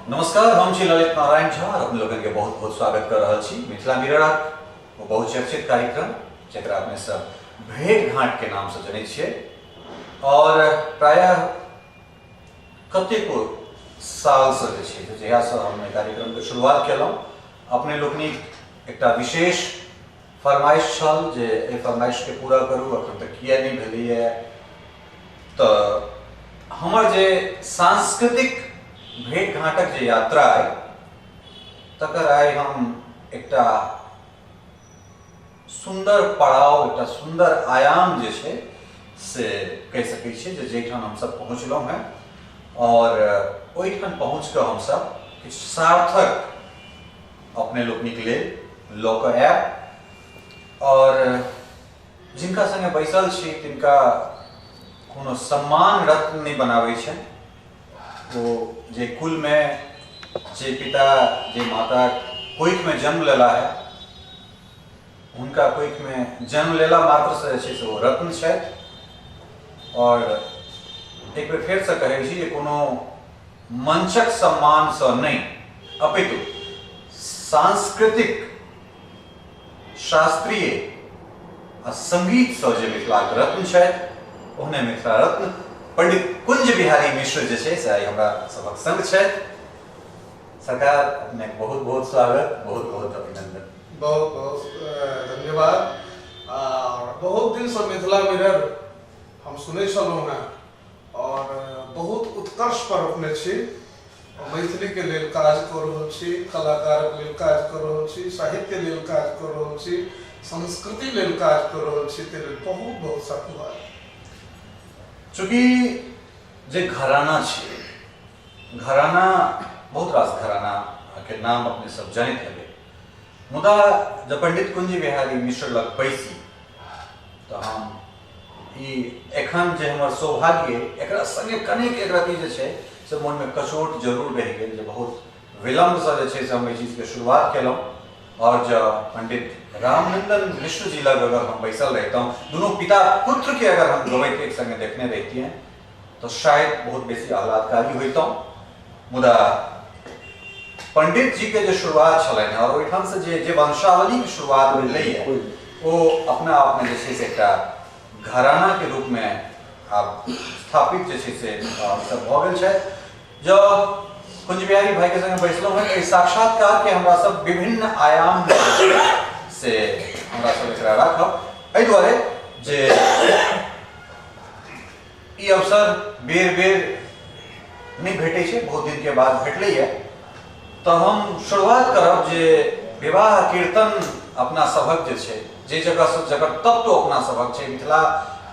नमस्कार, हम छी ललित नारायण झा और अपने लोगन के बहुत बहुत स्वागत कर रहा छी मिथिला मिररक वो बहुचर्चित कार्यक्रम जरा अपने सब भेंट घाट के नाम से जनै छियै और प्रायः कतेको साल से जे छै जहिया से हम कार्यक्रम के शुरुआत केलहुँ अपने लोकनिक एकटा विशेष फरमाइश छल जे एहि फरमाइश के पूरा करू अखन तक किया नहीं भेलैए तो हमर जे सांस्कृतिक भेंट घाटक जे यात्रा है तकर आइ हम एकटा सुंदर पड़ाव एकटा सुंदर आयाम जे छै से कहि सकै छियै जे जहिठाम हमसब पहुँचलहुँ हैं और ओहिठाम पहुँच कऽ हमसब किछु सार्थक अपने लोकनिक लेल लऽ कऽ आयब और जिनका संगे बैसल छी तिनका कोनो सम्मान रत्न नहीं बनाबै छै वो जे कुल में जे पिता जे माता कोइक में जन्म लेला है उनका कोइक में जन्म लेला मात्र से छै से वो रत्न छै और एक बेर फेर से कहै छी जे कोनो मंचक सम्मान से नहीं अपितु सांस्कृतिक शास्त्रीय आ संगीत से जे मिथिलाक रत्न छै ओहने मिथिला रत्न पंडित कुंज बिहारी मिश्र जे छै से आइ हमरा सबक संग छथि। सरकार अपने बहुत बहुत स्वागत, बहुत बहुत अभिनंदन। बहुत बहुत धन्यवाद। बहुत दिन से मिथिला मिरर हम सुनै छलहुँ हैं और बहुत उत्कर्ष पर अपने छी मैथिली के लेल काज कर रहल छी, कलाकार के लेल काज कर रहल छी, साहित्य लेल काज कर रहल छी, संस्कृति लेल काज कर रहल छी, ते लेल बहुत बहुत साधुवाद। चूँकि जे घराना छै घराना बहुत रास घराना के नाम अपने सब जानैत हेबै मुदा जब पंडित कुंज बिहारी मिश्र लग बैसी तो हम ई एखन जे हमर सौभाग्य एकरा संगे कनेक एक रति जे छै से मन में कचोट जरूर रहि गेल जे बहुत विलम्ब से जे छै से हम एहि चीज के शुरुआत केलहुँ और जब पंडित रामनंदन मिश्र जी लग अगर हम बैसल रहता हूँ दोनों पिता पुत्र के अगर हम गवैत एक संगे देखने रहती हैं तो शायद बहुत बेसी आह्लादकारी होता मुदा पंडित जी के जो शुरुआत छलनि और ओहिठाम से जे वंशावली की शुरुआत भेलैए वो अपना आप में जे छै से एकटा घराना के रूप में आब स्थापित जे छै से सब भऽ गेल छै। जो कुंज बिहारी भाई के संगे बैसलहुँ हैं तो साक्षात्कार के हमरा सब विभिन्न आयाम से हमरा सब एकरा राखब एहि दुआरे जे ई अवसर बेर बेर नहीं भेटै छै, बहुत दिन के बाद भेटलैए तो हम शुरुआत करब जे विवाह कीर्तन अपना सभक जे छै जे जगह से जकर तत्व अपना सभक छै मिथिला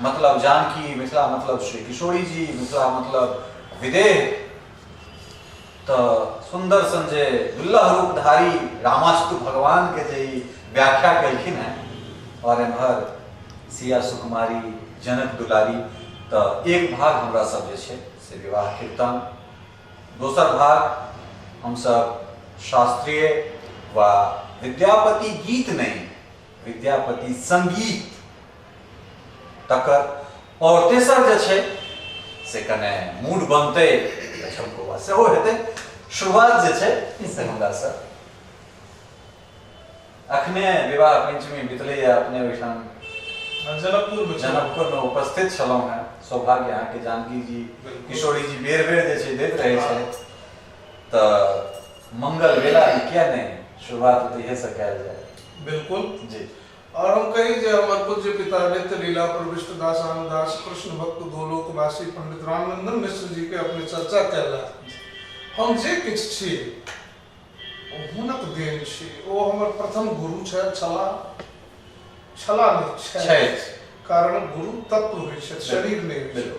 मतलब जानकी, मिथिला मतलब श्री किशोरी जी, मिथिला मतलब विदेह तो सुंदर सन जे दुल्लह रूपधारी रामास्तु भगवान के जे व्याख्या कलखिन हैं और एम्हर सिया सुकुमारी जनक दुलारी तो एक भाग हमरा सब जे छै से विवाह कीर्तन, दोसर भाग हम सब शास्त्रीय व विद्यापति गीत नहीं विद्यापति संगीत तकर और तेसर जे छै से कने मूड बनते छमको सेहो हेतै। शुरुआत जे छै से हमरा सब अखने विवाह पंचमी बितलैए अपने ओहिठाम जनकपुर में उपस्थित छलहुँ हैं। सौभाग्य यहाँ के जानकी जी किशोरी जी बेर बेर जे छै दैत रहे छै तो मंगल वेला किया नहीं शुरुआत इहे से कयल जाए। बिल्कुल जी। और हम कही जे हमारे पूज्य पिता नित्य लीला प्रविष्ट दास रामदास कृष्ण भक्त गोलोकवासी पंडित रामनंदन मिश्र जी के अपने चर्चा कैला हम जे किछ छी हुनक देन छी ओ हमर प्रथम गुरु छला नहीं छै कारण गुरु तत्व होइ छै शरीर नहीं होइ छै।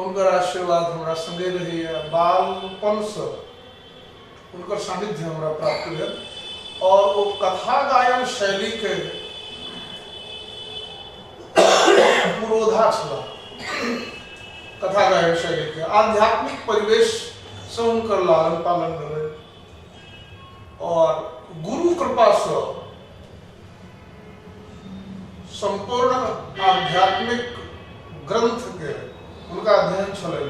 उनकर आशीर्वाद हमरा संगे रहैया बालपन से उनकर सानिध्य हमरा प्राप्त भेल और वो कथा गायन शैली के पुरोधा छला कथा गायन शैली के आध्यात्मिक परिवेश से उनकर लालन पालन रहे और गुरु कृपा से संपूर्ण आध्यात्मिक ग्रंथ के उनका अध्ययन छलै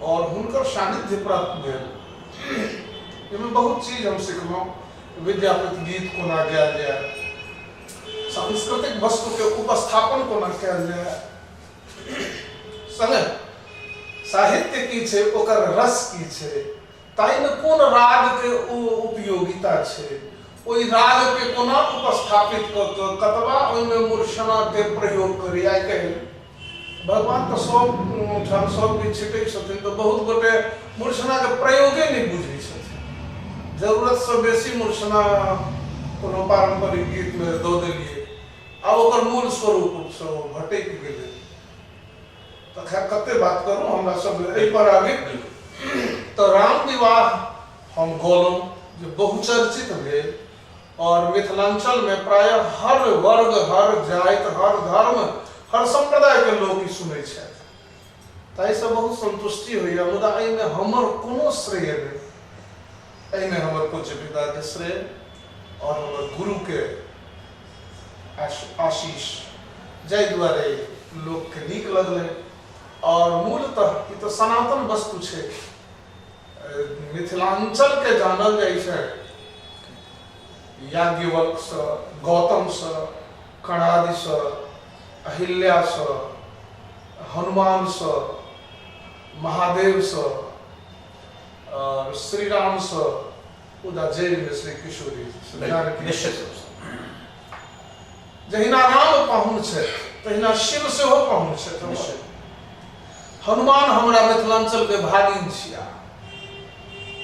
और हुनकर सानिध्य प्राप्त भेल। एहिमे बहुत चीज हम सीखलहुँ। विद्यापति गीत कोना गायल जाय, सांस्कृतिक वस्तु के उपस्थापन कोना कयल जाय, संगे साहित्य की छै, ओकर रस की छै, ताहिमे कोन राग के उपयोगिता छै, ओहि राग के कोना उपस्थापित कऽ कऽ कतबा ओहिमे मूर्छना के प्रयोग करी। आइ काल्हि भगवान तऽ सब ठाम सब किछु छिटै छथिन, तऽ बहुत गोटे मूर्छना के प्रयोगे नहि बुझै छथिन। जरूरत से बेसी मूर्छना कोनो पारंपरिक गीत में दऽ देलियै, आ ओकर मूल स्वरूप से भटकि गेलै। तऽ खैर कते बात करू, हमरा सब एहि पर आगे। तऽ राम विवाह हम गौलहुँ जे बहुचर्चित भेल, और मिथिलांचल में प्रायः हर वर्ग, हर जाति, हर धर्म, हर संप्रदाय के लोग ई सुनै छथि। ताहिसँ बहुत संतुष्टि होइए। मुदा एहिमे हमर कोनो श्रेय नहि, एहिमे हमर पूज्य पिता के श्रेय और हमर गुरु के आशीष, जाहि दुआरे लोक के नीक लगलै। और मूलतः ई तो सनातन वस्तु छै, मिथिलांचल के जानल जाइ छै याज्ञवल्क से, गौतम से, कणादि से, अहिल्या से, हनुमान से, महादेव से, और श्री राम से, उदा जेल में श्री किशोरी निश्चित रूप से जहिना राम पाहुन छै, तहिना शिव सेहो पाहुन छै। हनुमान हमरा मिथिलांचल के भागिन छिया।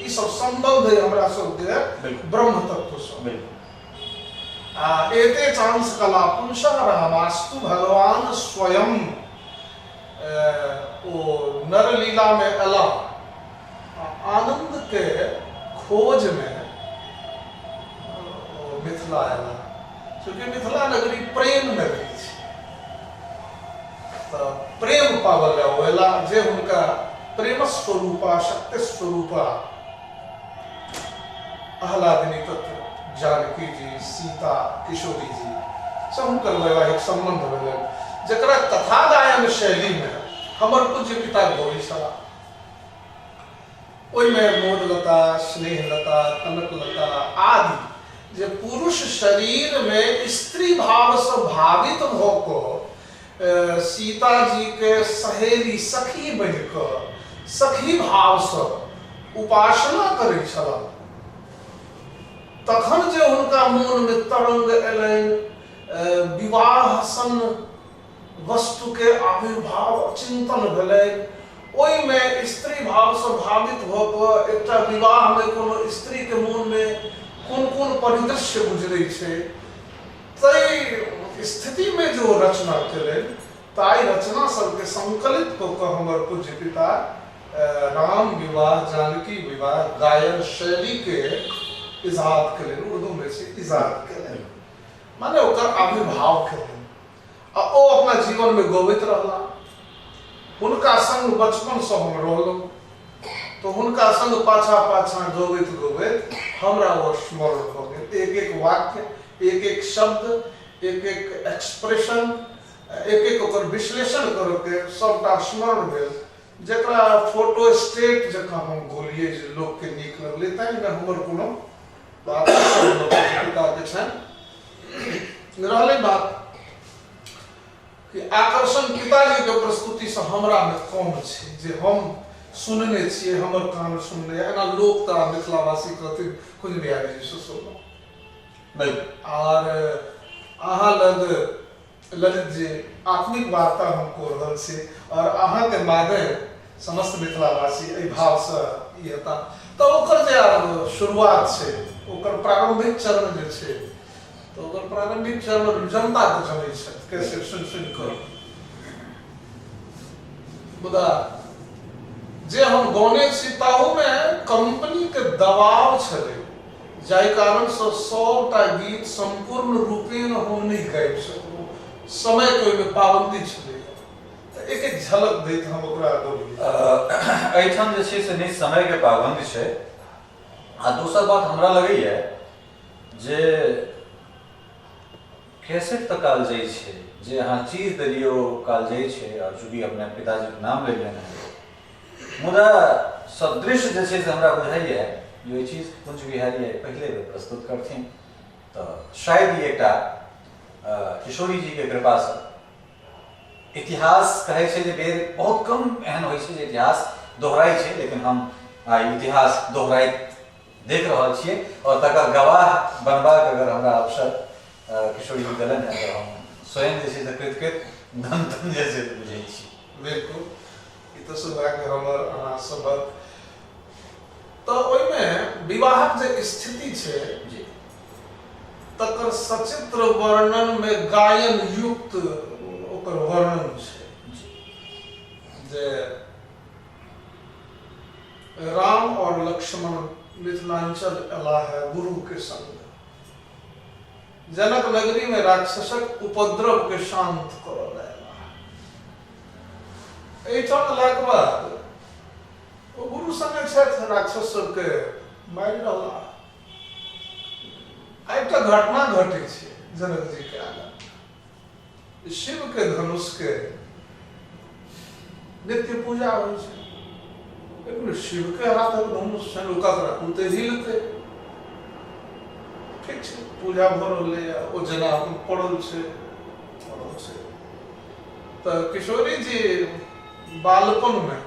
ई सब संबंध है हमरा सबके ब्रह्म तत्व से। एते चांस कला पुंसा रामास्तु भगवान स्वयं ओ नर लीला में अला आनंद के खोज में मिथिला अला, क्योंकि मिथिला नगरी प्रेम नगरी छै। तऽ प्रेम पावल अला जे हुनका प्रेम स्वरूपा, शक्ति स्वरूपा आह्लादिनी तत्व जानकी जी, सीता, किशोरी जी से हुनकर वैवाहिक संबंध भेल, जकरा कथा गायन शैली में हमर पूज्य पिता गौरी छलाह। ओहिमे मोदलता, स्नेहलता, कनकलता आदि जे पुरुष शरीर में स्त्री भाव से भावित भऽ कऽ सीता जी के सहेली, सखी बनि कऽ सखी भाव से उपासना करै छलाह, तखन जे हुनका मोन में तरंग एलनि, विवाह सन वस्तु के आविर्भाव चिंतन भेलनि, ओहिमे स्त्री भाव से भावित भऽ कऽ एकटा विवाह में कोनो स्त्री के मोन में कोन कोन परिदृश्य गुजरै छै, ताहि स्थिति में जो रचना केलनि, ताहि रचना सबके संकलित कऽ कऽ हमर पूज्य पिता राम विवाह, जानकी विवाह गायन शैली के इजाद केलनि। उर्दू में से इजाद केलनि, माने ओकर आविर्भाव केलनि, आ ओ अपना जीवन में गबैत रहला। हुनका संग बचपन से हम रहलहुँ, तो हुनका संग पाछा पाछा गबैत गबैत हमरा वो स्मरण भऽ गेल। एक एक वाक्य, एक एक शब्द, एक एक एक्सप्रेशन, एक एक ओकर विश्लेषण करके सबटा स्मरण भेल, जकरा फोटो स्टेट जकाँ हम गोलियै जे लोक के नीक लगलै। ताहिमे हमर कोनो बात पिता के छनि रहलै बात कि आकर्षण पिताजी के प्रस्तुति से हमरा में कम छै, जे हम सुनने छियै, हमर कान सुनने। एना लोक तऽ मिथिलावासी कहथिन कुछ बिहारी जी से सुनलहुँ, और अहाँ लग ललित जी आत्मिक वार्ता हम कऽ रहल छी, और अहाँ के माध्यम समस्त मिथिलावासी एहि भाव से ई हेता। तऽ ओकर जे शुरुआत छै, ओकर प्रारंभिक चरण जे छै, तो ओकर प्रारंभिक चरण जनता के जनै छथि, कैसे सुनि कऽ। मुदा जे हम गौने छी ताहू में कंपनी के दबाव छलै, जाहि कारण से 100टा गीत संपूर्ण रूपेण हम नहीं गाबि सकलहुँ। समय के ओहिमे पाबंदी छलै, तऽ एक एक झलक दैत हम ओकरा बोलियै। एहिठाम जे छै से नहि समय के पाबंदी छै, आ दोसर बात हमरा लगैए जे कैसेट तऽ काल जाइ छै, जे अहाँ चीज देलियै ओ काल जाइ छै। और चूँकि अपने पिताजी के नाम लेलियनि हैं, मुदा सदृश जे छै से हमरा बुझाइए जो ई चीज कुंज बिहारी पहले बेर प्रस्तुत करथिन तो शायद ई एकटा किशोरी जी के कृपा से इतिहास कहे छै जे बेर बहुत कम एहन होइ छै जे इतिहास दोहराई छै, लेकिन हम आई इतिहास दोहराई देख रहल छियै और तकर गवाह बनबाक अगर हमरा अवसर किशोरी जी देलन है, अगर हम स्वयं जे छै से कृतकृत धन जे छै बुझै छी। बिल्कुल, ई तो सौभाग्य हमर अहाँ सबक। तो ओइमे विवाहक जे स्थिति छै जी तकर सचित्र वर्णन में गायन युक्त ओकर वर्णन छै जे राम और लक्ष्मण मिथिलांचल अला है गुरु के संग, जनक नगरी में राक्षसक उपद्रव के शांत करल एहिठाम अयलाक बाद ओ गुरु संगे छथि, राक्षस सबके मारि रहला। एकटा घटना घटै छै जनक जी के आगे, शिव के धनुष के नित्य पूजा होइ छै, लेकिन शिव के हाथक धनुष छनि ओ ककरा कुते हिलते। ठीक छै, पूजा भऽ रहलै ओ जेना पड़ल छै। तऽ किशोरी जी बालपन में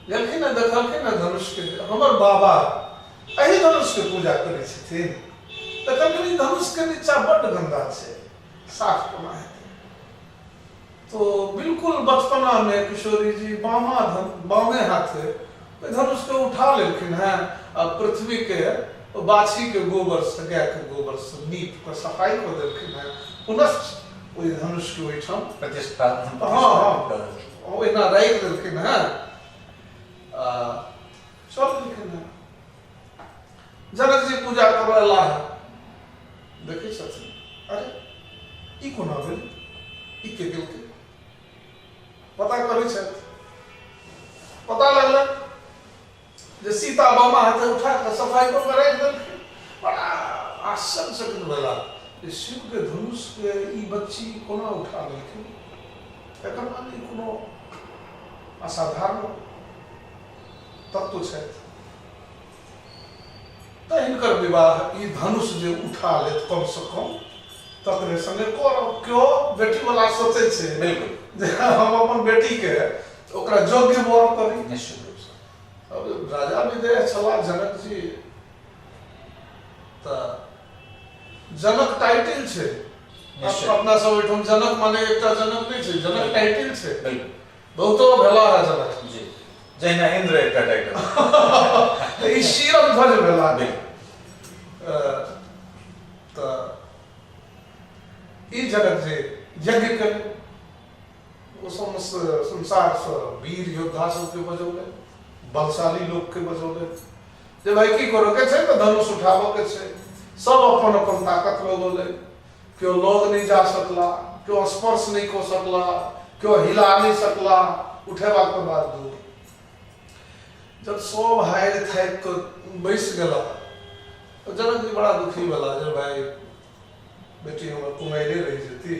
गेलखिन आ देखलखिन आ धनुष के, हमर बाबा एही धनुष के पूजा करै छथिन, तखन धनुष के नीचा बड्ड गंदा छै, साफ कोना हेतै। तो बिल्कुल बचपना में किशोरी जी बामे हाथे धनुष के उठा लेलखिन हैं आ पृथ्वी के बाछी के गोबर से, गाय के गोबर से नीप के सफाई कर देलखिन हैं, पुनः ओहि धनुष के ओहिठाम प्रतिष्ठा ओहिना राखि देलखिन हैं, चल देलखिन हैं। जनक जी पूजा करऽ अयलाह, देखै छथिन, अरे ई कोना भेल, ई के गेलकै, पता करै छथि। पता लगलक जे सीता बामा हाथे उठा के सफाई कऽ के राखि देलखिन। बड़ा आश्चर्यचकित भेला जे शिव के धनुष के ई बच्ची कोना उठा लेलखिन, एकर माने कोनो असाधारण तत्व छथि। तऽ हिनकर विवाह ई धनुष जे उठा लेत कम से कम तकरे संगे करब। क्यों बेटी वाला सोचै छै बिल्कुल जे हम अपन बेटी के ओकरा योग्य वर करी। निश्चित रूप से अब राजा विदेह छला जनक जी, तऽ जनक टाइटल छै, अपना सब ओहिठाम जनक माने एकटा जनक नहीं छै, जनक टाइटल छै। बिल्कुल बहुतो भेला है जनक जी, जहिना इंद्र एकटा टाइटल ई शिरम ध्वज भेला। तऽ ई जनक जी यज्ञ करे, ओ समस्त संसार से वीर योद्धा सबके बजौले, बलशाली लोग के बजौले जे भाई की करो के छै, तो धनुष उठाबो के छै। सब अपन अपन ताकत लगौले, क्यों लोग नहीं जा सकला, क्यों स्पर्श नहीं को सकला, क्यों हिला नहीं सकला, उठेबा के बाद दूर। जब सब हारि थाकि के बैस गेला तो जनक जी बड़ा दुखी भेला जे भाई बेटी हमर कुमारिले रहि जेती।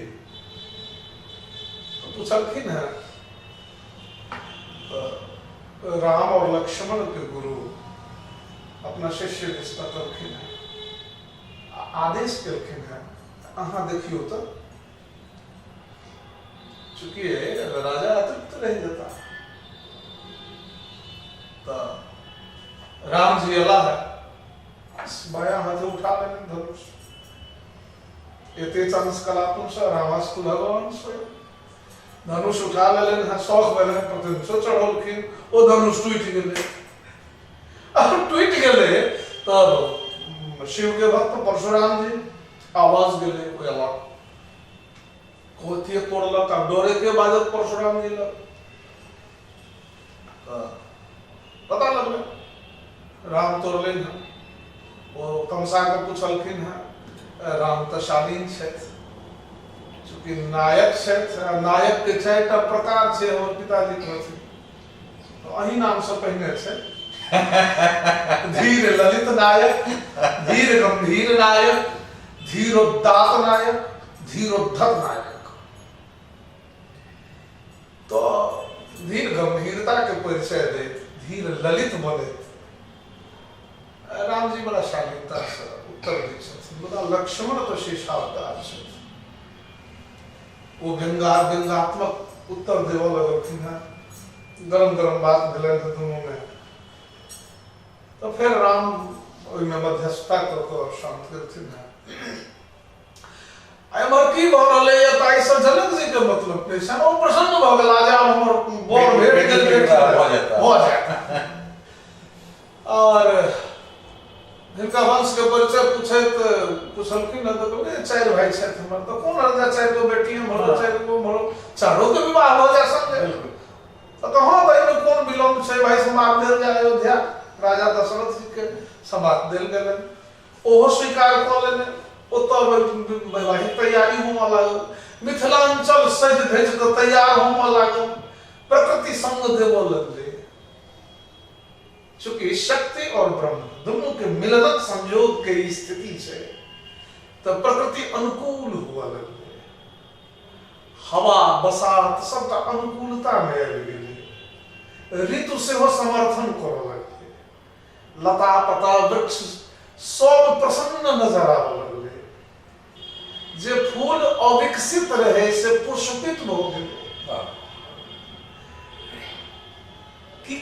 तो पूछलखिन है राम और लक्ष्मण के गुरु अपना शिष्य रिश्ता करखिन है, आदेश केलखिन है, अहाँ देखियो तो चूंकि राजा अतृप्त रह जाता। तो राम जी अला है, बाया हाथ उठा लेने धनुष, एते चंस कला पुंस रामस्तु भगवान स्वयं धनुष उठा लेने हैं, शौक भेले प्रतिदिन चढ़लखिन, ओ धनुष टूट गेले। अब टूट गेले तब शिव के भक्त परशुराम जी आवाज गेले ओला कोथिए तोड़लक, अब डोरे के बाजत परशुराम जी लग पता लगले राम तोड़लेन है। वो कंसा के पूछलखिन है, राम तो शालीन छथि, चूंकि नायक छथि, नायक के चारिटा प्रकार छै हमर पिताजी कहथिन, तो अही नाम से पहिने छै धीर ललित नायक, धीर गंभीर नायक, धीरोदात नायक, धीरोद्धत नायक। तो धीर गंभीरता के परिचय देत, धीर ललित बनैत राम जी बड़ा शालीनता से उत्तर दै छथिन, मुदा लक्ष्मण तो शेषावतार छथिन। वो व्यंग्यात्मक उत्तर देवऽ लगलखिन है, गरम गरम बात भेलनि तऽ दुनू में, तो फिर राम ओहिमे मध्यस्थता कऽ कऽ शांत करथिन है। एमहर की भऽ रहलै है ताहि से जनक जी के मतलब नहि छनि, ओ प्रसन्न भऽ गेला जे आब हमर बर भेट गेल, भऽ जायत। और हिनका वंश के परिचय पूछलखिन है तो कहले 4 भाई छथि हमर, तो कोन राजा 4 गो बेटी हमर, 4 गो हमर, चारों के विवाह हो जा सकले। तो कहाँ भाई में कौन विलम्ब छै, भाई समाप्त देल जाय अयोध्या, राजा दशरथ जी के समाप्त देल गेलन, ओहो स्वीकार कऽ लेने, ओतऽ वैवाहिक तैयारी होमऽ लागल, मिथिलांचल सज धज कऽ तैयार होमऽ लागल, प्रकृति संग देवऽ लगले। चूंकि शक्ति और ब्रह्म दोनों के मिलनक संयोग के स्थिति है, तो प्रकृति अनुकूल हुआ लगले, हवा बसात सबटा अनुकूलता में आबि गेलै, ऋतु से हो समर्थन करऽ लगले, लता पता वृक्ष सब प्रसन्न नजर आबऽ लगले, जे फूल अविकसित रहे से पुष्पित भऽ गेलै।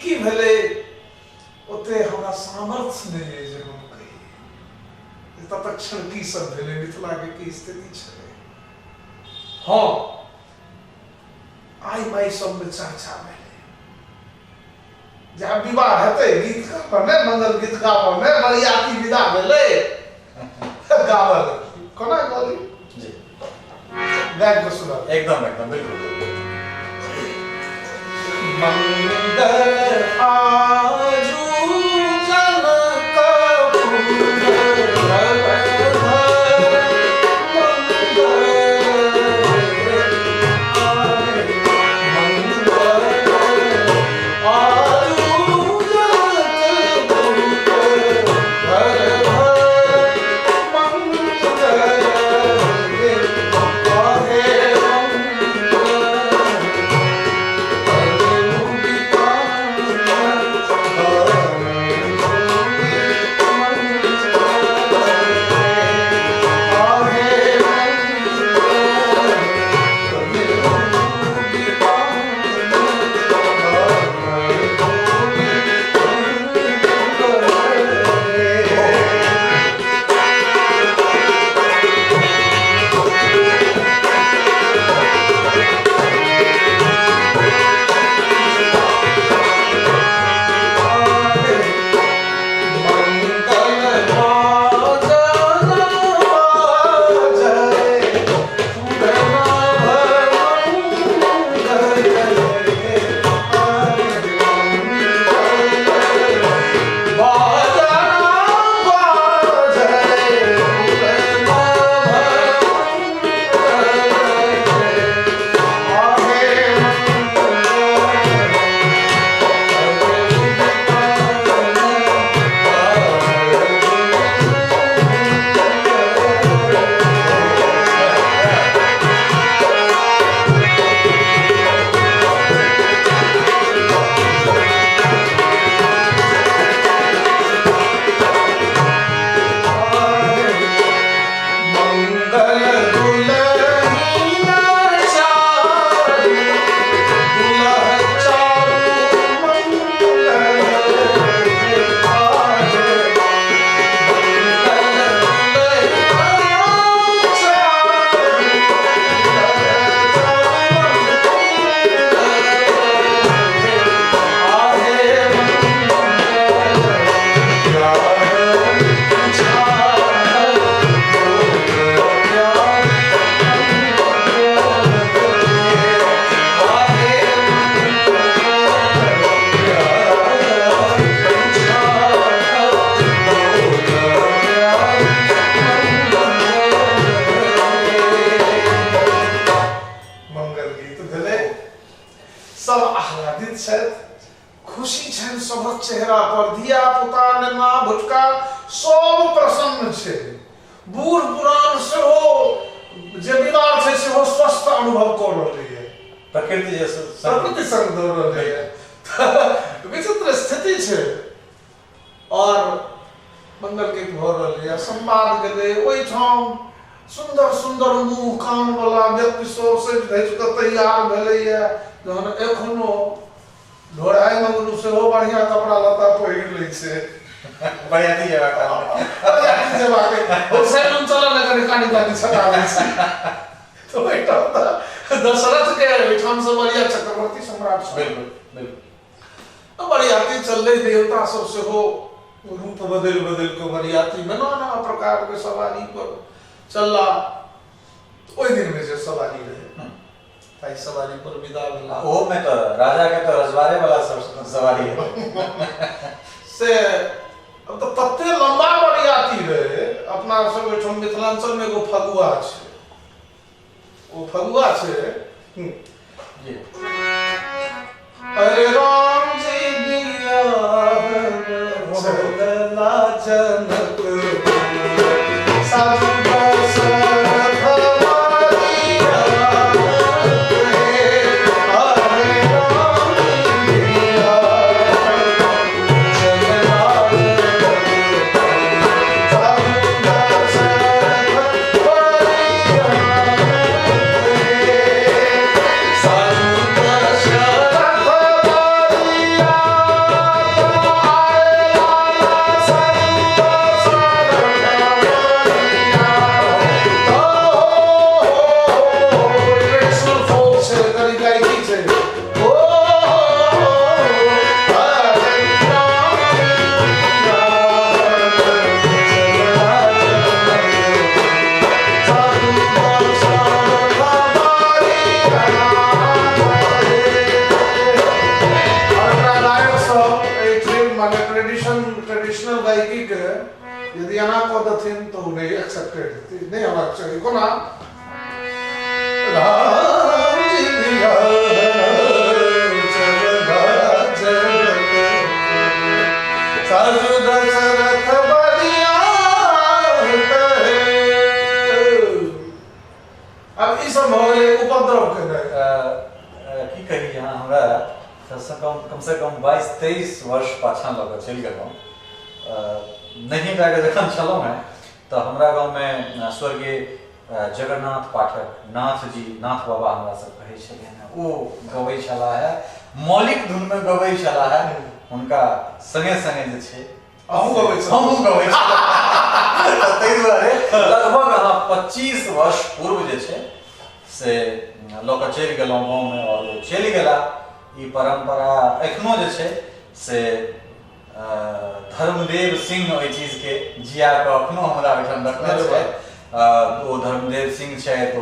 की भेलै ओते हमरा सामर्थ्य नहीं है जे हम कही, तत्क्षण की सब भेलै, मिथिला के की स्थिति छलै। हाँ आई माई सब में चर्चा भेलै, जब विवाह हेतै गीत गाबऽ, मंगल गीत गाबऽ, बरियाती विदा भेलै, गाबऽ कोना गली जी गायक को सुना एकदम बिल्कुल। मंगल आजू खुशी छन सबक चेहरा पर, धिया पुता नेना भुटका सब प्रसन्न छे, बूढ़ पुरान सेहो जे बीमार छे सेहो स्वस्थ अनुभव कर रहलै है। प्रकृति जे प्रकृति संग दौड़ रही है। विचित्र स्थिति छे और मंगल के भ रही है। संवाद गेले ओई ठाम सुंदर सुंदर मुंह कान वाला व्यक्ति सब से धैज के तैयार भेले है, जहन एखनो ढोराई मंगरू से हो बढ़िया कपड़ा लता पहिर लै छे। बरियाती जेबा बरियाती जेबा के ओ सैलून चला लगे कानी कानी छटावे छे। तो बेटा दशरथ के ओइठाम से बढ़िया चक्रवर्ती सम्राट छे। बिल्कुल बिल्कुल। तो बरियाती चल रही, देवता सब से हो रूप बदल बदल के बरियाती में नाना प्रकार के सवारी पर चला। तो ओई दिन में जे सवारी रहे ताई सवारी पर विदा भेला। ओ में तो राजा के तो रजवाड़े वाला सवारी है से अब तो तत्ते लंबा बरियाती रहे। अपना सब ओइठाम मिथिलांचल में एगो फगुआ छे, ओ फगुआ छे जी। अरे राम जी दिया चलना जनक साधु दशरथ बलिया। अरे राम जी दिया चलना जनक साधु दशरथ बलिया। साधु दशरथ बलिया ट्रेडिशनल गायकी के यदि अना पद्धतिन तो नहीं एक्सेप्टेड नहीं हमारा चाहिए को ना राम जी दिया चलना जनक साधु दशरथ बलिया कहे। अब ई सब भले उपद्रव के रहे की कही यहाँ हमरा कम से कम 22-23 वर्ष पाछा लग चल गेलहुँ। नहीं जाके जखन छलहुँ हैं तो हमरा गाँव में स्वर्गीय जगन्नाथ पाठक नाथ जी, नाथ बाबा हमरा सब कहै छलियनि हैं, ओ गबै छलाह है, मौलिक धुन में गबै छलाह है। हुनका संगे संगे जे छै अहूँ गबै छलहुँ। हमहूँ गबै छलहुँ। ताहि दुआरे लगभग अहाँ 25 वर्ष पूर्व जे छै से लऽ कऽ चलि गेलहुँ गाँव में और ओ चलि गेला। ई परंपरा एखनो जे छै से धर्मदेव सिंह ओहि चीज के जिया के अखनो हमरा ओहिठाम रखने छै। ओ धर्मदेव सिंह छथि, ओ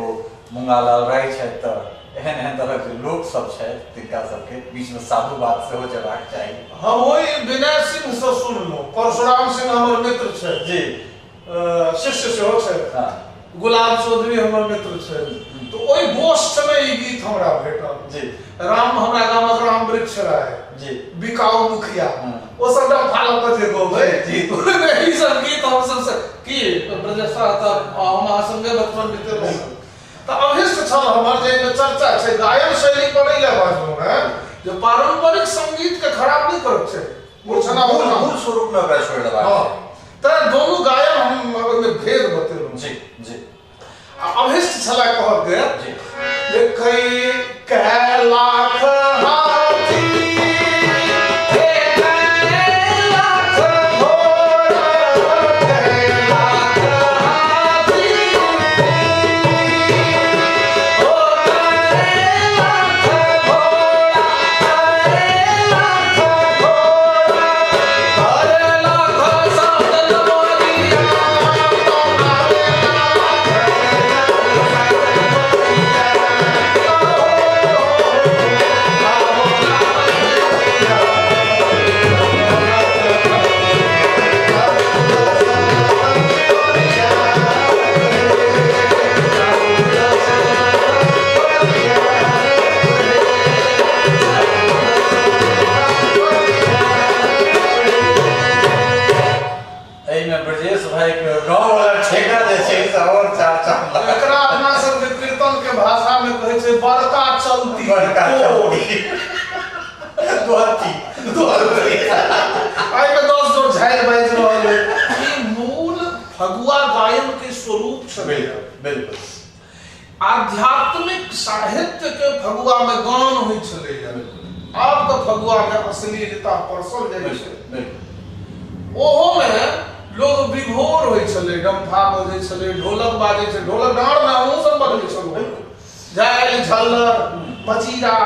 मुंगालाल राय छथि, तऽ एहन एहन तरह के लोक सब छथि तिनका सबके बीच में साधु बात सेहो जेबाक चाही। हम ओहि विनय सिंह से सुनलहुँ। परशुराम सिंह हमर मित्र छै जी, शिष्य सेहो छै। हाँ गुलाब चौधरी हमर मित्र छै। तो ओहि गोष्ठ में ई गीत हमरा भेटल जी। राम हमरा गामक राम वृक्ष राय जी, बिकाऊ मुखिया ओ सबटा फालक के जे गबै जी। ओहिमे ई सब गीत हम सब से की ब्रजेशा त हम अहाँ संगे बचपन बीते रहल। त अभिष्ट छल हमर जे एहिमे चर्चा छै गायन शैली पढ़ै ले बाजलहुँ हैं जे पारंपरिक संगीत के खराब नहीं करब छै, मूर्छना मूल स्वरूप में ओकरा छोड़ि देबाक हां। चाही। त दोनों गायन हम ओहिमे भेद बतेलहुँ। जी जी। अभिष्ट छला कहब के जी, देखै कै लाख हाथी बड़का चलती बड़का कोर। दुहत्ती आई में 10 जोर झाइल बाइज रहल है। ई मूल फगुआ गायन के स्वरूप छलै। बिल्कुल आध्यात्मिक साहित्य के फगुआ में गान होइ छलै। आब तो फगुआ में अश्लीलता परसल जाइ छै। ओहो में लोग विभोर होइ छलै, डंफा बजै छलै, ढोलक बाजै छै, ढोलक डाँड़ में हमहूँ सब बजै छलहुँ, झालि झल्लर मजीरा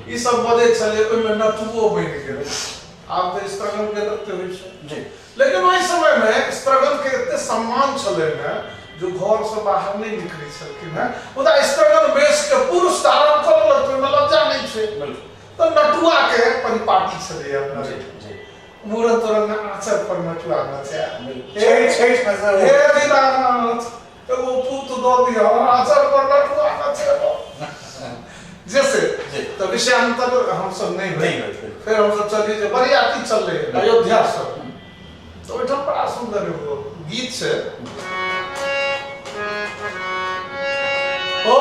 ई सब बजै छलै, ओहिमे नटुओ बनि गेलै। आब तो स्त्रगन के नृत्य होइ छै। लेकिन ओहि समय में स्त्रगन के एते सम्मान छलै ने जो घर से बाहर नहीं निकलै छलखिन हैं। मुदा स्त्रगन वेश के पुरुष धारण कर लेलक, ओहिमे लज्जा नहीं छै। तो नटुआ के परिपाटी छलै अपना मूरन तोरन में आचर पर नटुआ नचा। हे दीनानाथ एगो पूत दो दिया आचर पर नटुआ नचेबो जैसे। तो विषयांतर हम सब नहीं हुए। फिर हम सब चलिए जो बरियाती चल रहे अयोध्या से, तो ओठम बड़ा सुंदर एगो गीत छै। ओ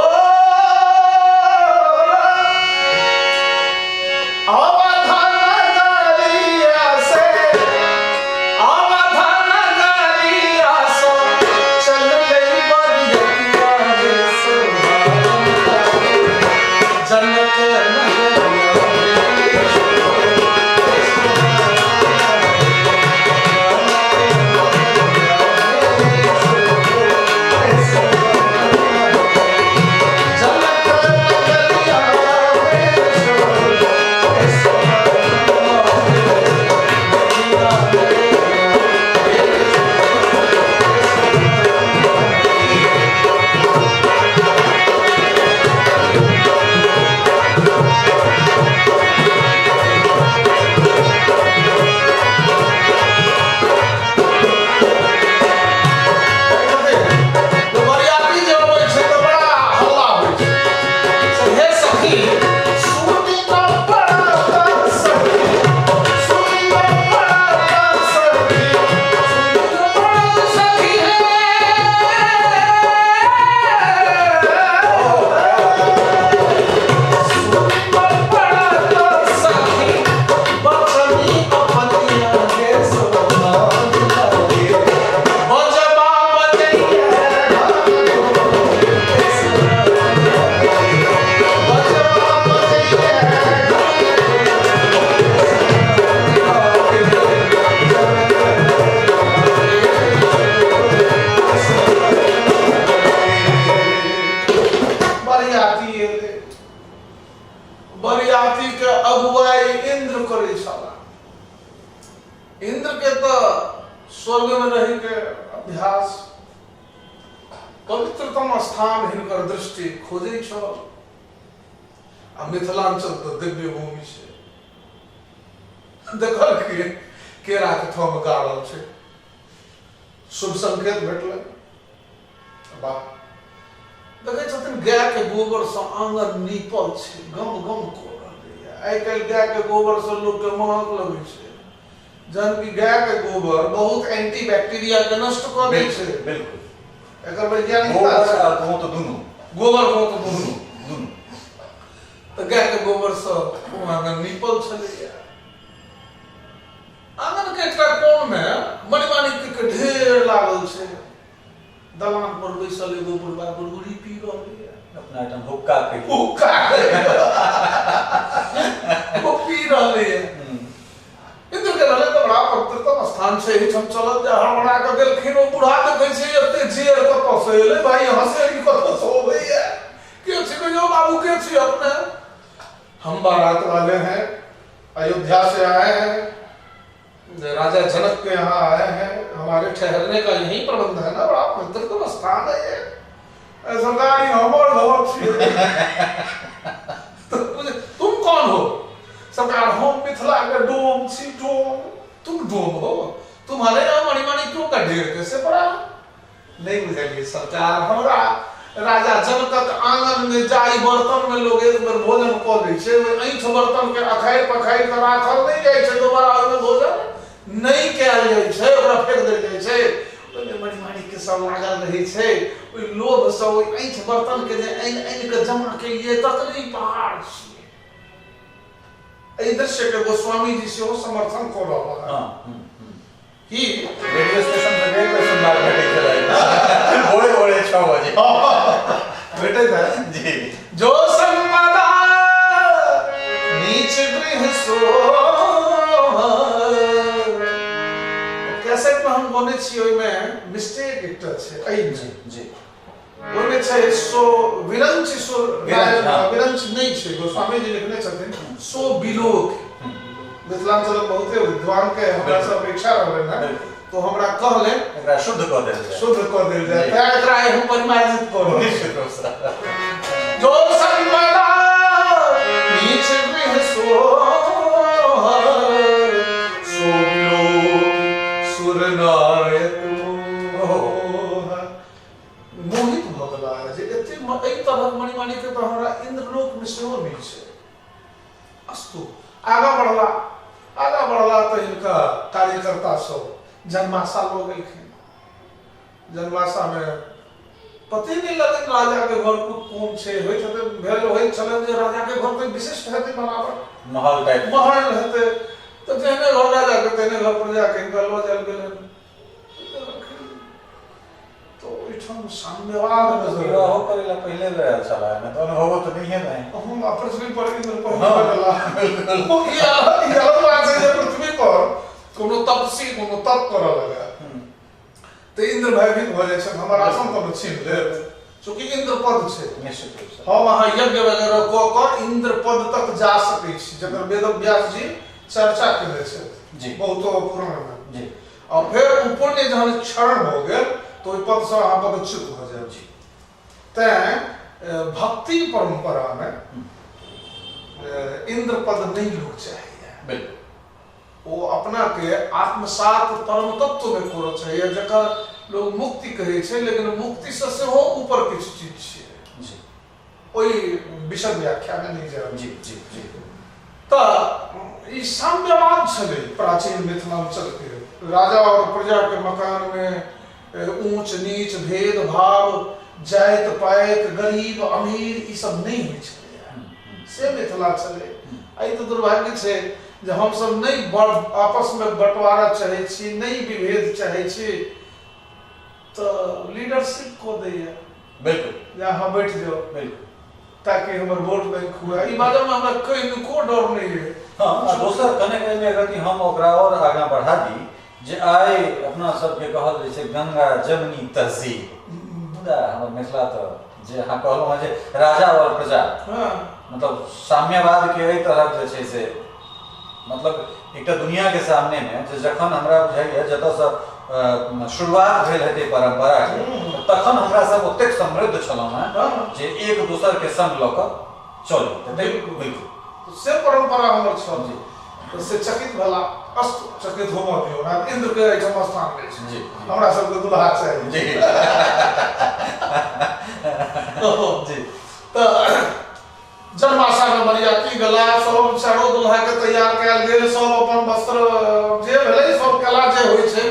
बरियाती के अगुवाई इंद्र करे छला। इंद्र के तो स्वर्ग में रही के अभ्यास, पवित्रतम स्थान हिनकर दृष्टि खोजे छल। आ मिथिलांचल तो दिव्य भूमि छै। देखल केरा के थम गाड़ल छै, शुभ संकेत भेटल। वाह, देखे छथिन गाय के गोबर से आंगन नीपल छै, गम गम कऽ रहलै है। आइ काल्हि गाय के गोबर से लोग के महक लगै छै, जहन कि गाय के गोबर बहुत एंटी बैक्टीरिया के नष्ट कऽ दै छै। बिल्कुल एकर वैज्ञानिकता छै। तो दुनू गोबर को तो दुनू तो गाय के गोबर से आंगन नीपल छलै। आंगन के एकटा कोण में मणिमाणिक्य के ढेर लागल छै। दलान पर बैसल एगो बुढ़बा बुढ़बुढ़ी पी रहलै है अपना एकदम हुक्का के वो पी रहलै है। इंद्र के रहलै तो बड़ा पवित्रतम स्थान छै, एहिठाम चलल जा हड़बड़ा के गेलखिन। ओ बुढ़ा देखै छै एते जेर कतऽ से एलै, भाई हंसे ई कतऽ से होबै है, के छी कहियो बाबू, के छी अपने? हम बारात वाले हैं, अयोध्या से आए हैं, राजा जनक के यहाँ आए हैं, हमारे ठहरने का यही प्रबंध है ना, बड़ा पवित्रतम स्थान है ये। सरदार हमर घर छी। तुम कौन हो? सरकार हम मिथिला के डोम छी। डोम? तुम डोम हो? तुम्हारे यहाँ मणिमाणिक्यों का ढेर कैसे पड़ा? नहीं बुझलिए सरकार, हमरा राजा जनकक आंगन में जाई बर्तन में लोग एक बेर भोजन कऽ लै छै, ऐठ बर्तन के अखाड़ि पखाड़ि के राखल नहीं जाइ छै, दोबारा ओहिमे भोजन नहीं कयल जाइ छै, ओकरा फेंक देल जाइ छै। ओहिमे मणिमाणिक्य सब लागल रहे छे ओइ लोभ से ओइ ऐंठ बर्तन के जे ऐन के जमा केलिए तकरी पहाड़ छिए एहि दृश्य के गोस्वामी जी सेहो समर्थन कऽ रहल हाँ कि रेडियो स्टेशन पर गए तो सुनबार भेटे छलै भोरे भोरे 6 बजे भेटे था जी जो संपदा नीच गृह सोहा कैसेट में हम बोले छी ओइ में मिस्टेक एकटा छै ऐ जी जी ओने छै सो विरंच सो विरंच नहीं छै गोस्वामी जी लिखने छथिन सो बिलोक मिथिलांचल बहुते विद्वान के हमरा से अपेक्षा रहले ना तो हमरा कहले एकरा शुद्ध कऽ देल जाय शुद्ध कऽ देल जाय तें एकरा हम परिमार्जित करू निश्चित रूप से जो संपदा नीच गृह सोहा सो बिलोक सुर नाय मोहित भऽ गेला जे एते एहि तरहक मणिमाणिक के तो हमरा इंद्रलोक में सेहो नहीं छै अस्तु आगा बढ़ला तो इनका कार्यकर्ता सब जनमासा लोग गेलखिन जनमासा में पते नहीं लगन राजा के घर को कौन छे होइत हेतै भेल होइत छलै जे राजा के घर कोई विशिष्ट हेतै बनावट महल टाइप महल हेतै तो जेहने घर राजा के तेहने घर पर जाके इनका लऽ जायल गेलै तो इठम साम्यवाद नजर विवाह करेला पहले गया छला न तो अनुभव तो नहीं है हम पृथ्वी पर इंद्र पहले बदला ये बात है जे पृथ्वी पर कोनो तपसी कोनो तप करऽ लगा तो इंद्र भयभीत भ जाय छै हमर आसन पर छीन ले चूंकि इंद्र पद छै निश्चित रूप से हम वहां यज्ञ वगैरह कऽ कऽ इंद्र पद तक जा सकै छी जकर वेद व्यास जी चर्चा केने छै जी बहुत पुराण में जी और फिर पुण्य जहन क्षरण हो गेल तो ओइ पद से अहाँ पदच्युत भ जाय छी तें भक्ति परंपरा में इंद्र पद नहीं लोग चाहिए बिल्कुल वो अपना के आत्मसात परम तत्व में करऽ चाहिए जकर लोग मुक्ति कहे छै लेकिन मुक्ति से सेहो ऊपर किछ चीज छै जी ओइ विशद व्याख्या में नहीं जाय जी जी जी त ई साम्यवाद छलै प्राचीन मिथिलांचल के राजा और प्रजा के मकान में ऊंच नीच भेद भाव जाइत पाइत गरीब अमीर ई सब नहीं होइ छलै से मिथिला छलै आई तो दुर्भाग्य छै जे हम सब नहीं आपस में बंटवारा चाहे छी नहीं विभेद चाहे छी तो लीडरशिप को दैया बिल्कुल यहाँ बैठ जाओ बिल्कुल ताकि हमर वोट बैंक हुआ ई बारे में हमरा कोई डर नहीं है हाँ दोसर कने में अगर कि हम ओकरा और आगा बढ़ा दी जे आइ अपना सबके कहल जाइ छै गंगा जमनी तहजीब मुदा हमर मिथिला तो जे अहाँ कहलहुँ जे राजा और प्रजा मतलब साम्यवाद के एहि तरह जे छै से मतलब एकटा दुनिया के सामने में जे जखन हमरा बुझाइए जतऽ से शुरुआत भेल हेतै परंपरा के तखन हमरा सब ओतेक समृद्ध छलहुँ हैं जे एक दोसर के संग लऽ कऽ चलू बिल्कुल से परंपरा हमर छल जी तो से चकित भला अस्त चकित हो मत हो ना इंद्र के एहिठाम स्थान मिल छै जी हमरा सब के दुल्हा चाहिए जी जी तो जनमासा में बरियाती गला सब चारो दुल्हा के तैयार कैल गेल सब अपन वस्त्र जे भेलै सब कला जे होइ छै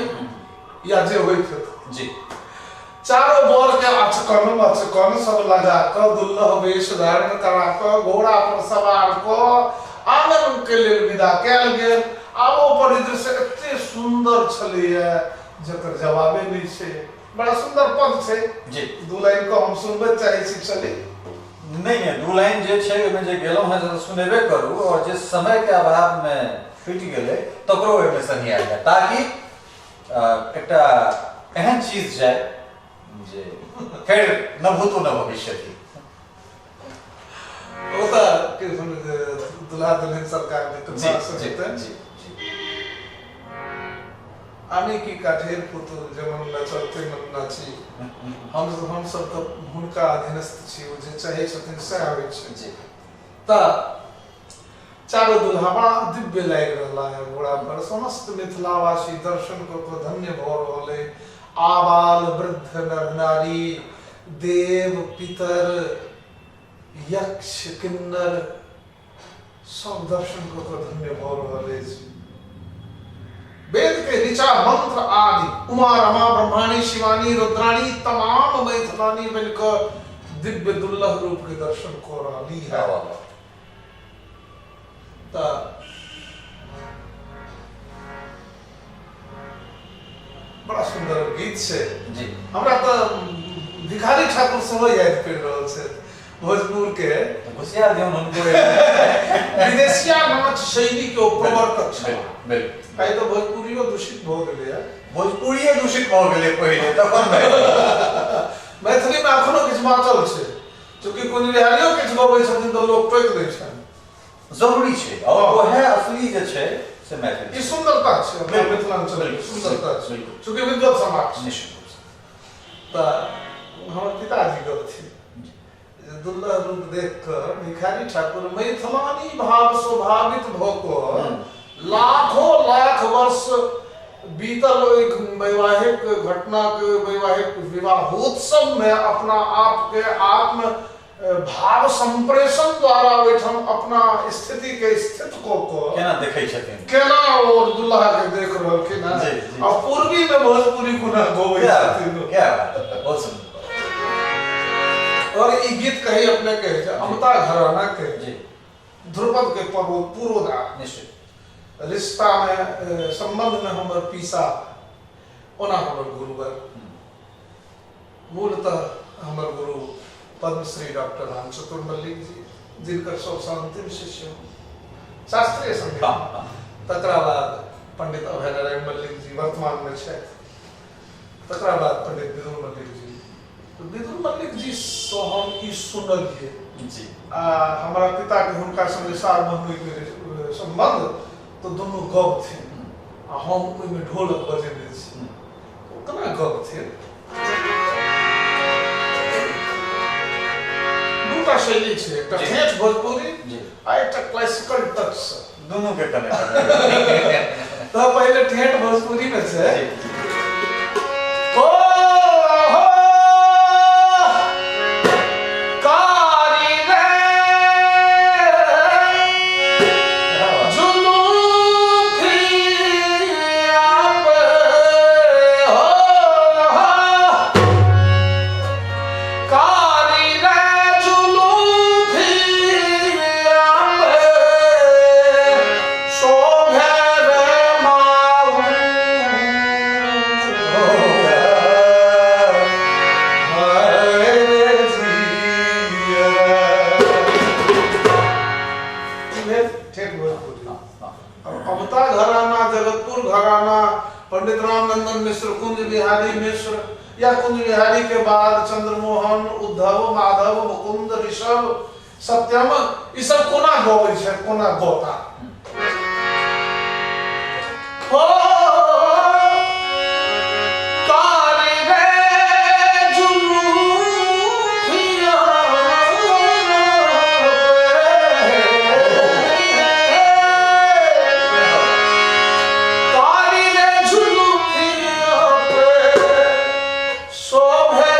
या जे होइत जी चारों बर के अचकन सब लगा क दुल्लह वेश धारण करा क घोड़ा पर सवार क आंगन के लेल विदा कैल गेल आबो परिदृश्य से एते सुंदर छलैया जकर जवाबे नहीं छै बड़ा सुंदर पद छै जी दू लाइन को हम सुनबे चाहे छी चली नहीं है दू लाइन जे छै ओमे जे गेलहुँ हैं से सुनेबे करू और जे समय के अभाव में फुटि गेलै तकरो ओहिमे सही आयल जाय ताकि एकटा एहन चीज जाय जे फेर न भूतो न भविष्यति ओता के दुल्हा दुल्हन सरकार में तो बात सकते जी आमी की काठेर पुतुल जमन न चलते मन नाची हम सब तो हुनका अधीनस्थ छी ओ जे चाहे छथिन से आबै छै जी ता चारो दुल्हा बड़ा दिव्य लाग रहला है बड़ा पर समस्त मिथिलावासी दर्शन को धन्य भ रहले आबाल वृद्ध नर नारी देव पितर यक्ष किन्नर सब दर्शन को धन्य भ रहले वेद के ऋचा मंत्र आदि उमा रमा ब्रह्माणी शिवानी रुद्राणी तमाम मैथिलानी मिलकर दिव्य दुर्लभ रूप के दर्शन को रानी है। बड़ा सुंदर गीत से हमरा तो भिखारी ठाकुर सेहो याद पड़ि रहल छै भोजपुर के होशियार दियौन हुनको विदेशिया नाच शैली के प्रवर्तक छै। बिल्कुल आइ तो भोजपुरियो दूषित भ गेलै है। भोजपुरिये दूषित भ गेलै पहिले तखन मैथिली में अखनो किछु बाँचल छै, चूँकि कुंज बिहारियो किछु गबै छथिन तऽ लोक टोकि दै छनि। जरूरी छै और वह असली जे छै से मैथिली ई सुंदरता छै अपना मिथिलांचल के सुंदरता छै, चूँकि विद्वत समाज छै। निश्चित रूप से तऽ हमर पिताजी कहथिन दुर्लभ रूप देख कर भिखारी ठाकुर मैथिलानी भाव स्वभावित भऽ लाखों लाख वर्ष बीतल एक वैवाहिक घटना के वैवाहिक विवाहोत्सव में अपना आप के आत्म भाव संप्रेषण द्वारा ओहिठाम अपना स्थिति के स्थित को केना देखै छथिन, केना और दुल्हा के देख रहलखिन हैं और पूर्वी में भोजपुरी गुना गबै छथिन। क्या बहुत सुंदर। और ई गीत कही अपने कहे छै अमता घराना के ध्रुपद के पूर्वदा निश्चित रिश्ता में संबंध में हमर पीसा ओना हमर गुरुवर मूलतः हमर गुरु पद्मश्री डॉक्टर राम चतुर मल्लिक जी, जिनकर सबसे अंतिम शिष्य शास्त्रीय संगीत, तकरा बाद पंडित अभय नारायण मल्लिक जी वर्तमान में छै, तकरा बाद पंडित विदुर मल्लिक जी। तो विदुर मल्लिक जी सो हम ई सुनलिए जी हमारा पिता के हुनका संगे सारबंधु के संबंध तो दोनों गप थे आ हम ओहि में ढोलक बजेने छी। केना गप थे दूटा शैली छै, एकटा ठेठ भोजपुरी आ एकटा क्लासिकल टच से दोनों के कनेक्ट तो पहले ठेठ भोजपुरी में छै ओ हो कारी रे अमता घराना, जगतपुर घराना, पंडित रामनंदन मिश्र, कुंज बिहारी मिश्र या कुंज बिहारी के बाद चंद्रमोहन, उद्धव, माधव, मुकुंद, ऋषभ, सत्यम, ई सब कोना गबै छै, कोना गोता हो शोभे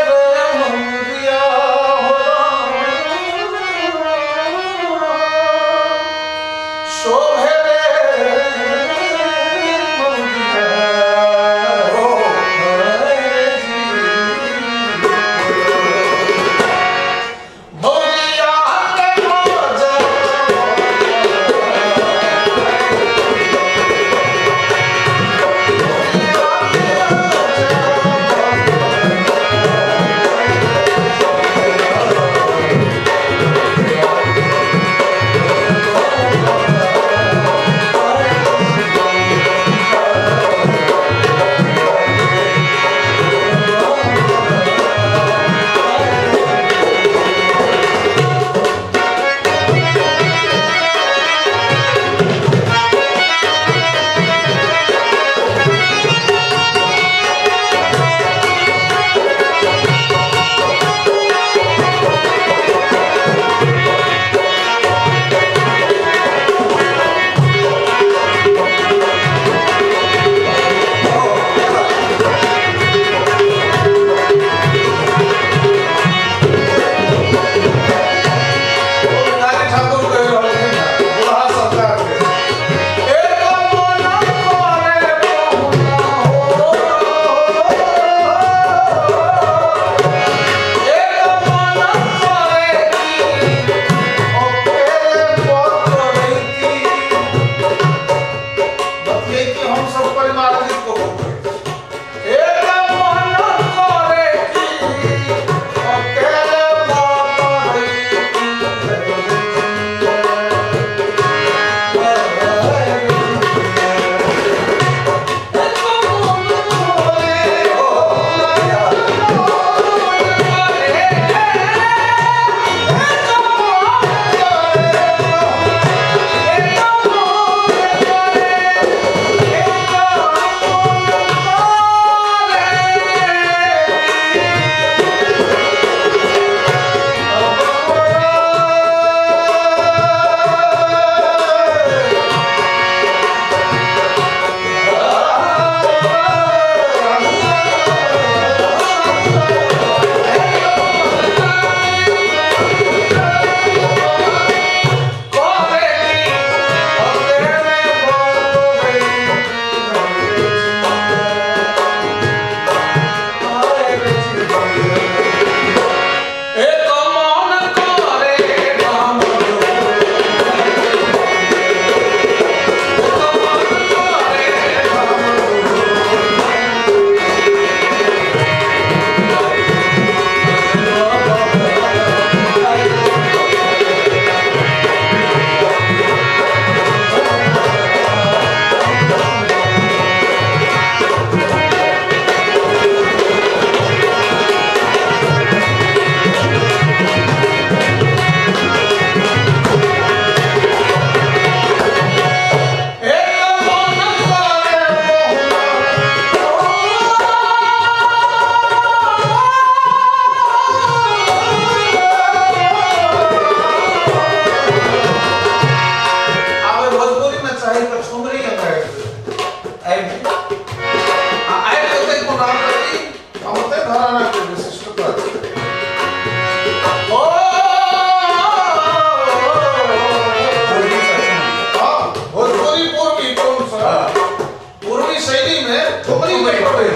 ठुमरी में पड़े।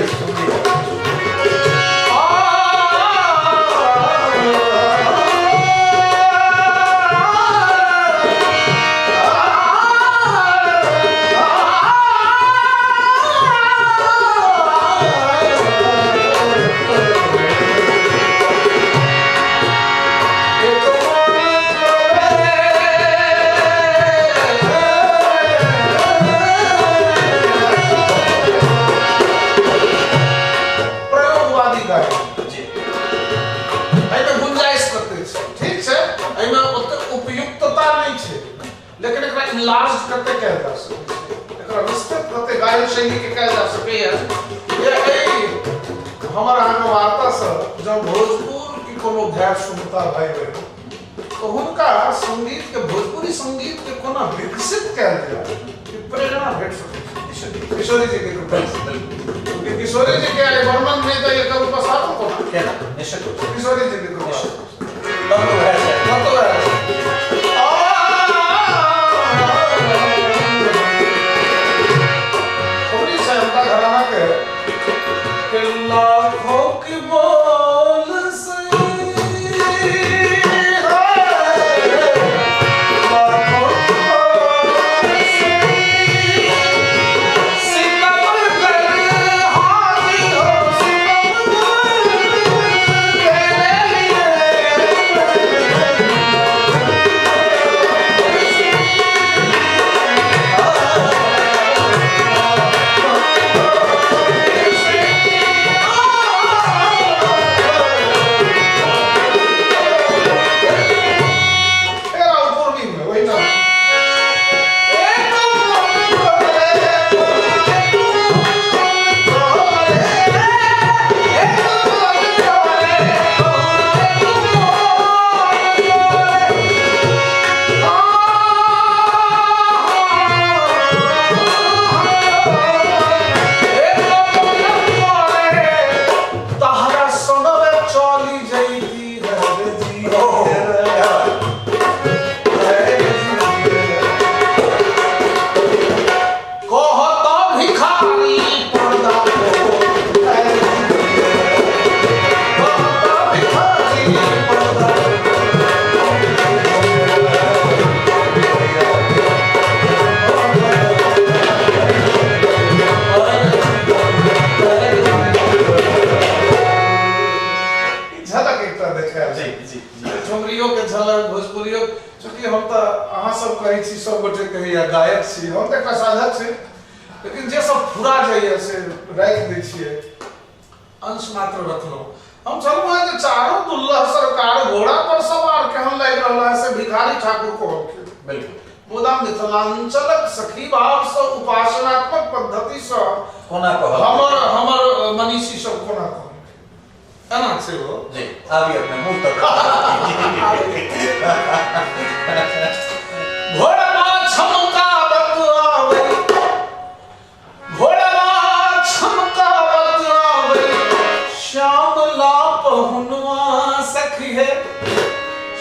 लेकिन एकरा इलाज करते क्या जा सके, एकरा विस्तृत करते गायन शैली के क्या जा सके ये हमारा आगे वार्ता से जब भोजपुर की कोनो भाई सुनता भाई बहन तो उनका संगीत के भोजपुरी संगीत के कोना विकसित क्या जाए कि प्रेरणा भेट सके किशोरी जी के कृपा से। किशोरी जी के वर्णन में तो ये करूँ पसार को क्या निश्चित किशोरी जी के कृपा से घराना के लाखों की बोल से गायक छी हम तो एक साधक छी लेकिन जे सब फुरा जाइए से राख दै छियै अंश मात्र रखलो हम चलू है जे चारों दुल्लह सरकार घोड़ा पर सवार केहन लाग रहला है से भिखारी ठाकुर को बिल्कुल मुदा मिथिलांचलक सखी भाव से उपासनात्मक पद्धति से कोना कह हमर मनीषी सब कोना कह एना से हो जी आबी अपने मुंह तक घोड़ा छमका बतलावे घोड़ा छमका बतलावे श्याम ला पहुनवा सखी है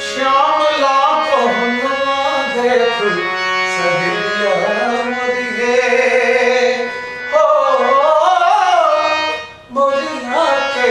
श्याम ला पहुनवा देख सहेलिया मोरी है हो मोरिया के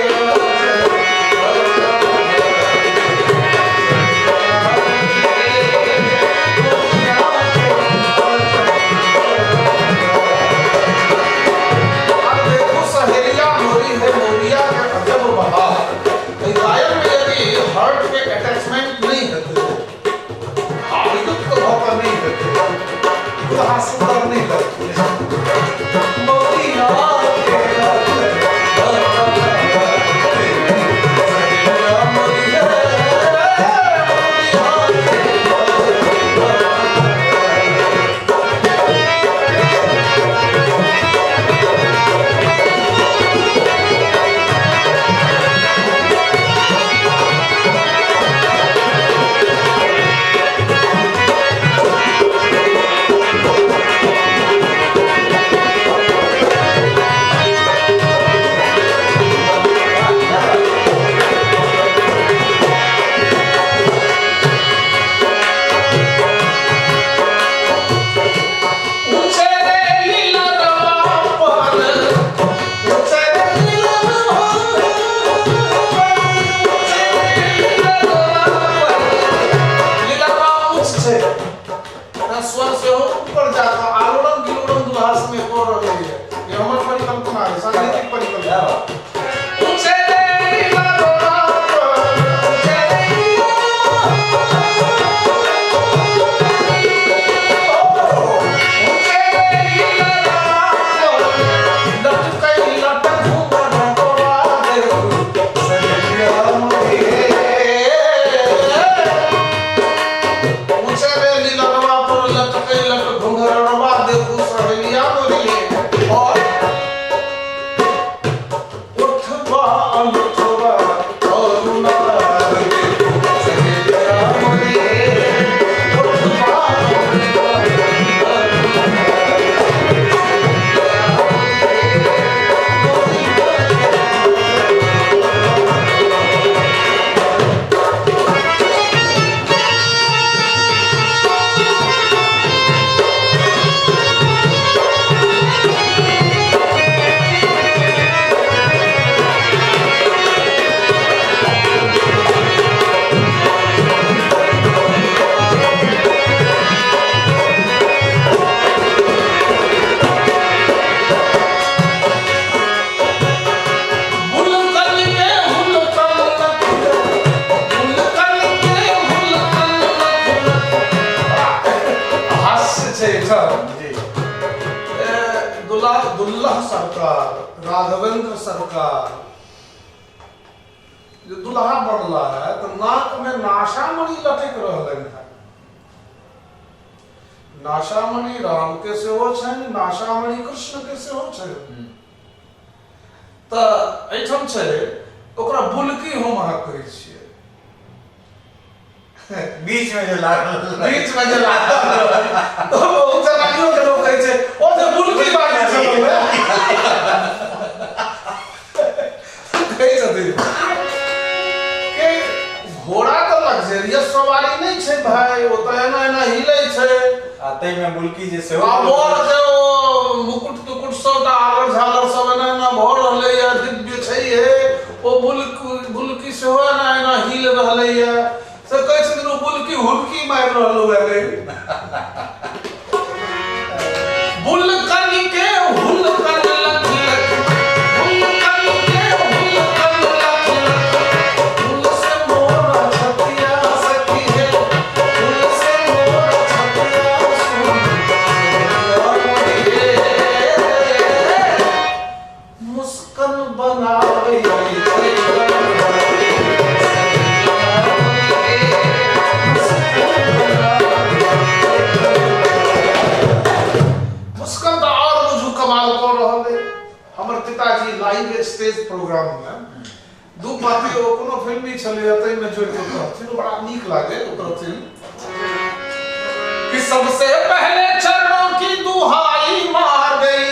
सुंदर नहीं लगती क्या बात। दुल्ला सरकार, राघवेंद्र सरकार जो दुल्हा बनला है तो नाक में नाशामणि लटक रहलन है। नाशामणि राम के सेहो छन, नाशामणि कृष्ण के सेहो छन। त एठम छै ओकरा बुलकी हम अहाँ कहै छियै। बीच में जो लागल बहुत जनानियों के लोग कहै छै ओ जे बुलकी बाजै छै कहै छथिन के घोड़ा तो लग्जरियस सवारी नहीं छै भाई, ओ तो एना एना हिलै छै आते में बुलकी जे सेहो मोर के ओ मुकुट तुकुट सब आगर झालर सब एना एना भऽ रहलै या दिव्य छै हे ओ बुलकी सेहो एना एना हिल रहलै या से कहै छथिन ओ बुलकी हुलकी मारि रहलो है बुलकन के हुलकन लख बुलकन के हुलकन लख फूल से मोरा छतिया सखी है, फूल से मोरा छतिया सुन मुस्कान बनावे पिताजी लाइव स्टेज प्रोग्राम में दू पाती ओ कोनो फिल्मी छले अतै में जोड़ के कहथिन बड़ा नीक लागे ओकर फिल्म कि सबसे पहले चरणों की दुहाई मार गई,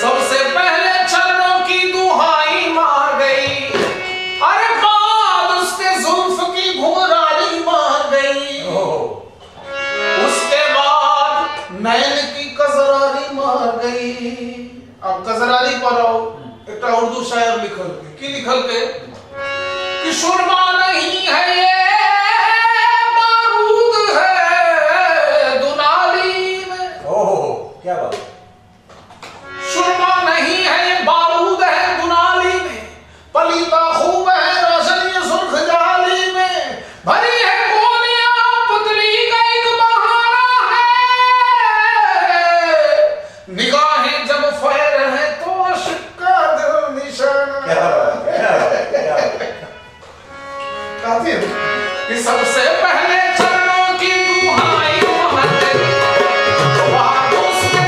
सबसे पहले चरणों की दुहाई मार गई, अरे बाद उसके जुल्फ की घुंघराली मार गई, उसके बाद नैन की कजरारी मार गई। अब कजरारी पढ़ो एक उर्दू शायर लिखल के की लिखल के कि सुरमा नहीं है ये बारूद है दुनाली में। ओहो क्या बात। सुरमा नहीं है ये बारूद है दुनाली में, पलीता खूब है रोशनी सुर्ख जाली में, भरी है गोलियां पुतली का एक बहाना है, निगाहें जब फैर है तो शिक्का दिल निशाना। कहती है कि सबसे पहले चरणों की दुहाई मार गई, बाद उसके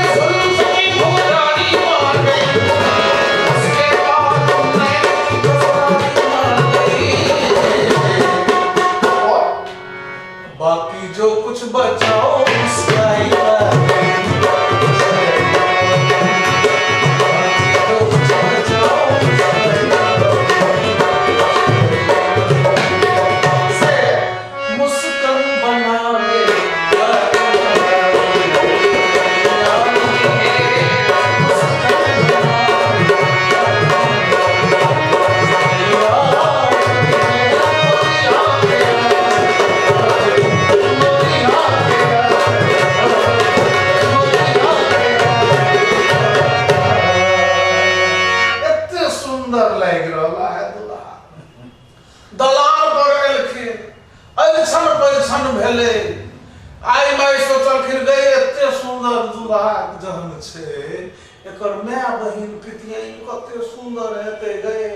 एकर माय बहिन पितियाई कते सुंदर हेते गए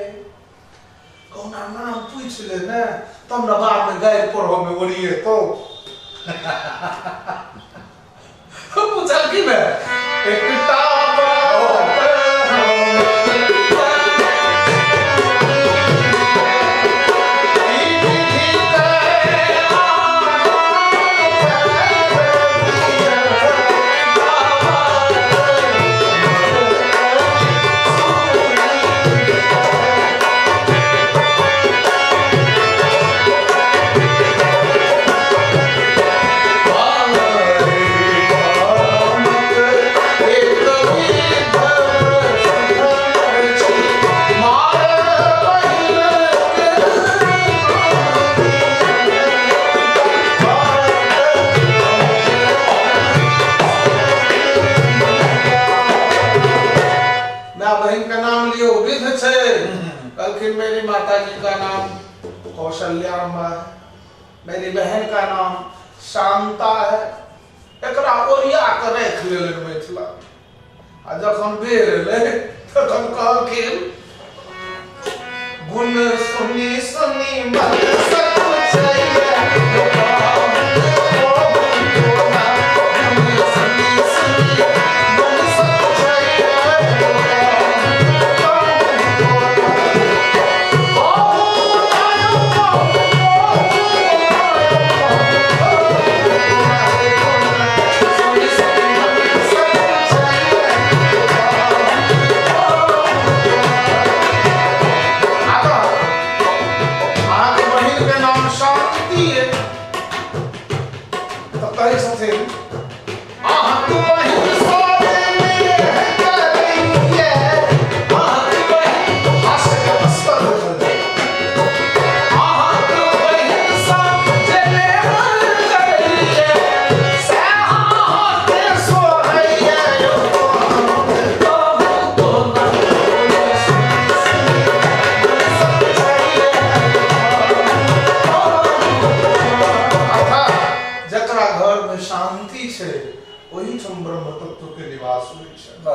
कौना नाम पूछ ले ने तब न बाद में गए पढ़ो में ओरिए तो पूछल की मैं एक किताब मेरी माता जी का नाम कौशल्याम्बा है, मेरी बहन का नाम शांता है। एकरा ओरिया के रख लेले मिथिला आ जखन बेर ले तखन कहलखिन गुण सुनी सुनी मन सब चाहिए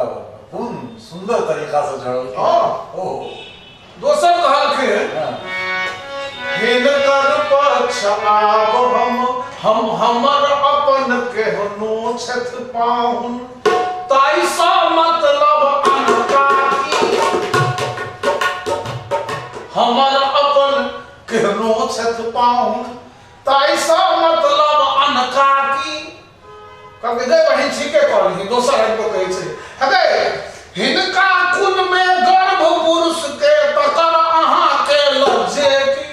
सुंदर तरीका से जोड़ल ओ दोसर कहलखिन हिनकर पक्ष आब हम हमर अपन केहनो छथ पाहुन ताई सा मतलब अनका की हमर अपन केहनो छथ पाहुन ताई सा मतलब अनका की कभी गए बहिन ठीके कहली दोसर हमको कहै छै हगे हिनका कुल में गर्भ पुरुष के तकर अहाँ के लज्जे की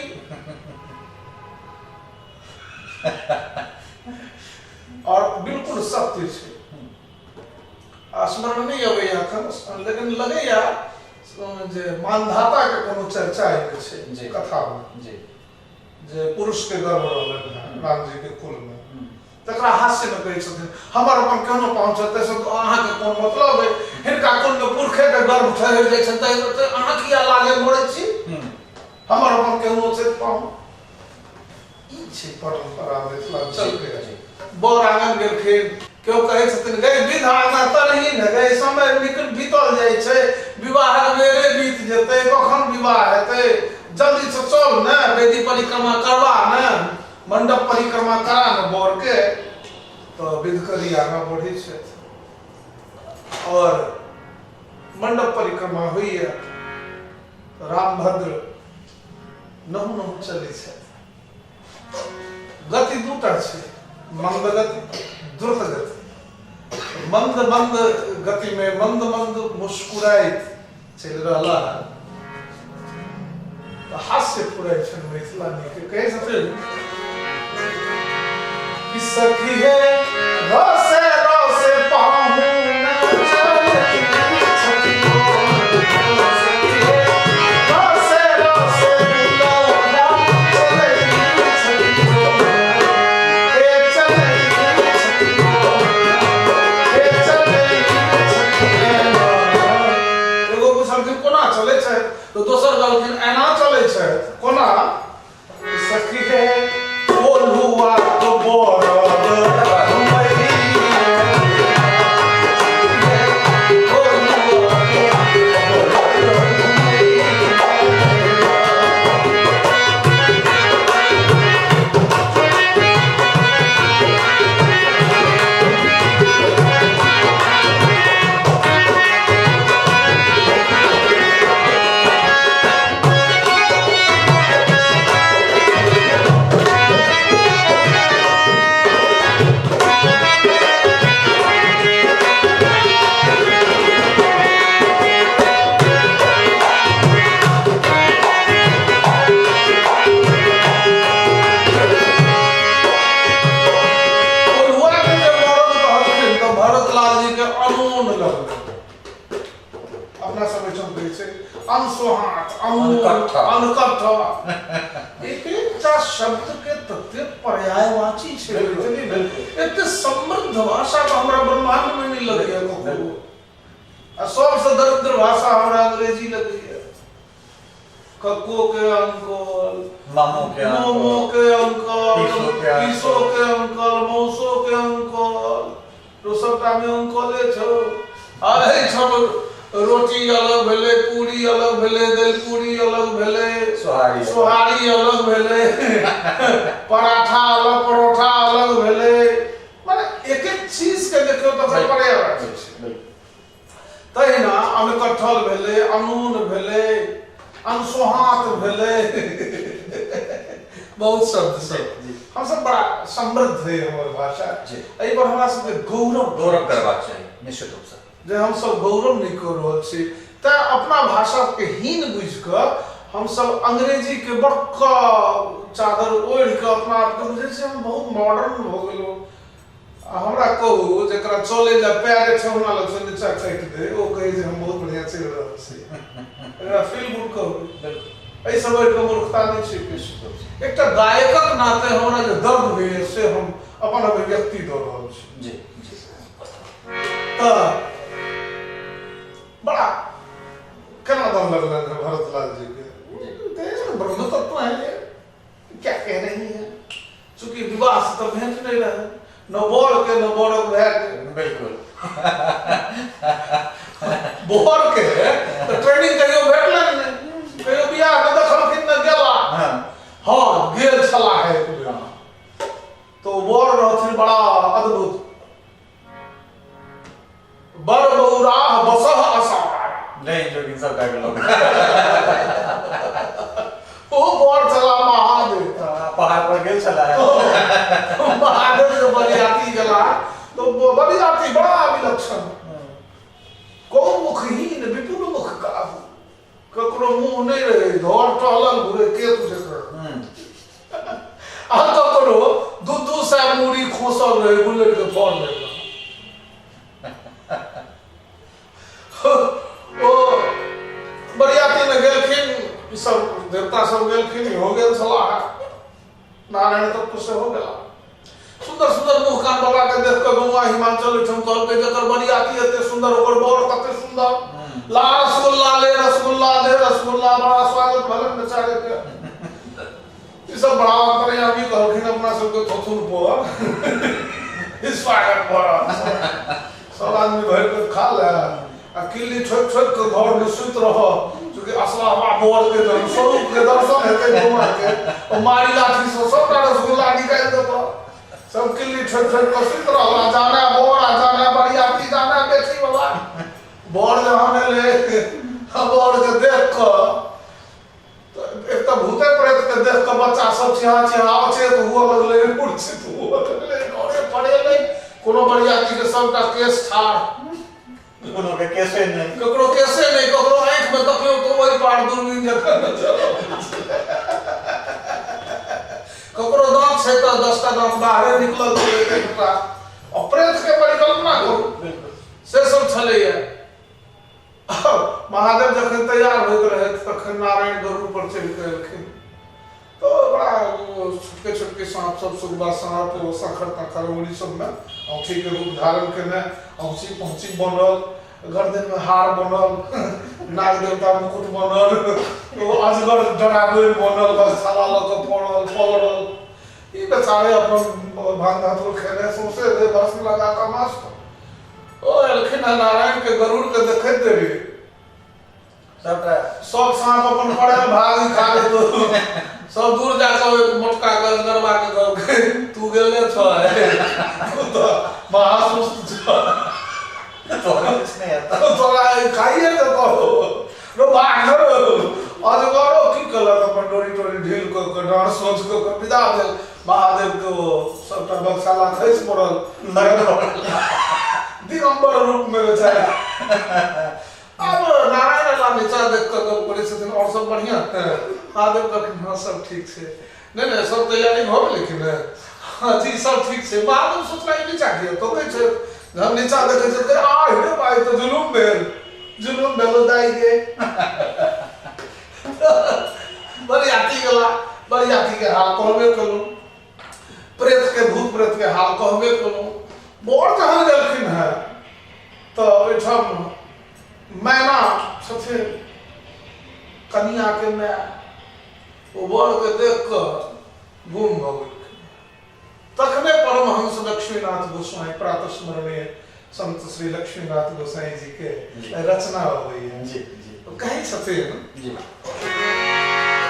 और बिल्कुल सत्य छै स्मरण नहीं अबै अखन लेकिन लगैया जे मानधाता के कोनो चर्चा छै जे कथा में जे पुरुष के गर्भ रहलन राम जी के कुल में तकरा हास्य में कहै छथिन हमर अपन केहनो पहुंचते से अहाँ के कोन मतलब है हिनका कुल में पुरखे के गर्भ ठहर जाय छै त अहाँ किया लागे मोड़ै छी हमर अपन केहनो छै पाहु ई छै परंपरा मिथिला चल के बर आंगन गेलखिन केओ कहै छथिन गए विधा आगा तरही न गए समय निकल बीतल जाय छै विवाह बेरे बीत जेतै कखन विवाह हेतै जल्दी से चल न वेदी परिक्रमा करवा न मंडप परिक्रमा करा न बर के तो विध करी आगा बढ़ी छै और मंडप परिक्रमा हुई है रामभद्र नहु नहु चले छै गति दूटा छै मंद गति द्रुत गति मंद मंद गति में मंद मंद मुस्कुराइत चल रहला तो हास्य फुरै छन मिथिला के कहै छथिन कि सखी है रोसे रोसे पाहु न चले छठी को सखी है रोसे रोसे लौटा चले छठी को ए चले छठी को ए चले छठी एगो पूछल कि कोना चले छै तो दोसर कहलखिन एना चले छै कोना सखी है बोलुआ तो बोरद मैया बोलुआ अपना सब एहिठाम कहै छै अनसोहात, अनकट्ठा। अनकट्ठा। एकटा शब्द के तते पर्यायवाची छै, एते समृद्ध भाषा का हमरा ब्रह्मांड में नहीं लगैया ककरो। आ सबसे दरिद्र भाषा हमरा अंग्रेजी लगैया। कक्को के अंकल, मामू के मोमो के अंकल, पीसो के अंकल, मौसो के अंकल, तो सबटा में अंकले छौ। अरे छौ रोटी अलग भेले, पूरी अलग भेले, दल पूरी अलग भेले, सोहारी अलग भेले, पराठा अलग, परोठा अलग भेले। माने एक एक चीज के देखियो तो पर्यायवाची छै। तहिना अनकट्ठल भेले, अनून भेले, अनसोहात भेले। बहुत शब्द सब हम सब बड़ा समृद्ध है हमर भाषा। एहि पर हमरा सबके गौरव करबाक चाही निश्चित रूप से। जे हम सब गौरव नहीं कर रहल छी, त अपना भाषा के हीन बुझ क हम सब अंग्रेजी के बड़का चादर ओढ़ के अपना आप के बुझे छी हम बहुत मॉडर्न हो गेलो। हमरा कहू जकरा चले ला पैर ठेहुना लग से नीचा खैट दे, ओ कहे जे हम बहुत बढ़िया चल रहल छी। एकरा फील गुड कहू। एहि सब के मूर्खता नहीं छै किछु। एकटा गायकक नाते हमरा जे दर्द होइए से हम अपन अभिव्यक्ति दऽ रहल छी। जी जी। बड़ा केना दम लगलन है भरतलाल जी के। ब्रह्म तत्व है ये, क्या कह रही है। चूंकि विवाह से तो भेंट नहीं रहे, न बोर के न बोरक भए के। बिल्कुल। बोर के तो ट्रेनिंग कहियो भेटलन नहीं, कहियो बियाह में देखलखिन न गेला। हाँ गेल छला है तो बोर रहथिन बड़ा अद्भुत। बर बौराह बसह असार नहीं जो इन सब का लोग ओ बोर चला महादेव, पहाड़ पर गेल चला है। महादेव जो बरियाती गला तो बरियाती बड़ा विलक्षण, को मुखहीन विपुल मुख काबू, ककरो मुंह नहीं रहे, धौर टहलन घुरे के तुझे कर। आ ककरो दू सै मूड़ी खोसल रहे, बुलेट के फोड़ ले। ओ बरियाती में गेलखिन, सब देवता सब गेलखिन, हो गेल सलाह नारायण तत्व से हो गेला। सुंदर सुंदर मुख कान बाबा के देख के गौवा हिमाचल ठम कहल के जकर बरियाती एते सुंदर, ओकर बर कते सुंदर। ला रसगुल्ला ले रसगुल्ला दे रसगुल्ला, बड़ा स्वागत भलन बेचारे के। ई सब बड़ा अंतर्यामी कहलखिन अपना सबके थथुन पर स्वागत पर सब आदमी भर के खा ले आ किल्ली छोट छोट के घर में सुत रह, क्योंकि असला बोल के स्वरूप के दर्शन हेतै भगवान के। ओ मारी लाठी से सबटा रसगुल्ला निकाल देतो, सब किल्ली छोट छोट के सुत रह। जाना बोर आ जाना बरियाती जाना बेटी बाबा बोर जहां ले बोर के देख क तो एक तो भूते प्रेत के देख के बच्चा सब चिहाव छै तो हुआ लगले मूर्छित हुआ लगले घरे पड़े ले। कोनो बरियाती के सबटा केस ठाड़, कोनो के कैसे नहीं, ककरो कैसे नहीं, ककरो आंख में तकियो तो वही पार दूरबीन जखन चलो। ककरो दांत छै तो 10टा दांत बाहर निकलल छै एकटा। प्रेत के परिकल्पना करू से सब छलैया। महादेव जखन तैयार होइत रहे तखन नारायण गरुड़ पर चढ़ि के एलखिन, तो बड़ा छोटके छोटके सांप सब सुगबा सांप सखर तखर उड़ी सब में औंठी के रूप धारण केने, औंठी पहुंची बनल, गर्दन में हार बनल, नाग देवता मुकुट बनल, तो अजगर डराबे बनल, बस छाला लग पड़ल। ई बेचारे अपन भांग धतूर खेने सौंसे दे भस्म लगा का मस्त। ओ एलखिन नारायण के गरुड़ के देखैत देरी सब सांप अपन पड़े भाग खा ले। सब दूर जाकर एक मोटका गजगरबा के कहलकै तू गेले छ, तू तो महासुस्त छ, तोरा खाइए तो कहो रो भाग अजगरो की कलर अपन डोरी डोरी ढील को डांस सोच को विदा भेल। महादेव को सबटा बक्साला खसि पड़ल, दिगंबर रूप में बेचारा। अब नारायण ला नीचा देख कर बोले छथिन और सब बढ़िया। महादेव कहलखिन हाँ सब ठीक छै, नहीं सब तैयारी हो गेल, लेकिन हाँ जी सब ठीक छै। महादेव सोचला नीचा गिर तो कहे छै, हम नीचा देखे छै आ हे भाई तो जुलूम भेल, जुलूम भेलो दाई गे बरियाती गला बरियाती के हाल कहबे कलू प्रेत के भूत प्रेत के हाल कहबे कलू बड़ जहां गेलखिन है तो ओइठम मैना छथिन कनिया के मैं वो बड़ के देख कर गुम भ गेलखिन तखने परमहंस लक्ष्मीनाथ गोस्वामी प्रातः स्मरणीय संत श्री लक्ष्मीनाथ गोसाई जी के रचना हो गई है जी जी तो कहीं छथिन जी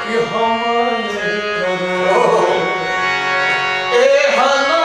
कि हमने करो एहन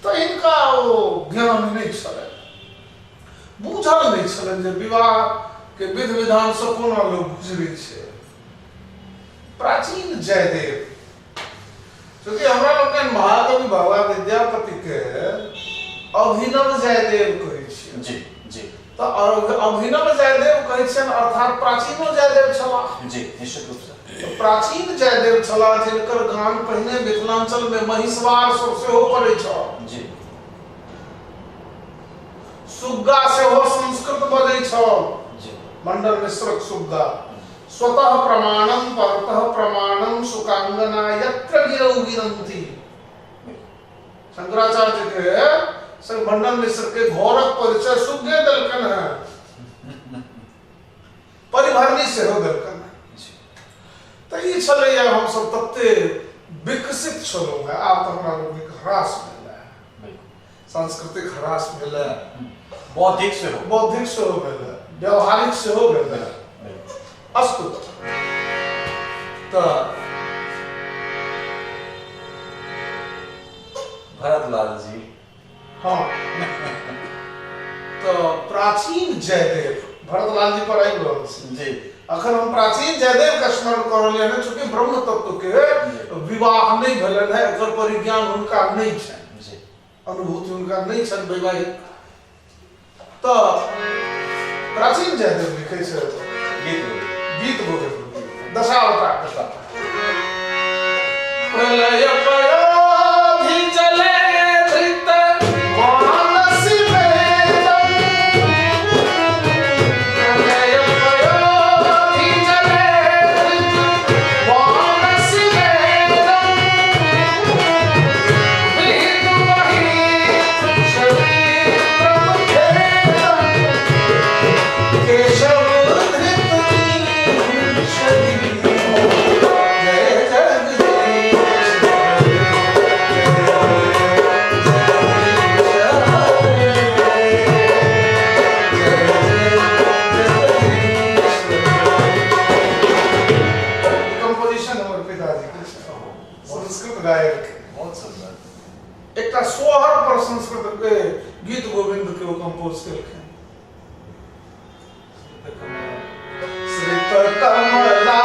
तो इनका वो ज्ञान नहीं छल बुझल नहीं छल विवाह के विधि विधान से कोना लोग गुजरे छे। प्राचीन जयदेव क्योंकि हमरा लोग के महाकवि बाबा विद्यापति के अभिनव जयदेव कहै छियै। जी जी। तो अभिनव जयदेव कहै छियनि अर्थात प्राचीनो जयदेव छलाह। जी निश्चित रूप से। तो प्राचीन जयदेव छलाह जिनकर गान पहिने मिथिलांचल में महिषवार सब सेहो पड़ै छ। जी। सुग्गा सेहो संस्कृत बजै छ। जी। मंडल मिश्रक सुग्गा स्वतः प्रमाणम परतः प्रमाणम सुकांगना यत्र गिरौ गिरंती। शंकराचार्य के संग मंडल मिश्र के घोरक परिचय सुग्गे दलकन है, परिभरनी सेहो दलकन है। तो ई छलैया हम सब तत्ते विकसित छलहुँ है। आब तऽ हमरा लोकनिक ह्रास भेल है, सांस्कृतिक ह्रास भेल है, बौद्धिक सेहो भेल है, व्यवहारिक सेहो भेल है। अस्तु तो भरतलाल जी। हाँ तो प्राचीन जयदेव भरतलाल जी पर आबि रहल छी। जी। अखन हम प्राचीन जयदेव का स्मरण कर रहलियै हन, चूँकि ब्रह्म तत्व के विवाह नहीं भेलन है, एकर परिज्ञान हुनका नहीं छनि। जी। अनुभूति हुनका नहीं छनि वैवाहिक। तो प्राचीन जयदेव लिखै छै गीत गोविंद दशावतार। प्रलय पयोधि चले धृत मानसी वेदम। प्रलय पयोधि चले धृत मानसी वेदम। विहित वहित शरीरम खेदम। केशव एक सोहर पर संस्कृत के गीत गोविंद के वो कंपोज केलखिन। श्री कमला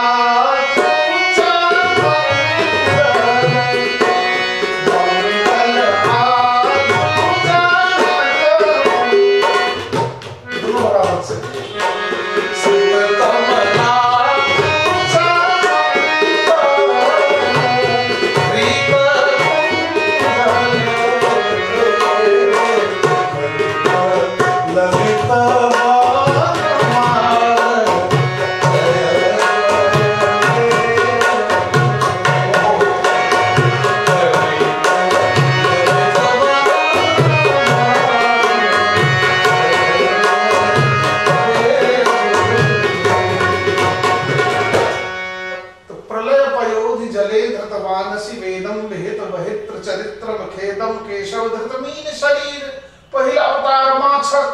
पहिला अवतार माछक।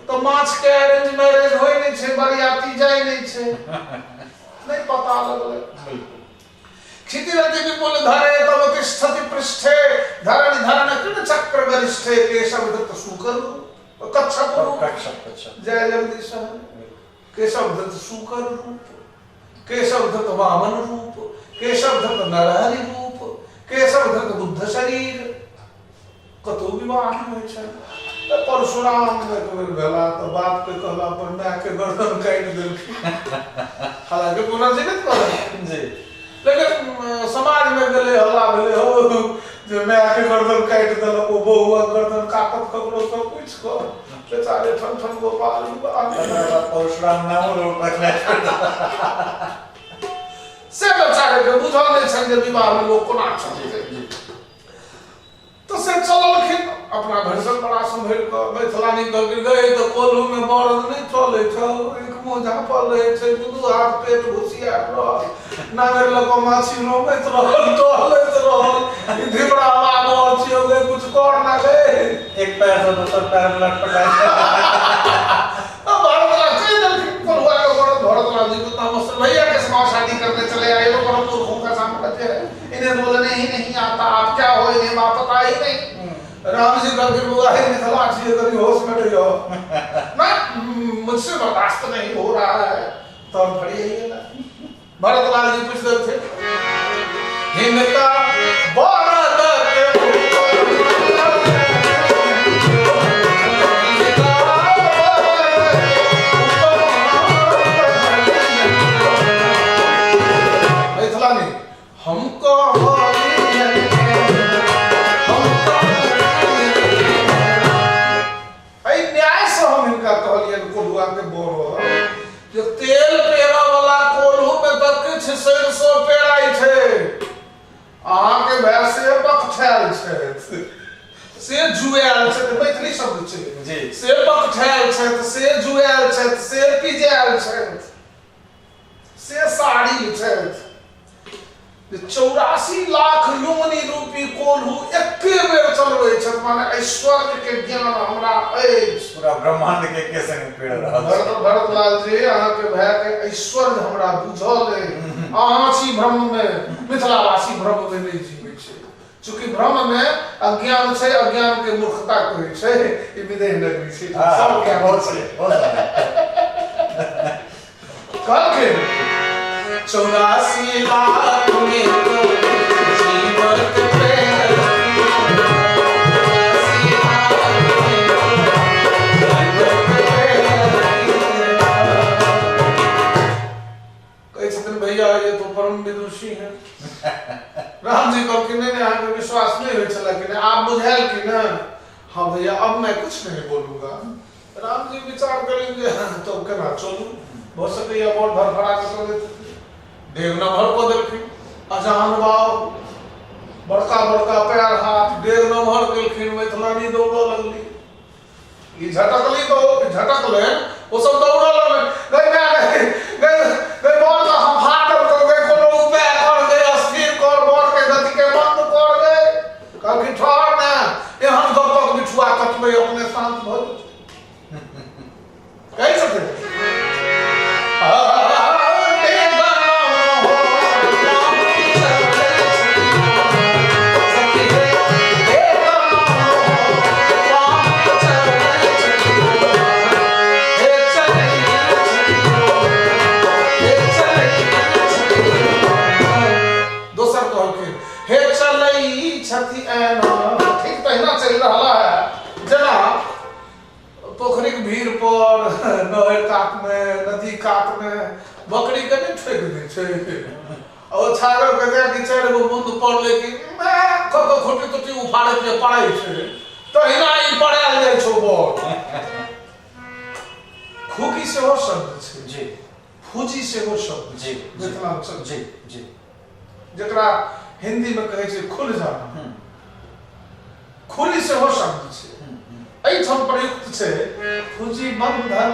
तो माछ के अरेंज मैरिज होय नहीं छे, बरियाती जाय नहीं छे, नहीं पता लगले। क्षितिरति विपुल धरे तव तिष्ठति पृष्ठे धरणि धरण कृत चक्र गरिष्ठे। केशव दत्त शुकर कच्छप रूप जय जगदीश। केशव दत्त शुकर रूप, केशव दत्त वामन रूप, केशव दत्त नरहरि रूप, केशव दत्त बुद्ध शरीर। कतो विवाह नहीं होय छै। परशुराम भेला तो बाप के कहला पर माय के गर्दन काट देलखिन। हालांकि पुनर्जीवित करलखिन जी, लेकिन समाज में गेले हल्ला भेले हो जे माय के गर्दन काट देलक, ओ बहुआ गर्दन काटत ककरो सब कुछ कर बेचारे ठन ठन गोपाल परशुराम नाम रखले से बेचारे के बुझल नहीं छन जे विवाह में लोग कोना छथिन। तो से चललखिन अपना भरसक बड़ा संभल के मैथिलानी गए तो कोल्हू में बरद नहीं चले छ, एक मोजा पर रहे छै, दू हाथ पेट घुसिया रहल, नागर लको माछी नो में रहल टहलैत रहल। ई धिबड़ा बाबा छियो गए कुछ कर ना गए, एक पैर से दूसरा पैर में लटपटाए। अब भरतला कह देलखिन कोल्हुआ के बरद भरतला जी को मस्त भैया के साथ शादी करने चले आए लोग, बड़ा मूर्खों का साम्राज्य है, इन्हें बोलने ही नहीं आता, आप क्या हो इन्हें पता ही नहीं। राम जी का फिर बुआ है मिथिला जी कभी होश में रहियो ना, मुझसे बर्दाश्त नहीं हो रहा है। तो खड़ी है ना भरतलाल जी पूछ रहे थे, हिंदका पकठायल छथि, से जुआयल छथि, मैथिली शब्द छै जी। से पकठायल छथि, से जुआयल छथि, से पिजायल छथि, से साड़ी छथि। 84 लाख योनि रूपी कोल्हू एके बेर चलबै छथि, माने ऐश्वर्य के ज्ञान हमरा अछि। पूरा ब्रह्मांड के संग पेड़ रहल छै। भरतलाल जी, अहाँ के भाई के ऐश्वर्य हमरा बुझल अछि। अहाँ छी भ्रम में, मिथिलावासी भ्रम में नहीं जीवे छै। चूंकि भ्रम में अज्ञान छै, अज्ञान के मूर्खता कहै छै। ई विदेह नगरी छै, सब ज्ञान बहुत छै। बहुत कहलखिन 84 लाख में तो जीवन के प्रेम, 84 लाख में तो जीवन के प्रेम। कहे छथिन भैया ये तो परम विदुषी हैं। राम जी कहलखिन नहीं नहीं, आपको विश्वास नहीं हो चला कि आप बुझायल कि ना। हाँ भैया अब मैं कुछ नहीं बोलूंगा। राम जी विचार करेंगे तो केना चलू, हो सके बहुत धड़फड़ा के चल देते। देव नमहर को देखी अजान बाब, बड़का बड़का पैर हाथ, देव नमहर केलखिन, मैथिलानी दौड़ो लगली। ई झटकली तो झटकले, वो सब दौड़ो लगले। गई बोल तो हम फाटल कर गए, कोनो उपाय कर गए, अस्थिर कर, बोल के गति के बंद कर गए। कहलखिन ठहर ना, एहन गपक बिठुआ कटबै अपने शांत भ कहि सकते ठीक तहिना चल रहा है जना पोखरी के भीड़ पर, नहर कात में, नदी कात में बकरी के नहीं ठोक दै छै। और छागर के दे कि 4 गो बूंद पड़ले कि मैं कतो खोटी तोटी उफाड़े के पड़ै छै, तहिना ई पड़ाल जाइ छौ बड़। खुकी से हो शब्द छै जी, फूजी से हो शब्द जी, मिथिलांचल जी जी, जकरा हिंदी में कहै छै खुल जाना, खुली से हो शब्द छै। एहिठाम प्रयुक्त छै फूजी बंधन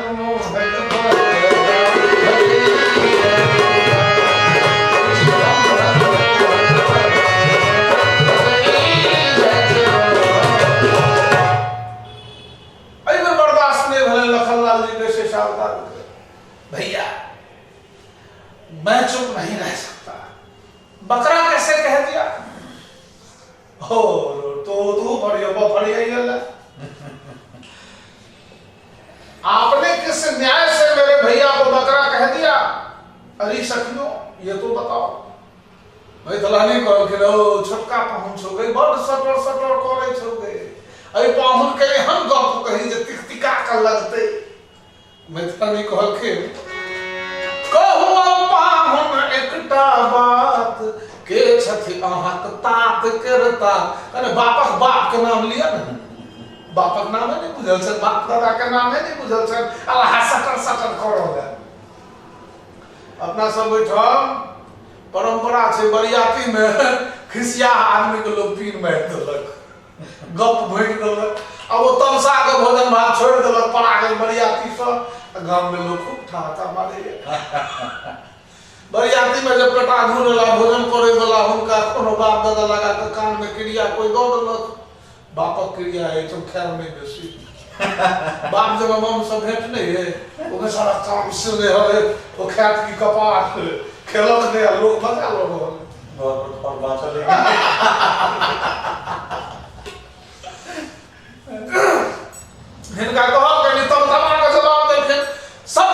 बर्दाश्त नहीं भले। लखनलाल जी के शेषावतार भैया मैं चुप नहीं रह सकता, बकरा कैसे कह दिया हो तो तू बढ़िया बढ़िया ही आपने किस न्याय से मेरे भैया को बकरा कह दिया? अरे सखियों ये तो बताओ। भाई दलानी कह के रो छोटका पहुंच हो गई, बड़ सटर सटर करे छो गए। अरे पाहुन के हम गप कही जे तिकतिका का लगते। मैथिली कहल के कहू पाहुन एकटा बात के छथि अहाँक तात करता। अरे बापक बाप के नाम लिया ना, बापक नाम नहीं बुझल छन, बाप दादा के नाम नहीं बुझल छन, अल्लाह सटर सटर करो। अपना सब बैठम परंपरा छै बरियाती में खिसिया आदमी के लोग पीन मार देलक, गप भोग देलक। अब वो तमसा के भोजन भात छोड़ देलक, पड़ा गेल बरियाती सब। गांव में लोग खूब ठहाका मारे। बरियाती में जब पेटा धुरेला भोजन करे वाला हुनका कोनो बाप दादा लगा के कान में क्रिया कोई दो देलक। बापक क्रिया है तो खैर नहीं बेसी। बाप जब हम सब भेंट नहीं है ओके सारा काम से दे है वो ख्यात की कपाट खेलक दे लोग मजा लो बहुत और बात चलेगी। इनका कहो कि तब तमाम का जवाब देखें सब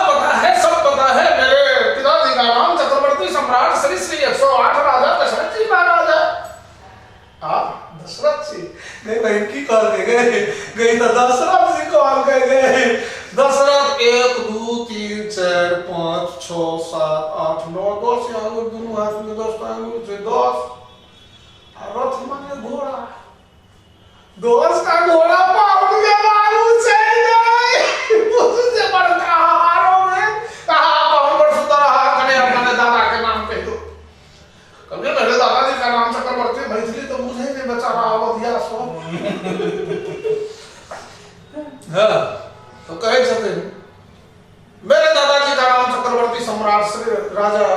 पता है मेरे पिताजी का नाम चक्रवर्ती सम्राट श्री श्री 108 राजा दशरथ जी महाराज है। आप दशरथ जी नहीं भाई की कॉल के गई तो दशरथ जी कॉल के गए। दशरथ 1 2 3 4 5 6 7 8 9 10 आंगुर दोनों हाथ में 10 आंगुर से 10 रथ माने घोड़ा 10 का घोड़ा पाउंड के बालू से गए मुझसे बड़का हारों में कहा बहुत बड़ा सुंदर हार करे अपने दादा के नाम पे दो। कभी मेरे दादाजी का नाम चक्रवर्ती मैथिली तो मुझे बेचारा अवधिया सो हाँ तो कहे छथिन मेरे दादाजी का नाम चक्रवर्ती सम्राट श्री राजा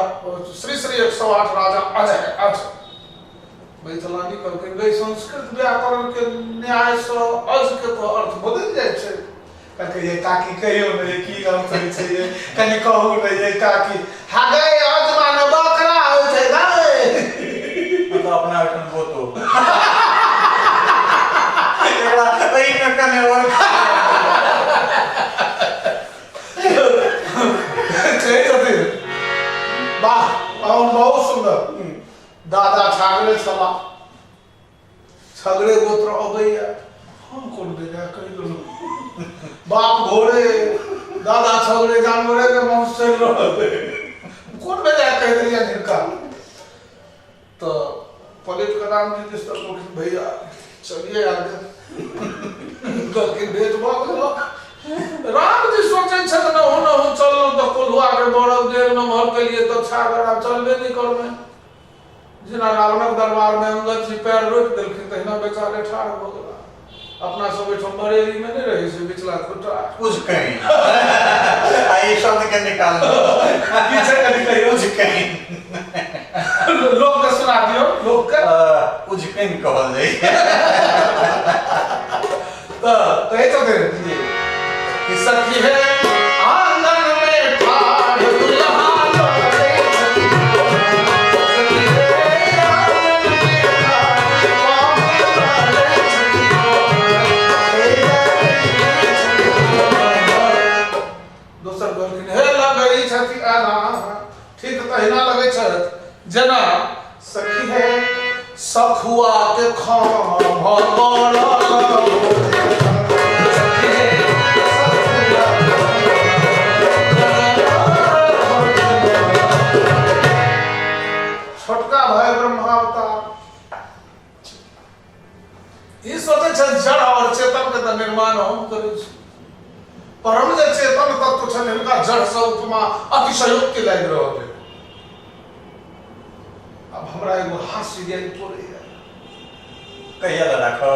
श्री 108 राजा अजय अज मैथिलानी कहलखिन गई संस्कृत व्याकरण के न्याय से अज के तो अर्थ बदल जाय छै कहलकै ये काकी कहियो ने की अर्थ होइ छै ये कनी कहू ने ये काकी हागे अज माने बकरा होइ छै गई तो अपना अठन बोतो एकरा वही कने और बहुत सुंदर दादा छागड़े छला छगड़े गोत्र अबैया हम कोन बेगा कहि बाप घोड़े दादा छगड़े जानवरे के वंश चल रहल कोन बेगा कहि दिया निका तो पलित कदम जी जिस तरह भैया चलिए आगे कहलखिन भेट भऽ गेल राम जी सोचे छल न हो चललो तो कोल्हुआ के बड़ब देव न भर के लिए तो छागड़ा चलबे नहीं करबे जेना रावणक दरबार में अंगद जी पैर रोक देलखिन तहिना बेचारे ठाड़ भ गेला अपना सब एठम बरेली में नहीं रहे से बिचला खुटा कुछ कहीं आई शब्द के निकाल लो पीछे का निकालियो कुछ कहीं लोग के सुना दियो लोग के कुछ कहीं कहल जाई तो कहे तो दे कि सखी है आंगन में ठाड़ दुल्हा लौटे दोसर कहलखिन हे लगई छथि आना ठीक तहिना लगै छथि जेना सखी है सखुआ के खाम भर छोटका भाई ब्रह्मावतार ई सोचे छै जड़ और चेतन के निर्माण हम करै छी परम जे चेतन तत्व छन हिनका जड़ से उपमा अतिशयोक्ति लागि रहल है अब हमरा एगो हास्य ज्ञान पड़े कहिया राखो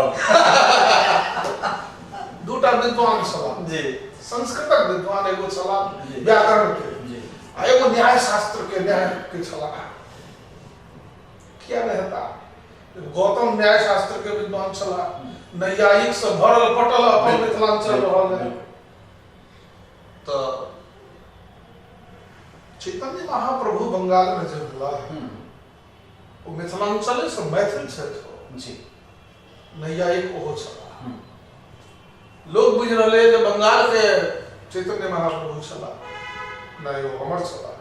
दूटा विद्वान छला जी संस्कृतक विद्वान एगो छला व्याकरण के जी आ एगो न्याय शास्त्र के न्याय के छला क्या रहता गौतम न्याय शास्त्र के विद्वान छला नैयायिक से भरल पटल अपन मिथिलांचल रहल है तो चैतन्य महाप्रभु बंगाल में जब हुआ वो मिथिलांचल से मैथिल क्षेत्र जी नैयायिक ओहो छला लोग बुझ रहे जे बंगाल के चैतन्य महाप्रभु छला नहीं वो हमर छला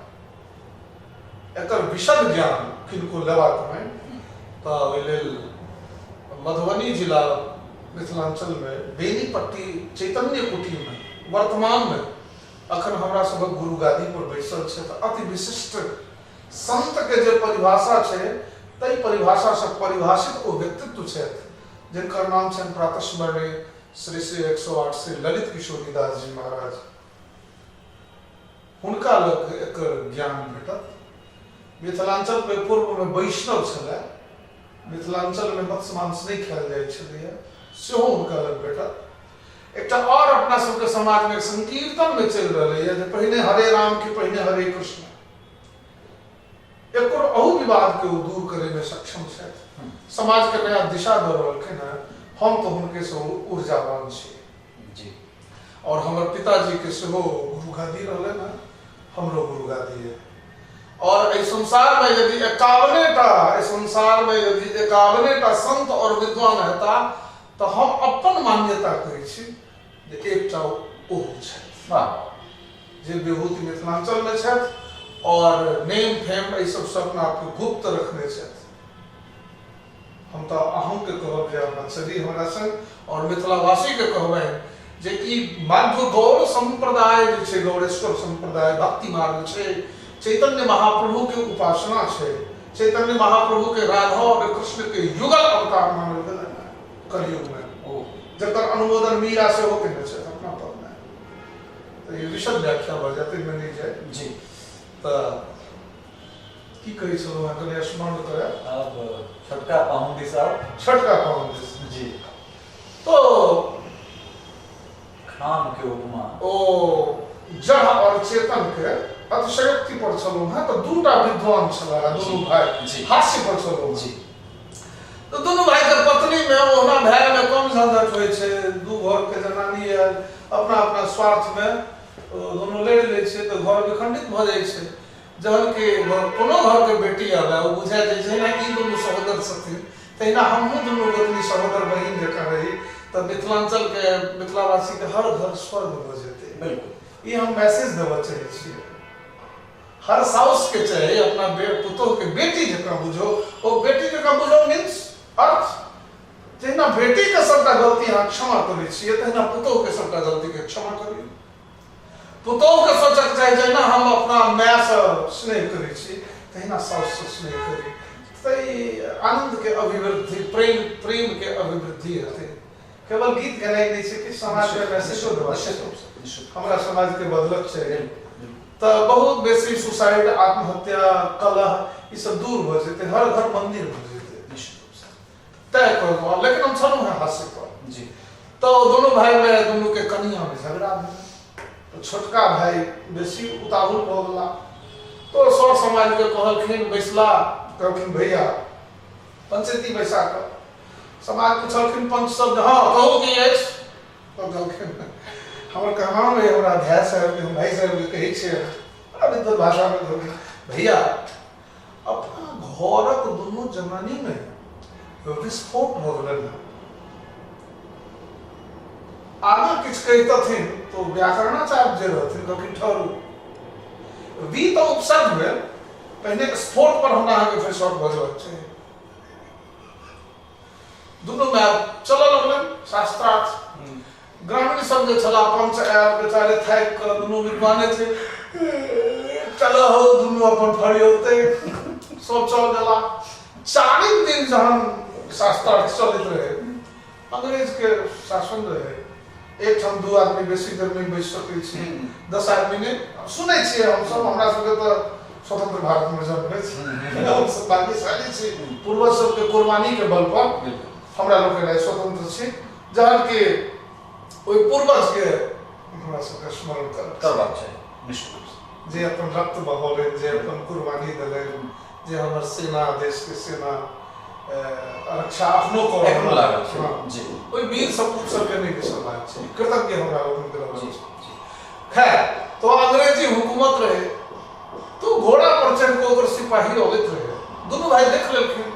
एकर विशद ज्ञान किनको लेबाक में तो मधुबनी जिला मिथिलांचल में बेनीपट्टी चैतन्य कुटी में वर्तमान में अखन हमरा सबक गुरु गादी पर बैसल छै तो अति विशिष्ट संत के जे परिभाषा छै तई परिभाषा से परिभाषित ओ व्यक्तित्व छै जिनकर नाम छन प्रातस्मरणीय श्री 108 से ललित किशोरी दास जी महाराज हुनका लग एकर ज्ञान भेटत मिथिलांचल पे पूर्व में वैष्णव छले मिथिलांचल में मत्स्य मांस नहीं खायल जाय छलैया सेहो हुनका लग भेटत एकटा और अपना सबके समाज में संकीर्तन में चल रहले है जे पहिने हरे राम की पहिने हरे कृष्ण एकर अहू विवाद के दूर करे में सक्षम छै समाज के नया दिशा द रहलखिन है हम तो हुनके से ऊर्जावान छी जी और हमर पिताजी के सेहो गुरु गादी रहले ना हमरो गुरु गादी है और इस संसार में यदि 51टा संत और विद्वान हेता तो हम अपन मान्यता करै छी जे एकटा ओ छै वाह जे विभूति मिथिलांचल में छथि और नेम फेम ई सब अपना आपके गुप्त रखने छथि हम तो अहूँ के कहब जे हमरा सदी हमरा संग और मिथिलावासी के कहबै जे ई माध्य गौड़ संप्रदाय जे छै गौड़ेश्वर संप्रदाय भक्ति मार्ग छै चैतन्य महाप्रभु के उपासना छै चैतन्य महाप्रभु के राधा और कृष्ण के युगल अवतार मानल गेल कलयुग में जकर अनुमोदन मीरा से होते हैं अपना पद में तो ये विशद व्याख्या हो जाती में नहीं जाए जी तो की कहै छलहुँ हैं कने स्मरण करे अब छोटका पाहुंडी साहब छटका पाहुन जी तो खाम के उपमा ओ जड़ और चेतन के अतिशयोक्ति पर छलहुँ हैं तो दूटा विद्वान छला दुनू जी। भाई हास्य पर छलहुँ जी तो दुनू भाई के पत्नी में ओना भाई में कम झंझट होय छै दू घर के जनानी है अपना अपना स्वार्थ में दोनों लड़ ले छै तो घर विखंडित भ जाय छै जहन के कोनो घर के बेटी आवे ओ बुझा जाय छै ना कि दुनू सहोदर छथिन तहिना हमहूँ दुनू गोतनी सहोदर बहिन जकाँ रही तो मिथिलांचल के मिथिलावासी के हर घर स्वर्ग भ जेतै बिल्कुल ये हम मैसेज देबऽ चाहै छियै हर साउस के चाहे अपना पुतोह के बेटी जकाँ बुझो ओ बेटी जकाँ बुझो मीन्स अर्थ जहिना बेटी के सबटा गलती अहाँ क्षमा करै छियै तहिना पुतोह के सबटा गलती के क्षमा करियौ पुतोह के सोचक चाही जहिना हम अपना माय से स्नेह करै छी तहिना साउस से स्नेह करी तऽ आनंद के अभिवृद्धि प्रेम के अभिवृद्धि हेतै केवल गीत गेनाइ नहीं छै कि समाज में मैसेजो देबाक छै हमरा समाज के बदलक छै तो बहुत बेसी सुसाइड आत्महत्या कलह ये सब दूर हो जेते हर घर मंदिर हो जेते तय कर लेकिन हम छलू हैं हास्य पर जी तो दोनों भाई में दोनों के कनिया में झगड़ा भेल तो छोटका भाई बेसी उताहुल भ गेला तो सर समाज के कहलखिन बैसला कहलखिन भैया पंचायती बैसा कर समाज पूछलखिन पंच सब हाँ कहू की अछि तो कहलखिन हमर कहाँ में हमरा भाई साहब के भाई साहब के कहे छे अभी तो भाषा में तो भैया अपना घरक दोनों जनानी में विस्फोट भ गेल आगा किछ कहितथिन तो व्याकरणाचार्य जे रहथिन कहलखिन ठहरू वी तो उपसर्ग भेल पहिने स्फोट पर हमरा अहाँके फेर शॉर्ट बजबाक छै दुनू में चलऽ लगलन शास्त्रार्थ ग्रामीण सब जे छला पंच आयल बेचारे थाकि कऽ दुनू विद्वाने थे चलो हो दुनू अपन फरियोते सब चल गेला चारिम दिन जहन शास्त्रार्थ चलैत रहे अंग्रेज के शासन रहे एक ठाम दू आदमी बेसी देर में बैस सकै छी 10 आदमी ने सुनै छियै हम सब हमरा सबके तो स्वतंत्र भारत में जन्म छै हम सब भाग्यशाली छी पूर्वज सब के कुर्बानी के बल पर हमरा लोग के स्वतंत्र छी जहन के ओइ पूर्वज के हमरा सबके स्मरण करबाक चाही निश्चित रूप से जे अपन रक्त बहौले जे अपन कुर्बानी देले जे हमर सेना देश के सेना रक्षा अपनो एखनो लागल छै जी ओइ वीर सपूत सबके नहीं बिसरबाक छै कृतज्ञ हमरा लोगन के रहबाक छै खैर तो अंग्रेजी हुकूमत रहे तो घोड़ा पर चढ़ के ओकर सिपाही अबैत रहे दोनों भाई देख लेलखिन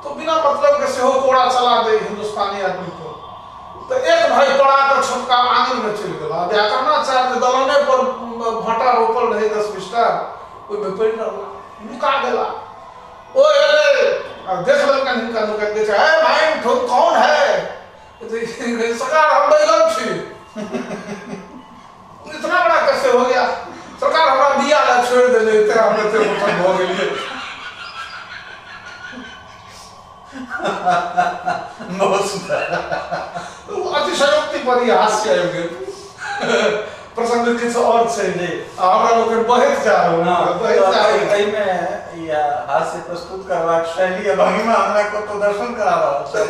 तो बिना मतलब के सेहो घोड़ा चला दे हिंदुस्तानी आदमी पर तो एक भाई पड़ा तो छोटका आंगन में चल गया व्याकरणाचार्य दलने पर भाटा रोपल रहे 10-20 टा ओइ में पड़ रहला लुका गेला ओ एले देख लेलकन हिनका नुका दे छै ए भाई तुम कौन है तो सरकार हम बैगन छी इतना बड़ा कैसे हो गया सरकार हमरा दिया ला छोड़ देले तेरा हम ते मुठन हो गेलिए बहुत सुंदर अतिशयोक्ति पर हास्य आबि गेल प्रसंग किछु और छै जे हमरा लोग बहैत जा रहल बहैत जा रहल एहि में या हास्य प्रस्तुत करबाक शैली आ भंगिमा हमरा को तो दर्शन करा रहल छै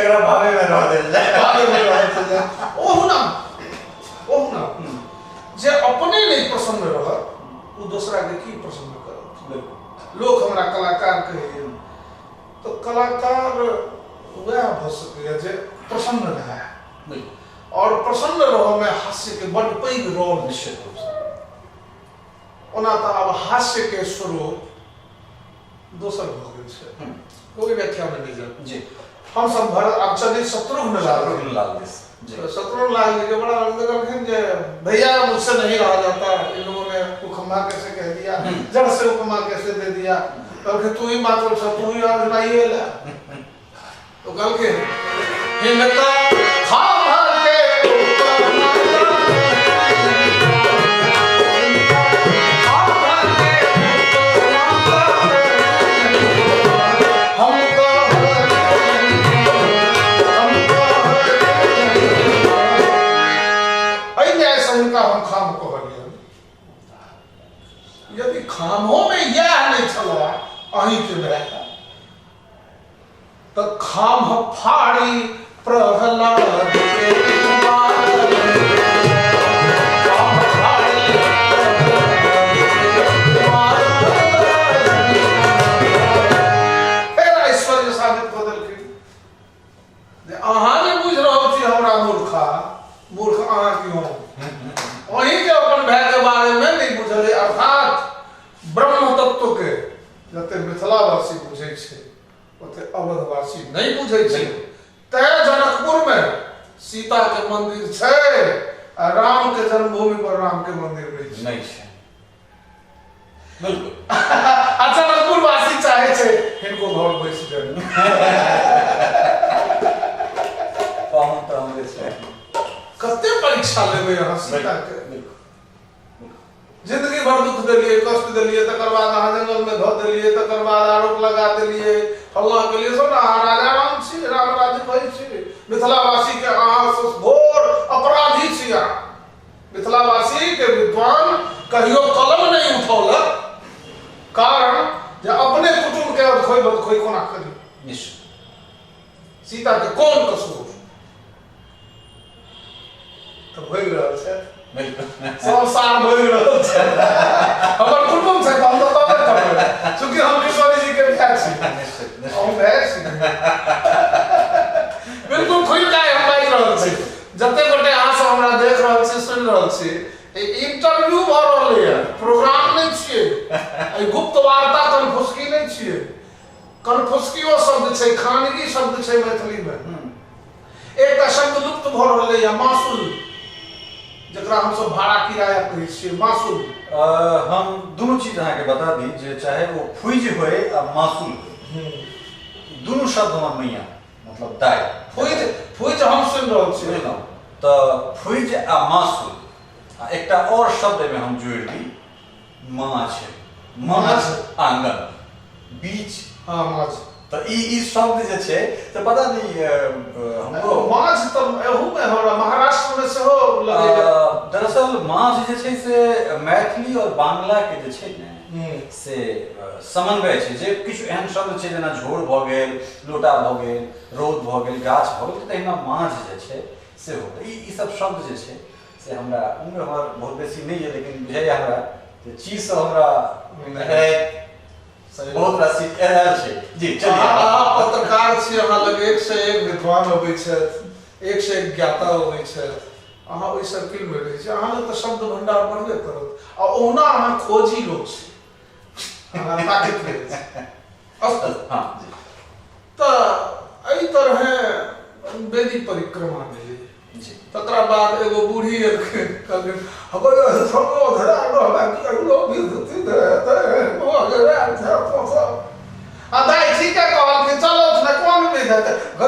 एकरा भावे में रह देल जाय भावे में रह देल ओहुना जे अपने नहीं प्रसन्न रहत वो दूसरा के की प्रसन्न करत बिल्कुल लोग हमरा कलाकार कहे तो कलाकार वह भ सकैया जे प्रसन्न रहे और प्रसन्न रहो में हास्य के बड़ पैघ रोल निश्चित रूप से ओना तो अब हास्य के स्वरूप दोसर भ गेल छै कोई व्याख्या में नहीं जाए जी हम सब भरत अब चलिए शत्रुघ्न लाल देश जी तो शत्रुघ्न लाल जी के बड़ा आनंद करके जे भैया मुझसे नहीं रहा जाता इन लोगों ने उपमा कैसे कह दिया जड़ से उपमा कैसे दे दिया कल तू ही मात्र तू ही आज नहीं ले तो कल के हिंदता खा के उपमा तो खाम फाड़ी प्रहलाद के मारल, खाम फाड़ी प्रहलाद के मारल। फेर ऐश्वर्य साबित कऽ देलखिन जे अहाँ जे बुझि रहल छी हमरा मूर्खा, मूर्ख अहाँ की हो, वहीं के अपन भाई के बारे में नहीं बुझल, अर्थात ब्रह्म तत्व के जते मिथिलावासी बुझे छे ओते अवधवासी नहीं बुझे छे। तय जनकपुर में सीता के मंदिर छे, आ राम के जन्मभूमि पर राम के मंदिर नहीं छे। बिल्कुल। आ जनकपुर वासी चाहे छे हिनको घर बैस जाए। पाहुन तो हमरे छे। कते परीक्षा लेबे यहाँ सीता के, जिंदगी भर दुख दिलिए, कष्ट दिलिए, तकर बाद अहाँ जंगल में धो दिलिए, तकर बाद आरोप लगा दिलिए, फल्ला के लिए सब राजा राम छी, राम राज्य भई छी, मिथिलावासी के अहाँ घोर अपराधी छी। मिथिलावासी के विद्वान कहियो कलम नहीं उठौलक, कारण जे अपने कुटुंब के अधखोई बदखोई कोना करी। निश्चित। सीता के कौन कसूर तो भई रहल छै, संसार भई रहल छै, हमर कुटुंब छै, हम तो तबे करबै, चूंकि हम किशोरी जी के भाई छी, हम भाई छी। बिल्कुल खुल के हम बाजि रहल छी, जते गोटे अहाँ सब हमरा देख रहल छी, सुनि रहल छी, इंटरव्यू भ रहल है, प्रोग्राम नहीं छियै, ए गुप्त वार्ता कनफुसकी नहीं छियै। कनफुसकियो शब्द छै, खानगी शब्द छै मैथिली में। एकटा शब्द लुप्त भ रहल है, मासूल, जकरा हम सब भाड़ा किराया कहै छियै, मासूल। हम दोनों चीज अहाँ के बता दी, जे चाहे वो फुइज होए आ मासूल होए, दोनों शब्द हमर मैया मतलब दाय। फुइज हम सुनि रहल छी, तो फुइज आ मासूल आ एकटा और शब्द में हम जोड़ दी, माछ। माछ आंगन बीच, हां माछ। तो ई शब्द जे छे तो पता नहीं हमको माछ तो एहू में हमरा महाराष्ट्र में से हो लगे। दरअसल माछ जे छे से मैथिली और बांग्ला के जे छे ने से समन्वय छे, जे किछु एहन शब्द छे जेना झोर भ गेल, लोटा भ गेल, रौद भ गेल, गाछ भ गेल, तहिना माछ जे छे से हो। ई सब शब्द जे छे से हमरा उम्र हमर बहुत बेसी नहीं है, लेकिन बुझाय हमरा जे चीज से हमरा है बहुत राशि एहल छै। जी चलिए, अहाँ पत्रकार छी, अहाँ लग एक से एक विद्वान अबै छथि, एक से एक ज्ञाता अबै छथि, अहाँ ओहि सर्किल में रहै छी, अहाँ लग तऽ शब्द भंडार बढ़बे करत, आ ओना अहाँ खोजी लोक छी, अहाँ ताकत रहै छी। हां जी। तऽ एहि तरहे वेदी परिक्रमा भेलै जी। तकरा बाद एगो बूढ़ी एलखिन, कहलखिन हबै संगो धरा रहला कि अगलो भी धुति दे त ओ गरे था तो आ दाई ठीक है कहलखिन, चलो न कोन में दे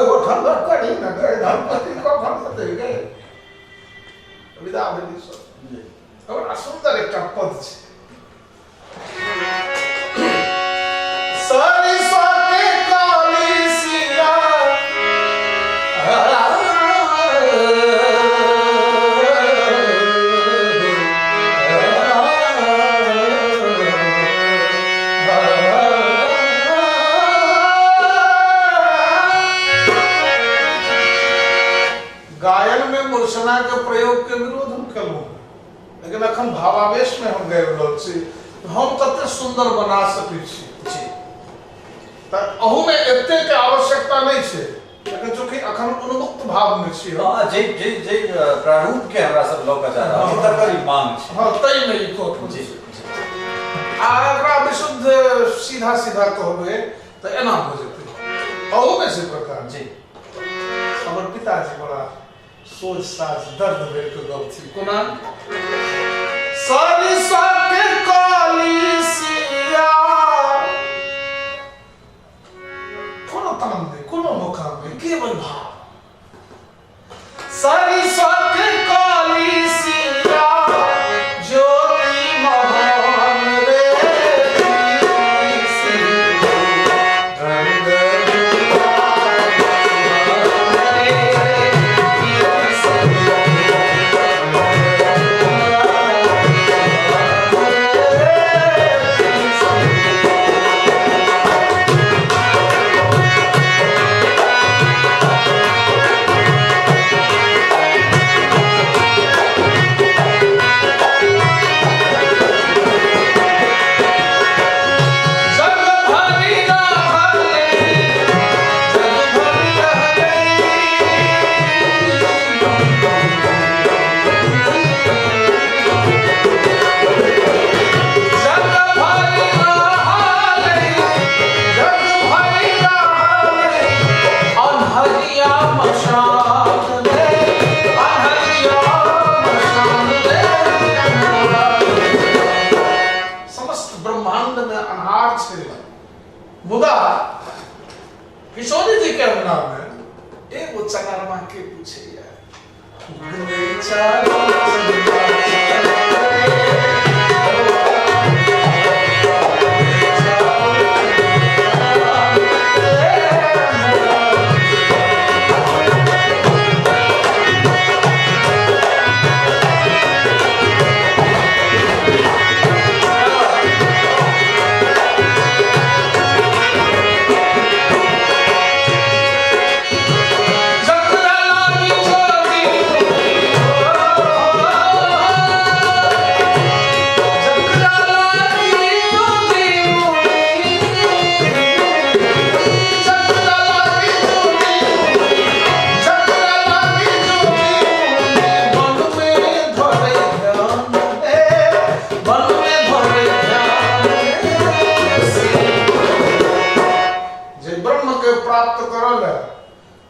गो ठंडा करी न गए धनपति को भन दे गए। विदा भेली सब जी। और सुंदर एकटा पद छै, सारी साके काली सिया गायन में मूर्छना के प्रयोग के विरोध हम केलहुं, लेकिन अखन भावावेश में हम गाबि रहल छी, हम कते सुंदर बना सकै छी जी। त अहू में एते के आवश्यकता नहीं छै, लेकिन चूंकि अखन उन्मुक्त भाव में छी, हां जे जे जे प्रारूप के हमरा सब लोग जा रहा है तकर मांग छै। हां तई में ई कोट जी। आ एकरा विशुद्ध सीधा सीधा कहबे त एना हो जेतै, अहू में से प्रकार जी। हमर पिताजी बड़ा सोच साज दर्द भेल के गप थी, कोना सारी साके काली सिया, कोनो तान दे, कोनो मुकाम में केवल भाव, सारी साके काली सिया ज्योति महान रे किशोरी जी के अंगना में एगो चकरमा के पूछे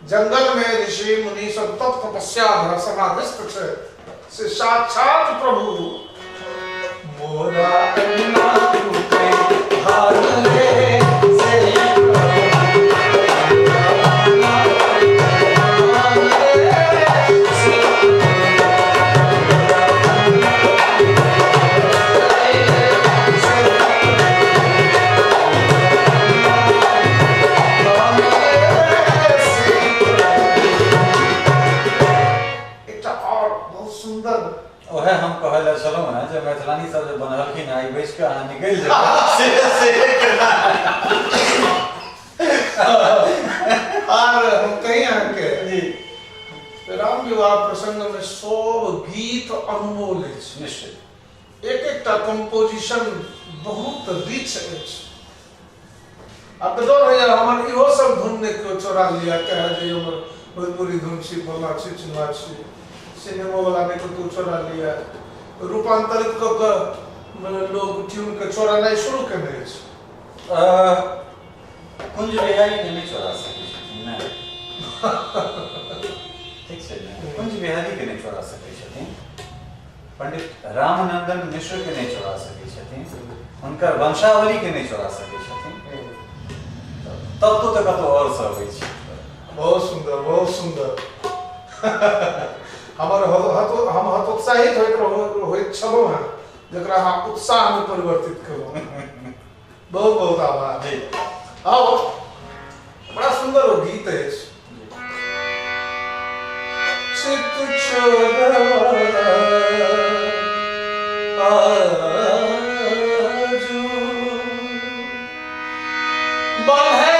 जंगल में ऋषि मुनि सब तप तपस्या समाधिस्थ थे से साक्षात प्रभु मोरा अन्ना टूटे हाल रे से ओहे हम कहले चलो ना जे मैथिलानी सब जे बनहलखिन आई बैस के अहाँ निकल जाए और हम कहीं आके जी राम विवाह प्रसंग में सब गीत अनमोल है निश्चित एक कंपोजिशन बहुत रिच है अब तो भैया हमार इहो सब धुन ने क्यों चोरा लिया कहे जे हमर भोजपुरी धुन छी बोला छी चिन्हा छी सिनेमा वाला ने को तू चोरा लिया रूपांतरित क लोग ट्यून के चोरा नहीं शुरू कर दे कुंज बिहारी के नहीं चोरा सके नहीं ठीक से कुंज बिहारी के नहीं चोरा सके छथिन पंडित रामनंदन मिश्र के नहीं चोरा सके छथिन उनकर वंशावली के नहीं चोरा सके छथिन तब तो कतो और सब होइ छै बहुत सुंदर हमर हम हतोत्साहित होइत छलहुँ हैं जकरा हम उत्साह में परिवर्तित करू बहुत बहुत आभार जी आओ बड़ा सुंदर वो गीत है चित छोड़ा आजू बंधे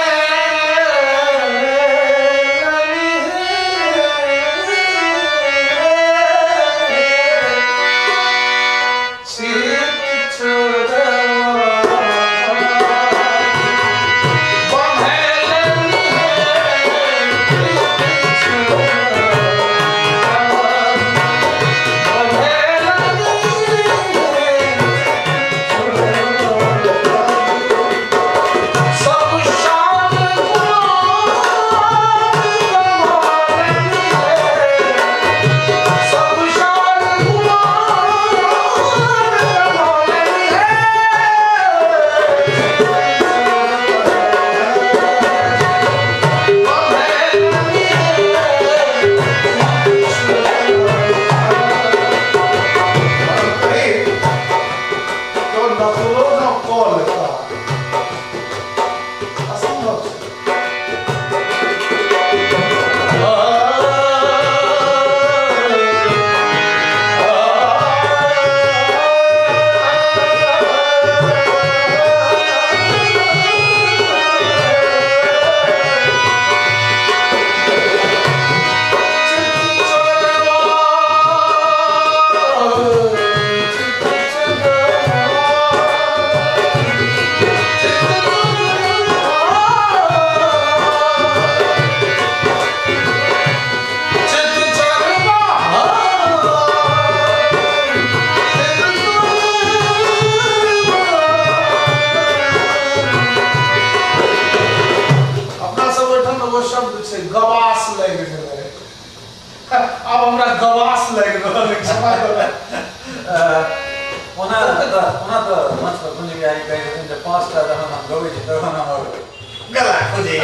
गला खोजे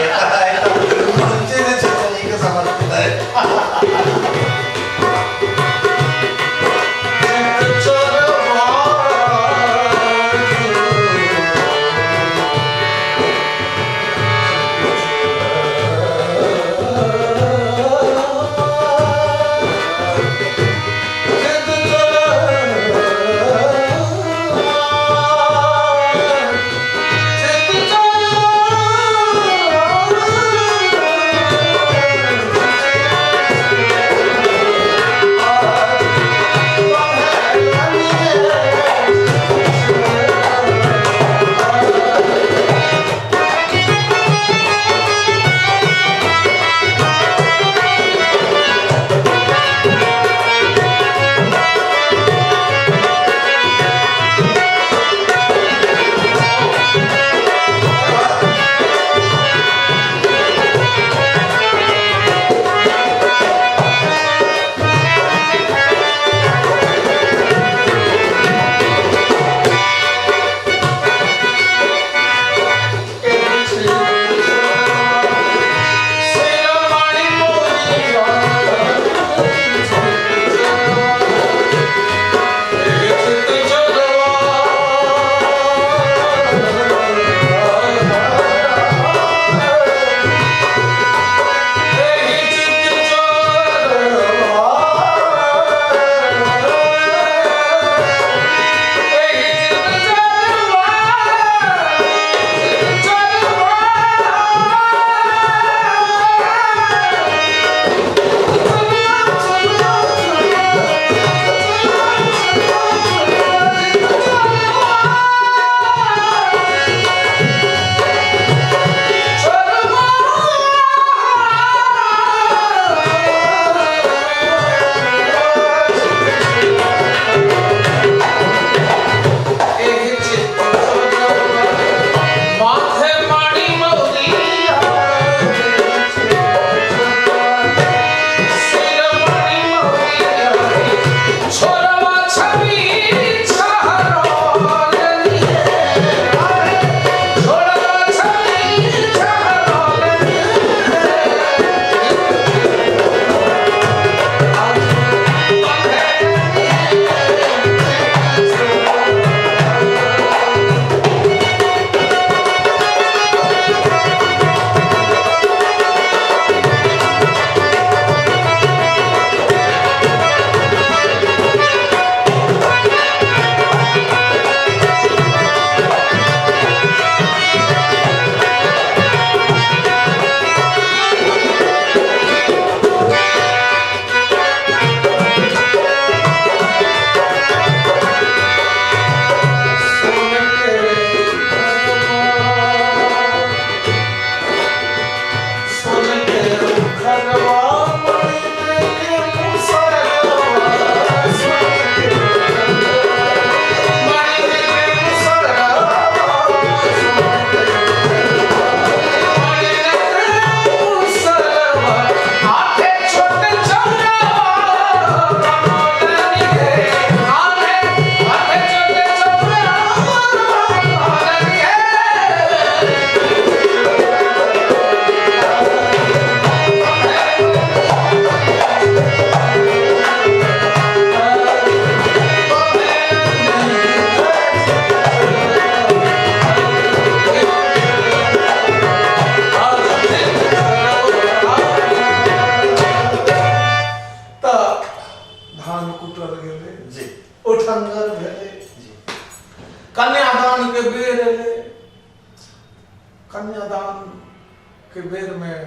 के बेर में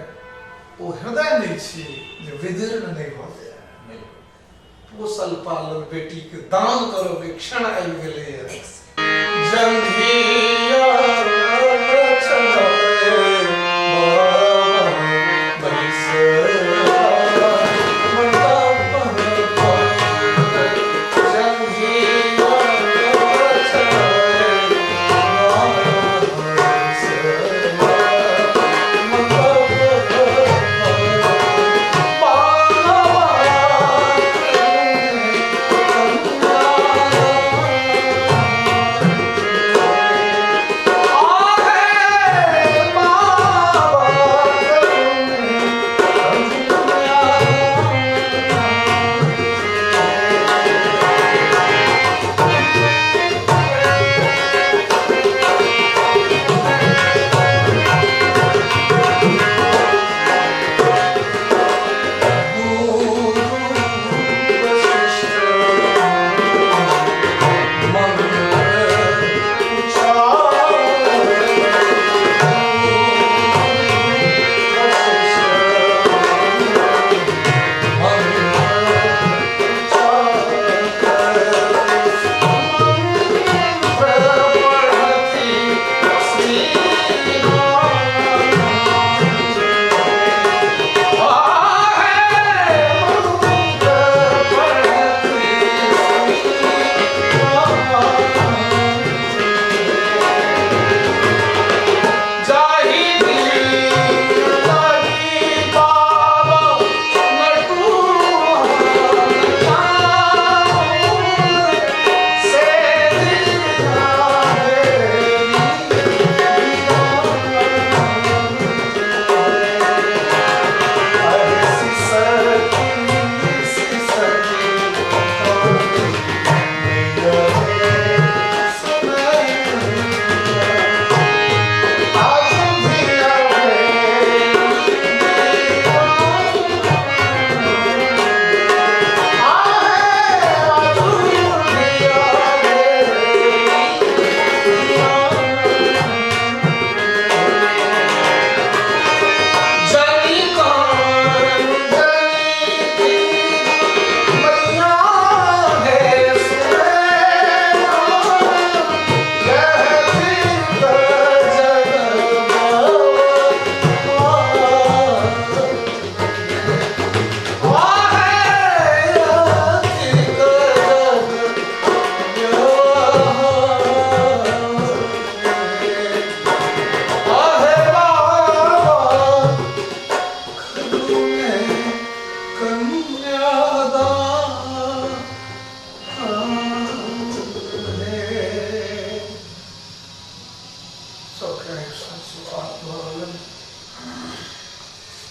वो हृदय नहीं छी जे विदीर्ण नहीं भ जाय। पोसल पालल बेटी के दान करब के क्षण आबि गेलै। जंघिया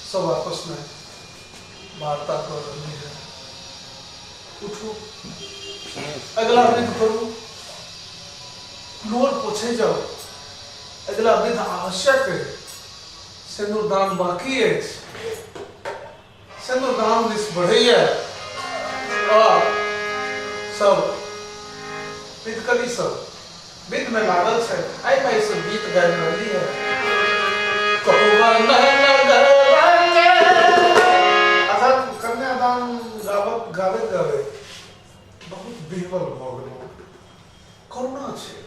सब आपस में वार्ता कर रही है। उठो, अगला वृद्ध करो, लोर पूछे जाओ, अगला वृद्ध आवश्यक है। सिंदूरदान बाकी है, सिंदूरदान दिस बढ़ैया और सब विद कली सब विद में लागल है। आई भाई सब गीत गाय रही है। कन्यादान गावे गावे बहुत विह्वल भ गेलहुँ। करुणा छै,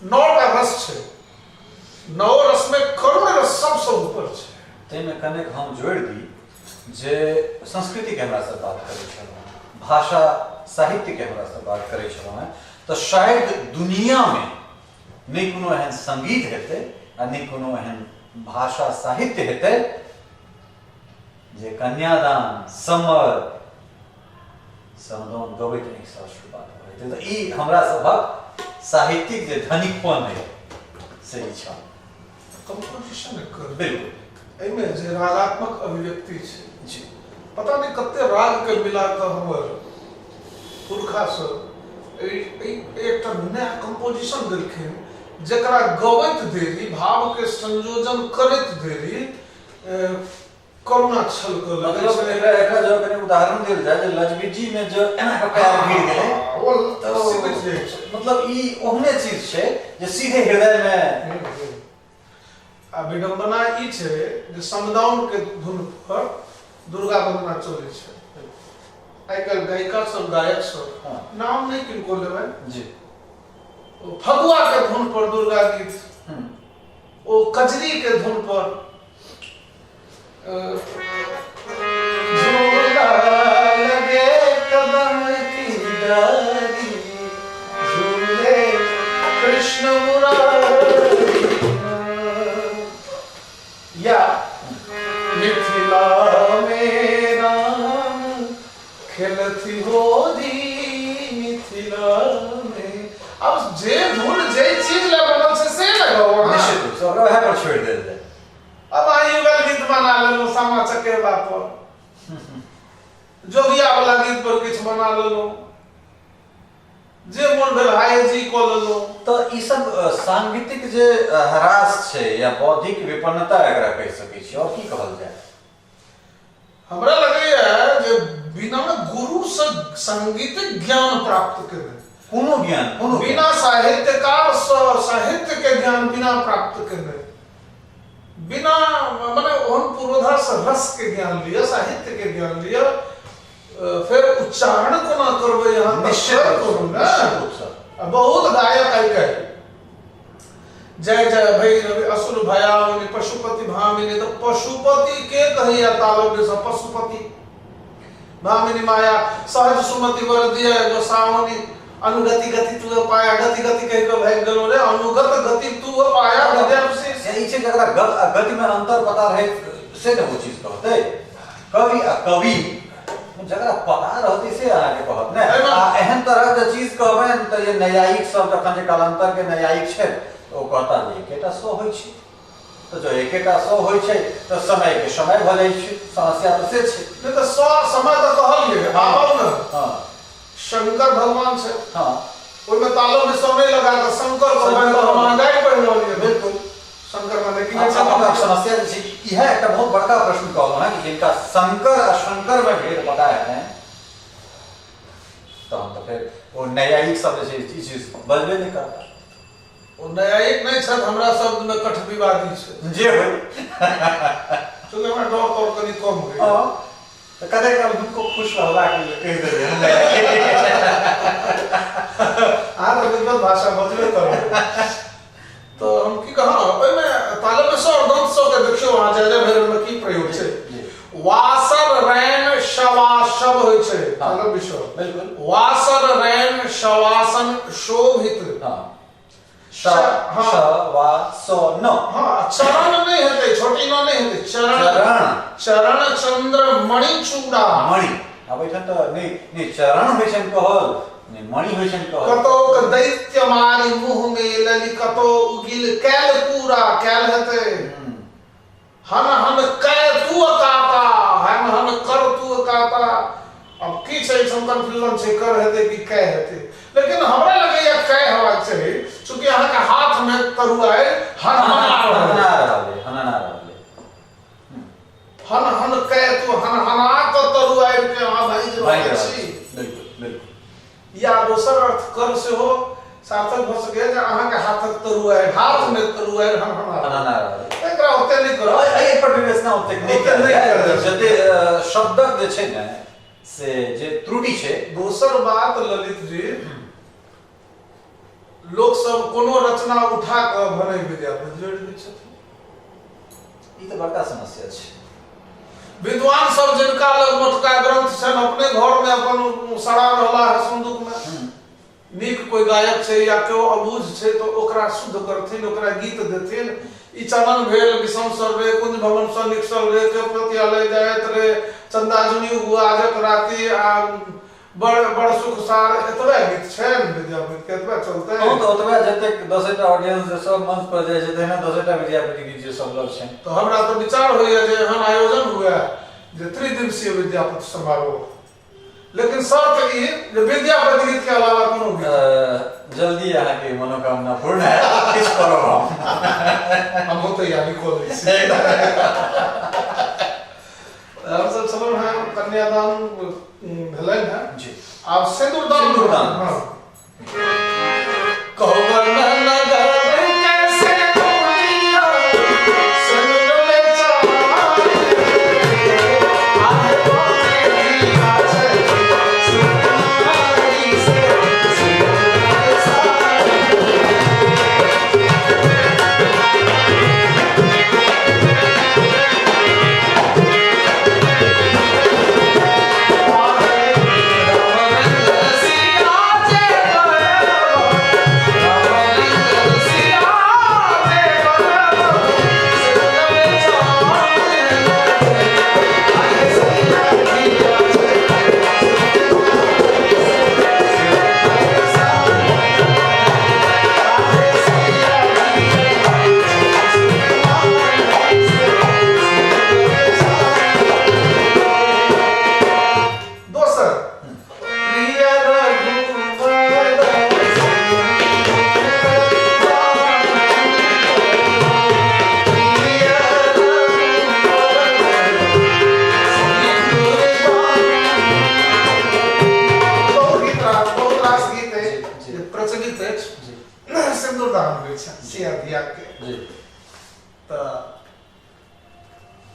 नौटा रस छै, नौ रस में करुणा रस सबसँ ऊपर छै। ताहिमे कनेक हम जोड़ि दी जे संस्कृति के हमरा से बात करै छलहुँ, भाषा साहित्य के हमरा से बात करै छलहुँ हैं, तो शायद दुनिया में नहीं कोनो एहन संगीत हेतै आ नहीं कोनो एहन भाषा साहित्य हेतै जे कन्यादान समर समदाउन गबैत एक शास्त्र बात होइतै। तऽ ई हमरा सभक साहित्यिक जे धनिकपन है से ई छ। कंपोजिशन कर बिल्कुल एहिमे जे रागात्मक अभिव्यक्ति छै जी, पता नहीं कते राग के मिला के हमर पुरखा सब एकटा नया कंपोजिशन देलखिन जकरा गबैत देरी भाव के संयोजन करैत देरी करुणा छलक लगै मतलब एकरा जो कने उदाहरण देल जाय जे लजबीजी में जो एना के पैर गिर गेलै ओ सिमट जाइ छै। मतलब ई ओहने चीज छै जे सीधे हृदय में आ विडंबना ई छै जे समदाउन के धुन पर दुर्गा वंदना चलै छै। आइ काल्हि गायिका सब गायक सब नाम नहीं किनको लेबै जी फगुआ के धुन पर दुर्गा गीत, ओ कजरी के धुन पर झूला लगे कदम की डाली झूले कृष्ण मुरारी, या मिथिला में राम खेलती होली मिथिला में। अब जे धुन जे चीज ले बनल छै से लगाओ, निश्चित रूप से ओकरा वएह पर छोड़ देल जाए। अब अहाँ युगल गीत बना लेलो सामा चकेबा पर, जोगिया वाला गीत पर किछ बना लेलो, जे मोन भेल हाय जी क लेलो। तो ई सब सांगीतिक जे ह्रास छै या बौद्धिक विपन्नता एकरा कहि सकै छी, और की कहल जाए? हमरा लगैया जे बिना गुरु से संगीतिक ज्ञान प्राप्त केने, कोनो ज्ञान कोनो बिना साहित्यकार से साहित्य के ज्ञान बिना प्राप्त केने, बिना माने ओहन पूर्वधा से रस के ज्ञान लिया, साहित्य के ज्ञान लिया, फिर उच्चारण कोना करबै यहाँ निश्चित रूप से। बहुत गायक आई गए जय जय भैरवी असुर भयामिनी पशुपति भामिनी, तो पशुपति के कहिया तालव्य से पशुपति, भामिनी माया सहज सुमति वर दिया गोसावनी, अनुगति गति तू पाया, गति गति कह के भाग गेलो रे, अनुगत गति तू पाया विद्याविशेष। यही छै जकरा गति में अंतर पता रहे से न वो चीज कहते। कवि आ कवि जकरा पता रहते से अहाँ के कहत ने। आ एहन तरह के चीज कहबै त ये न्यायिक सब जखन जे कालांतर के न्यायिक छै तो ओ कहता जे एकेटा सो होइ छै, तो जो एकेटा सो होइ छै तो समय के समय भ जाइ छै, समस्या तो से छै। नहीं तो सौ समय तो कहलिए आबौ न। हां शंकर भगवान छै, हां ओइमे तालो में समय लगा के शंकर भगवान को महंगाई पड़ रहल है। बिल्कुल शंकर माने कि समस्या छै। यह एक बहुत बड़का प्रश्न कहलहुं है कि जिनका शंकर और शंकर में भेद पता है तो हम तो फिर वो न्यायिक शब्द से चीज बदले नहीं करता। वो न्यायिक नहीं छत, हमरा शब्द में कठ विवादी छै जे होय तो हमरा डर तौर कनी कम होय। हां तो कदे काल उनको खुश रहला के कह दे आ तो विद्वत भाषा बदले करो। तो हम की कहा ओइ में ताले में सौ दंत सौ के देखियो वहां जय जय भैरव में की प्रयोग छै, वासर रैन शवाशव होय छै ताले विषय। बिल्कुल वासर रैन शवासन शोभित। हां श वा सो न। हां चरण नहीं हेते, छोटी न नहीं हेते, चरण चरण चंद्र मणि चूड़ा मणि। अब एठन तो नहीं चरण होय छै कहल, नहीं मणि होय छै कहल। कतो क दैत्य मारी मुंह में लली, कतो उगिल कैल पूरा कैल हेते, हन हन कै तू काता, हन हन कर तू काता। अब की छै शंकर फिल्म छै कर हेते कि कै हेते, लेकिन हमरा लगे या कै हवा छै क्योंकि अहाँ के हाथ में तरुआ है हन हन कै तू हन हना क तरुआ के आ भाई जो छी। बिल्कुल बिल्कुल। या दोसर अर्थ कर से हो सार्थक भ सके जे अहाँ के हाथक तरुआ है, हाथ में तरुआ है हन हना एकरा ओते नहीं करो। एहि पर विवेचना ओते नहीं कर जते शब्दक जे छै ने से जे त्रुटि छै। दोसर बात ललित जी, लोग सब कोनो रचना उठा के भने विद्यापति जोड़ दै छथिन, ई तो बड़का समस्या छै। विद्वान सब जिनका लग मोटका ग्रंथ छन अपने घर में अपन सड़ा रहला है संदूक में, नीक कोई गायक छै या केओ अबूझ छै तो ओकरा शुद्ध करथिन, ओकरा गीत देथिन। ई चमन भेल विषम सर्वे कुंज भवन स निकसल रे, के प्रतियालय जायत रे, चंदा जुनी गुआजक राति आ बड़ सुख सार, एतबे गीत छै विद्यापति के, एतबे चलते। हां तो ओतबे जते 10टा ऑडियंस जे सब मंच पर जाय छै तेना 10टा विद्यापति गीत जे सब लग छै। तो हमरा तो विचार होइए जे एहन आयोजन हुए जे त्रिदिवसीय विद्यापति समारोह, लेकिन शर्त ई जे विद्यापति गीत के अलावा कोनो गीत जल्दी अहाँ के मनोकामना पूर्ण है किछ करब हम तैयारी कर लै छी। हम सब चलो है कन्यादान भेलै है जी, आब सिंदूरदान। हां कहो वर्णन नगर कैसे दुनिया होइ छै से अधिया के जी त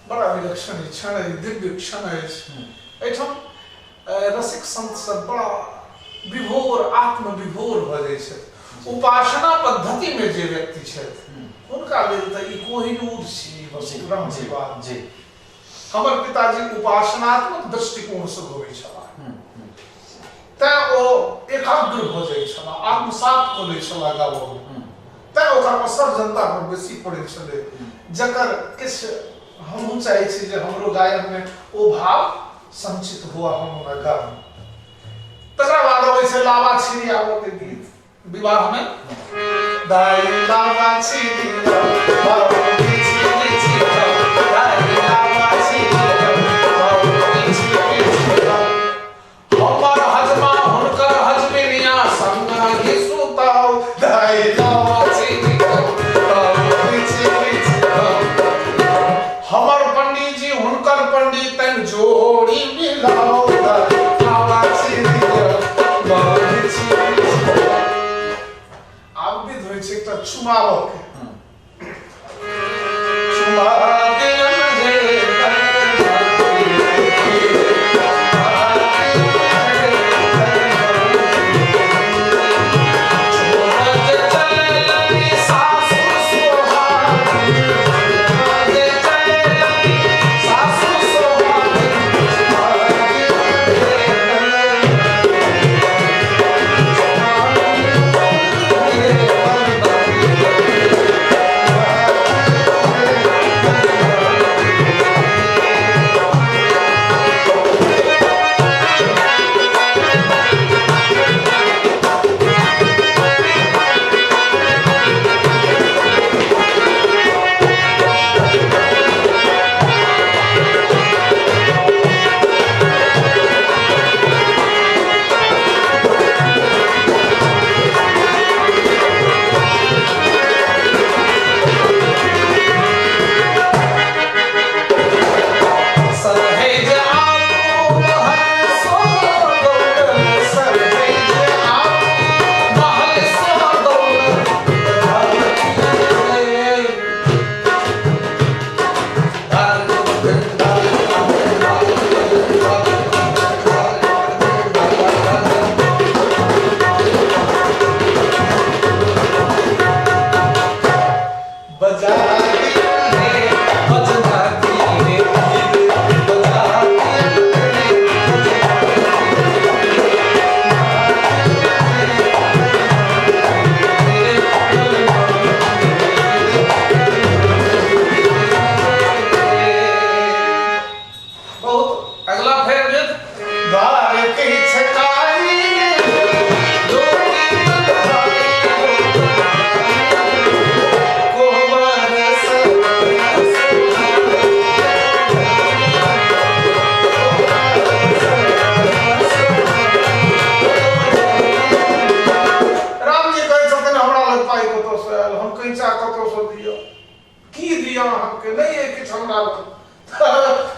बड़ा विलक्षण क्षण है, दिव्य क्षण है। एठम रसिक संत सब बड़ा विभोर आत्म विभोर भ जाय छै। उपासना पद्धति में जे व्यक्ति छथि हुनका लेल त ई कोहिनूर छी वसुग्रह जी बात जी। हमर पिताजी उपासनात्मक दृष्टिकोण से होवे छला तै ओ एकाग्र भ जाय छला, आत्मसात क लै छला गावो तै ओकर असर जनता पर बेसी पड़ै छलै, जकर किछ हमहूँ चाहै छी जे हमरो गायन में ओ भाव संचित हुआ, हम ओकरा गाबी। तकरा बाद अबै छै लावा छिड़ियावो के गीत विवाह में, दाई लावा छिड़िया बाबू छिड़ी छिड़ा, दाई लावा छिड़िया बाबू छिड़ी छिड़ा, हमर हजमा हुनकर हजमिनिया संग ही सुताओ, दाई लावा छिड़िया बाबू छिड़ी छिड़ा, हमर पंडित जी हुनकर पंडित तन जोड़ी मिलाओ, दाई लावा छिड़िया बाबू छिड़ी छिड़ा। आप भी धोई छै त चुमाओ के चुमा के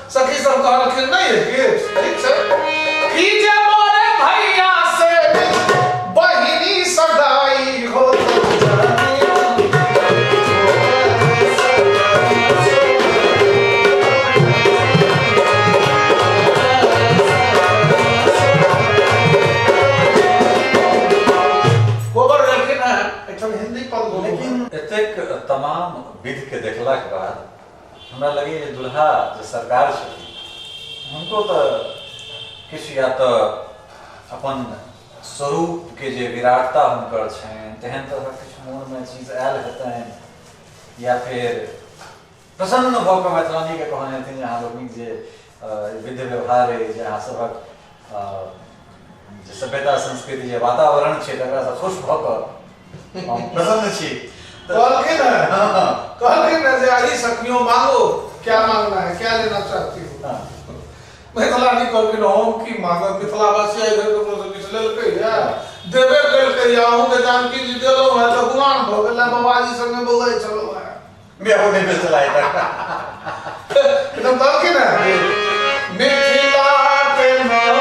सखी सब कहलखिन नहीं है कि ठीक छै कि जे मोरे भैया से बहिनी सगाई हो गोबर लेकिन एकदम हिंदी पद लेकिन एतेक तमाम विधि के देखला के बाद हमरा लगे जे दुल्हा जे सरकार छथिन हुनको तो किछु या तो अपन स्वरूप के जे विराटता हुनकर छनि तेहन तरह किछु मोन में चीज आयल हेतनि या फिर प्रसन्न भऽ कऽ मैथिलानी के कहने हेथिन जे अहाँ लोकनिक जे विधि व्यवहार अइ जे अहाँ सभक जे सभ्यता संस्कृति जे वातावरण छै तकरा सँ खुश भऽ कऽ हम प्रसन्न छी। कहलखिन ना जे आजी सखियों मांगो क्या मांगना है क्या लेना चाहती हो। मैथिलानी कहलखिन हम की मांगब मिथिलावासी आइ धरि ककरो सँ किछु लेलकै या देबे केलकै या अहूँ के जानकी जी देलहुँ है तऽ गुमान भऽ गेल बाबाजी संगे बौआइ छलहुँ है बियाहो नहि भेल छला एकदम कहलखिन ना मिथिला के नाम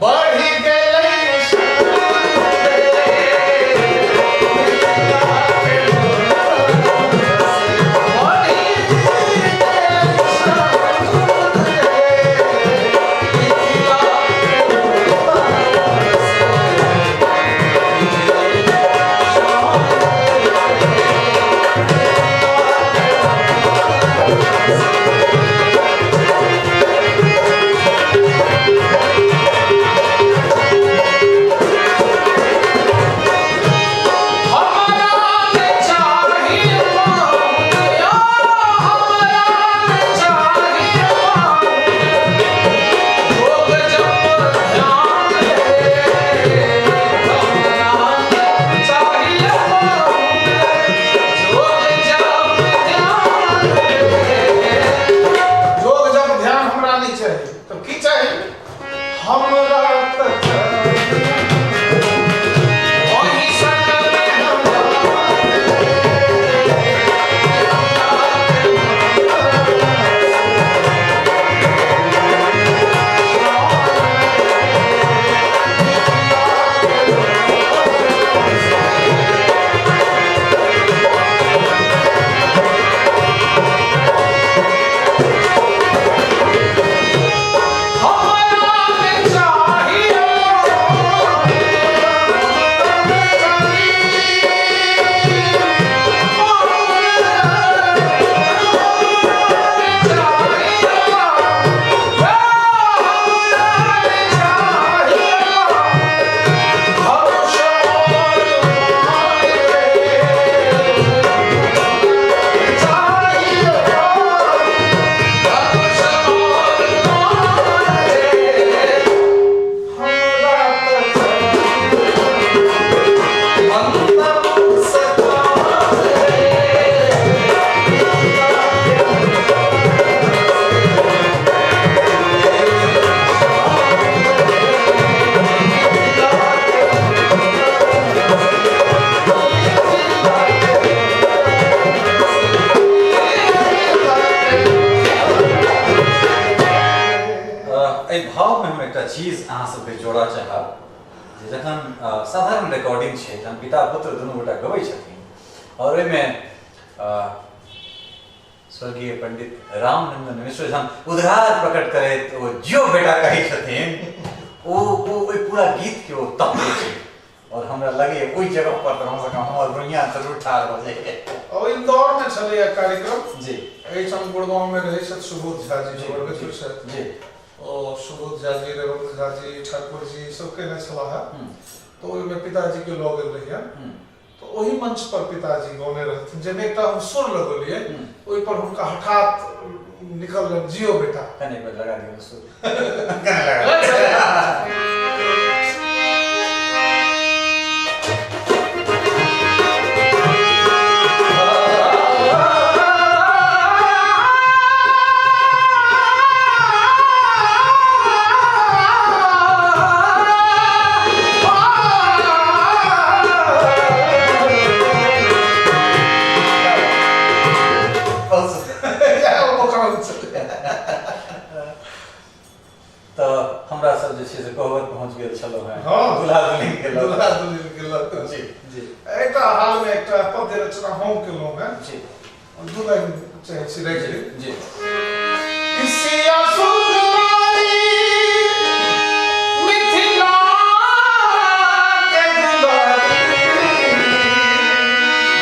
बढ़ी गेलै भाव में हम एक चीज अहाँ सबके जोड़ा चाहब जे जखन साधारण रिकॉर्डिंग छै जखन पिता पुत्र दुनू गोटा गबै छथिन और ओहिमे स्वर्गीय पंडित रामनंदन मिश्र जखन उद्गार प्रकट करैत ओ जियो बेटा कहै छथिन ओ पूरा गीत के ओ तत्व छै और हमरा लगे ओहि जगह पर कम से कम हमर दुनिया जरूर ठाढ़ हो जाए। और इंदौर में चले कार्यक्रम जी एहिठाम गुड़गांव में रहे छथि सुबोध झा जी हमर मित्र छथि जी और सुबोध झा जी रेवंत झा जी ठाकुर जी सब केने छलाह तो ओहिमे पिताजी के लऽ गेल रहिए तो वही मंच पर पिताजी गौने रहथिन जब एकटा हम सुर लगलिए ओहि पर हुनका हठात निकल जियो बेटा कने पर लगा दियो सुर कने लगा तो हमरा सब जे छै से कोहबर पहुंच गेल छलो है दुल्हा दुल्हन के लग जी जी एकटा हाल में एकटा पद्य रचना हम केलहुं है जी दुल्हन चाहे छी रख ली जी किसिया सुंदरी मिथिला के दुल्हन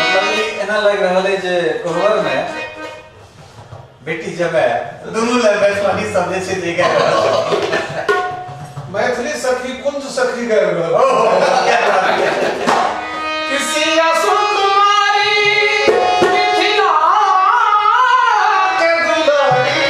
मतलब एना लग रहल है जे कोहबर में बेटी जब है दोनों ले मैथिली सब जे छै जे गा रहल मैथिली सखी कुंज सखी गा रहल किसिया सुंदरी मिथिला के दुलारी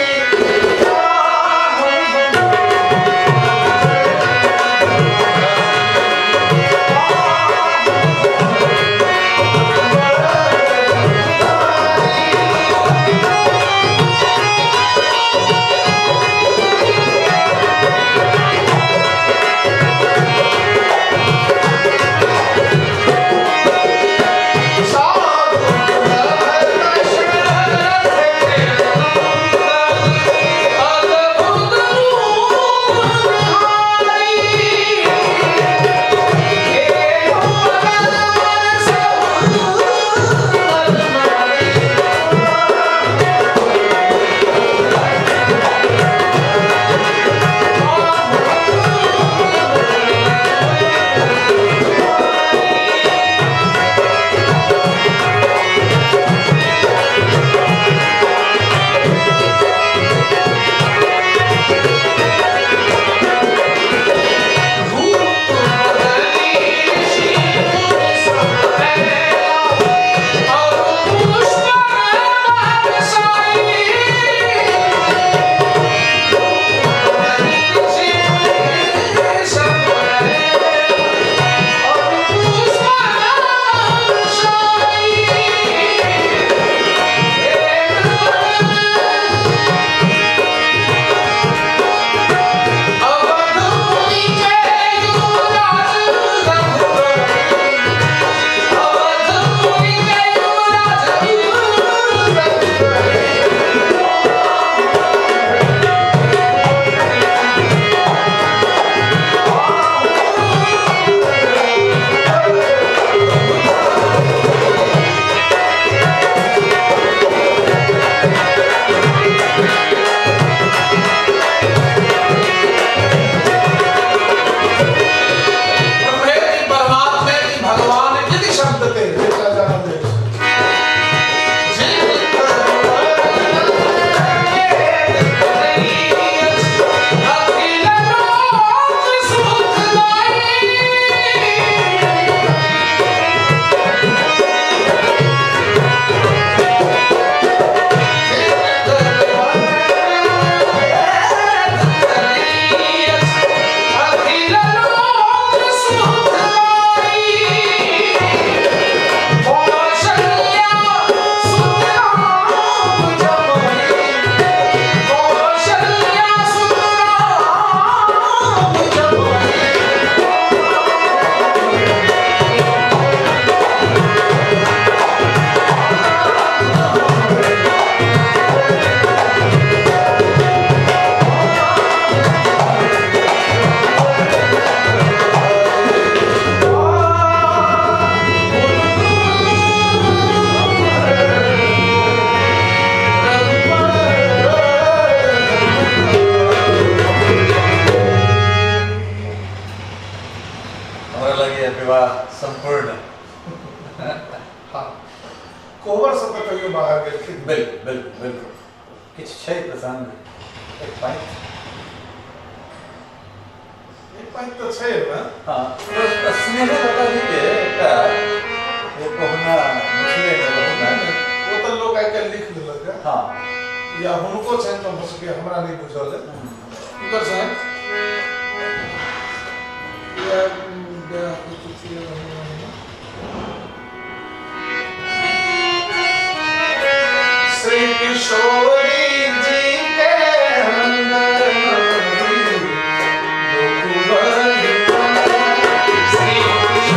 बिल्कुल किछु छै प्रसंग एक पाइट तो छै ना। हाँ तो स्नेह लता जी के एकटा एक कहना मिथिले में कहना वो तो लोग आइ काल्हि लिख देलक है। हाँ या हुनको छनि तो हो सके हमरा नहीं बुझल है। उनकर छनि या श्री किशोरी जी के अंदर श्री किशोरी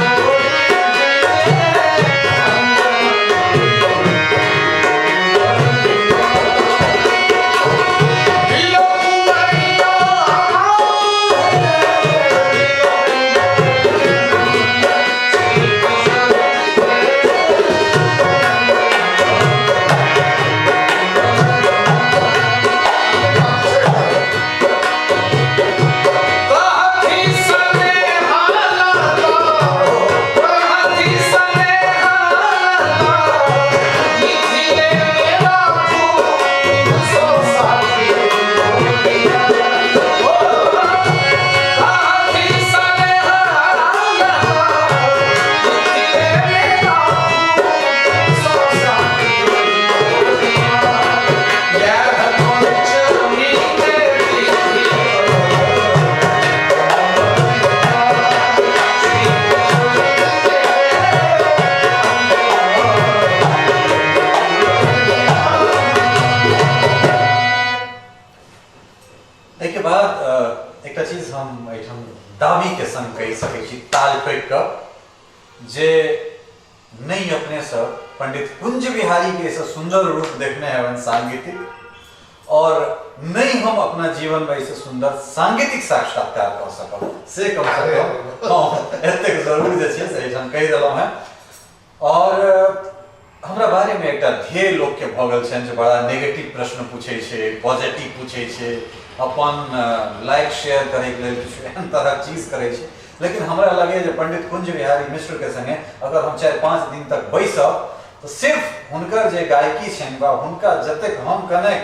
दावी के संग कही सकै छी ताल ठोक कऽ जे नहीं अपने सब पंडित कुंज बिहारी के ऐसा सुंदर रूप देखने हैं सांगीतिक और नहीं हम अपना जीवन में ऐसे सुंदर सांगीतिक साक्षात्कार कर सकब से कम से कम हाँ एतेक जरूर जे छै से हम कहि देलहुँ हैं। और हमरा बारे में एक ढेर लोग के भऽ गेल छनि जे बड़ा नेगेटिव प्रश्न पूछे छै पॉजिटिव पूछे छै अपन लाइक शेयर करे के लेल किछु एहन तरह चीज करे छै। लेकिन हमरा लगे जे पंडित कुंज बिहारी मिश्र के संगे अगर हम 4-5 दिन तक बैसब तो सिर्फ हुनकर जे गायकी छनि बा हुनका जतेक हम कने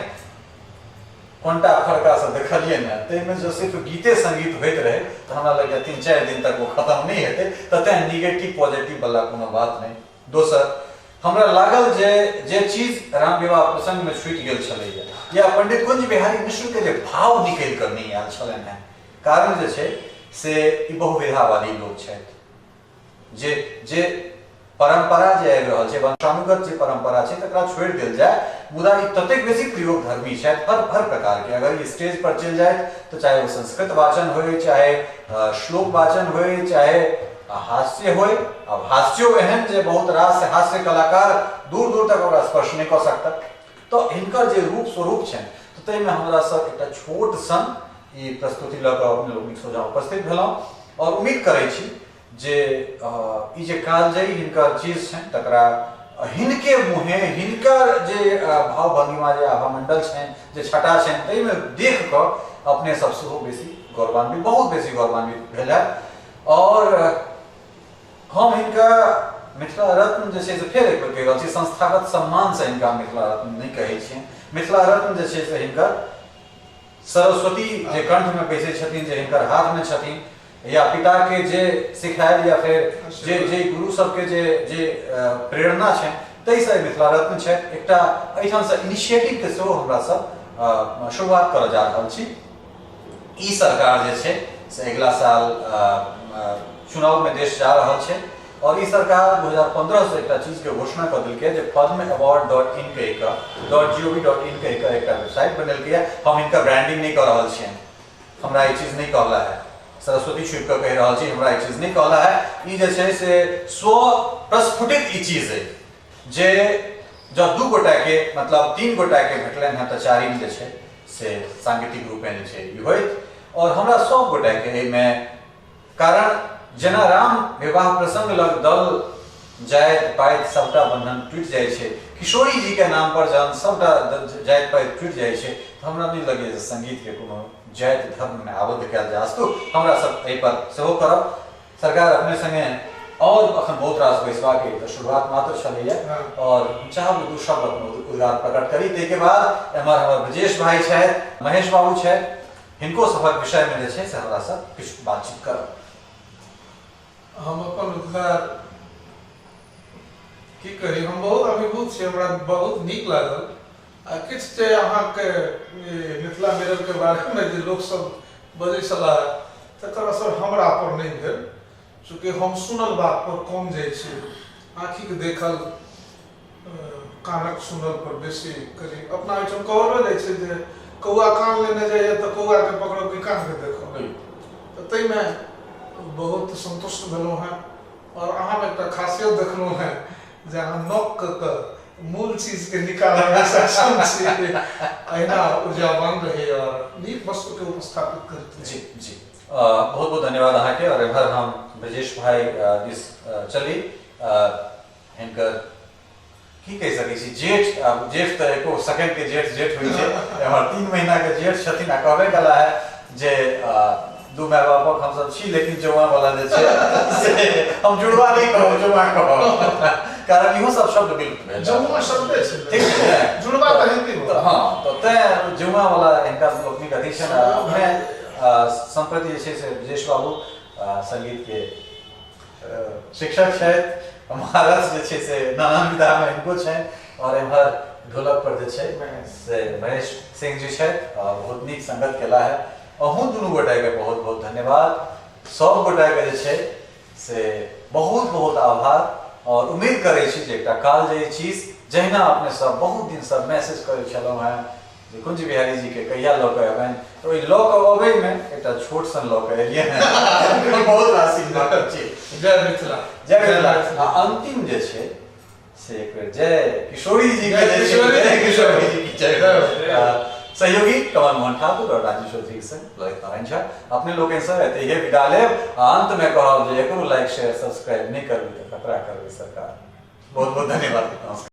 कोनटा फड़का से देखलिए ने ताहिमे जो सिर्फ गीते संगीत होइत रहे तो हमरा लगे 3-4 दिन तक वो खत्म नहीं हेतै तते नेगेटिव पॉजिटिव वाला कोनो बात नहीं। दोसर हमरा लागल जे चीज राम विवाह प्रसंग में छूटि गेल छलैया या पंडित कुंज बिहारी मिश्र के जे भाव निकल कर नहीं आयल छलनि हैं कारण जे छै से ई बहुविधावादी लोग छथि जे परंपरा जे आबि रहल छै वंशानुगत जे परंपरा छै तकरा छोड़ि देल जाय मुदा ई ततेक बेसी प्रयोग धर्मी छथि हर प्रकार के अगर ई स्टेज पर चलि जाए तो चाहे वो संस्कृत वाचन होय चाहे श्लोक वाचन होय चाहे हास्य होय। अब हास्यो एहन जे बहुत रास हास्य कलाकार दूर दूर तक ओकरा स्पर्श नहीं कर सकता तो हिनकर जे रूप स्वरूप छनि तो ताहिमे हमरा सब एकटा छोट सन ई प्रस्तुति लऽ कऽ अपने लोकनिक सोझा उपस्थित भेलहुँ और उम्मीद करै छी जे ई जे कालजयी हिनकर चीज छनि तकरा हिनके मुँहे हिनकर जे भाव भंगिमा जे आभामंडल छनि जे छटा छनि ताहिमे देख कऽ अपने सब सेहो बेसी गौरवान्वित बहुत बेसी गौरवान्वित भेल है। और हम हिनका मिथिला रत्न जे छै से फेर एक बेर कहि रहल छी संस्थागत सम्मान से हिनका मिथिला रत्न नहीं कहै छियनि। मिथिला रत्न जे छै से हिनकर सरस्वती जे कंठ में बैसे छथिन जे हिनकर हाथ में छथिन या पिता के जे सिखायल या फिर जे गुरु सबके जे प्रेरणा छै ताहिसँ मिथिला रत्न छै। एकटा एहिठाम से इनिशिएटिव के सेहो हमरा सब शुरुआत करऽ जा रहल छी। ई सरकार जे छै से अगला साल चुनाव में देश जा रहल छै और ई सरकार 2015 से एक चीज के घोषणा कर दिलकै जे padmaaward.in के .gov.in के एक वेबसाइट बनेलकै है। हम इनका ब्रांडिंग नहीं कर रहल छियनि हमरा ई चीज नहीं कहला है सरस्वती छुपि कऽ कहि रहल छी हमरा ई चीज नहीं कहला है। ई जे छै से स्व प्रस्फुटित ई चीज है जे जब 2 गोटा के मतलब 3 गोटा के भेटलनि हैं तो चारिम जे छै से सांगीतिक रूपे जे छै ई होइत और हमरा सब गोटा के एहिमे कारण जेना राम विवाह प्रसंग लग दल जाइत पाइत सबटा बंधन टूटि जाइ छै किशोरी जी के नाम पर जहन सबटा जाइत पाइत टूटि जाइ छै तो हमरा नहीं लगे जे संगीत के कोनो जाति धर्म में आबद्ध कयल जा सकै हमरा सब एहि पर सेहो करब। सरकार अपने संगे और अखन बहुत रास बैसवा के तो शुरुआत मात्र छलैया हाँ। और चाहब दू शब्द अपन उद्गार प्रकट करी तै के बाद एमहर हमर ब्रजेश भाई छथि, महेश बाबू छथि, हिनको सभक विषय में जे छै से हमरा सब किछु बातचीत करब। हम अपन उद्गार की करी, हम बहुत अभिभूत छी, हमरा बहुत नीक लागल। आ किछु जे अहाँके मिथिला मिरर के बारे में जे लोक सब बजै छलाह तकर असर हमरा पर नहीं भेल, चूँकि हम सुनल बात पर कम जाइ छी, आँखिक देखल कानक सुनल पर बेसी करी। अपना ओहिठाम कहलो जाइ छै जे कौआ कान लेने जाइए तो कौआ के पकड़ो कि कान के देखो, तो ताहिमे बहुत संतुष्ट भेलहुँ हैं। और अहाँ में एक खासियत देखलहुँ हैं जे अहाँ नोक के मूल चीज के निकालने में सक्षम छी, अहिना ऊर्जावान रही और नीक वस्तु के उपस्थापित करते। जी जी बहुत बहुत धन्यवाद अहाँ के। और एम्हर हम ब्रजेश भाई दिस चली हिनकर की कहि सकै छी, जेठ तऽ एको सेकंड के जेठ होइ छै, एम्हर 3 महीना के जेठ छथिन। आ कहबे कला है जे दू माय बापक हम सब छी, लेकिन जौआ वाला जे छै से हम जुड़वा नहीं कहब, जौआ कहब, कारण इहो सब शब्द विलुप्त भेल। जौआ शब्द छै, ठीक छै, जुड़वा तऽ हिंदी में। हां तो तै जौआ वाला हिनका लोकनिक अथी छै ना। मैं संप्रति जे छै से ब्रजेश बाबू संगीत के शिक्षक छथि, महारथ जे छै से नाना विधा में हिनको छै। और एम्हर ढोलक पर जे छै से महेश सिंह जी छथि और बहुत नीक संगत केला है। अहूँ दुनू गोटा के बहुत बहुत धन्यवाद, सब गोटा के जे छै से बहुत बहुत आभार। और उम्मीद करै छी जे एकटा काल जे चीज जहिना अपने सब बहुत दिन सब मैसेज करै छलहुँ हैं जे कुंज बिहारी जी के कहिया लऽ कऽ एबनि, तो ओहि लऽ कऽ अबै में एकटा छोट सन लऽ कऽ एलियै हैं। बहुत राशि बात छी। जय मिथिला, जय मिथिला। आ अंतिम जे छै से एक बेर जय किशोरी जी के, जय किशोरी जी की जय। सहयोगी कमल मोहन ठाकुर और राजू चौधरी से ललित नारायण झा अपने लोकनि से एतहिए विदा लेब। अंत में कहब जे एकरो लाइक शेयर सब्सक्राइब नहीं करबै तऽ ककरा करबै सरकार। बहुत बहुत धन्यवाद, नमस्कार।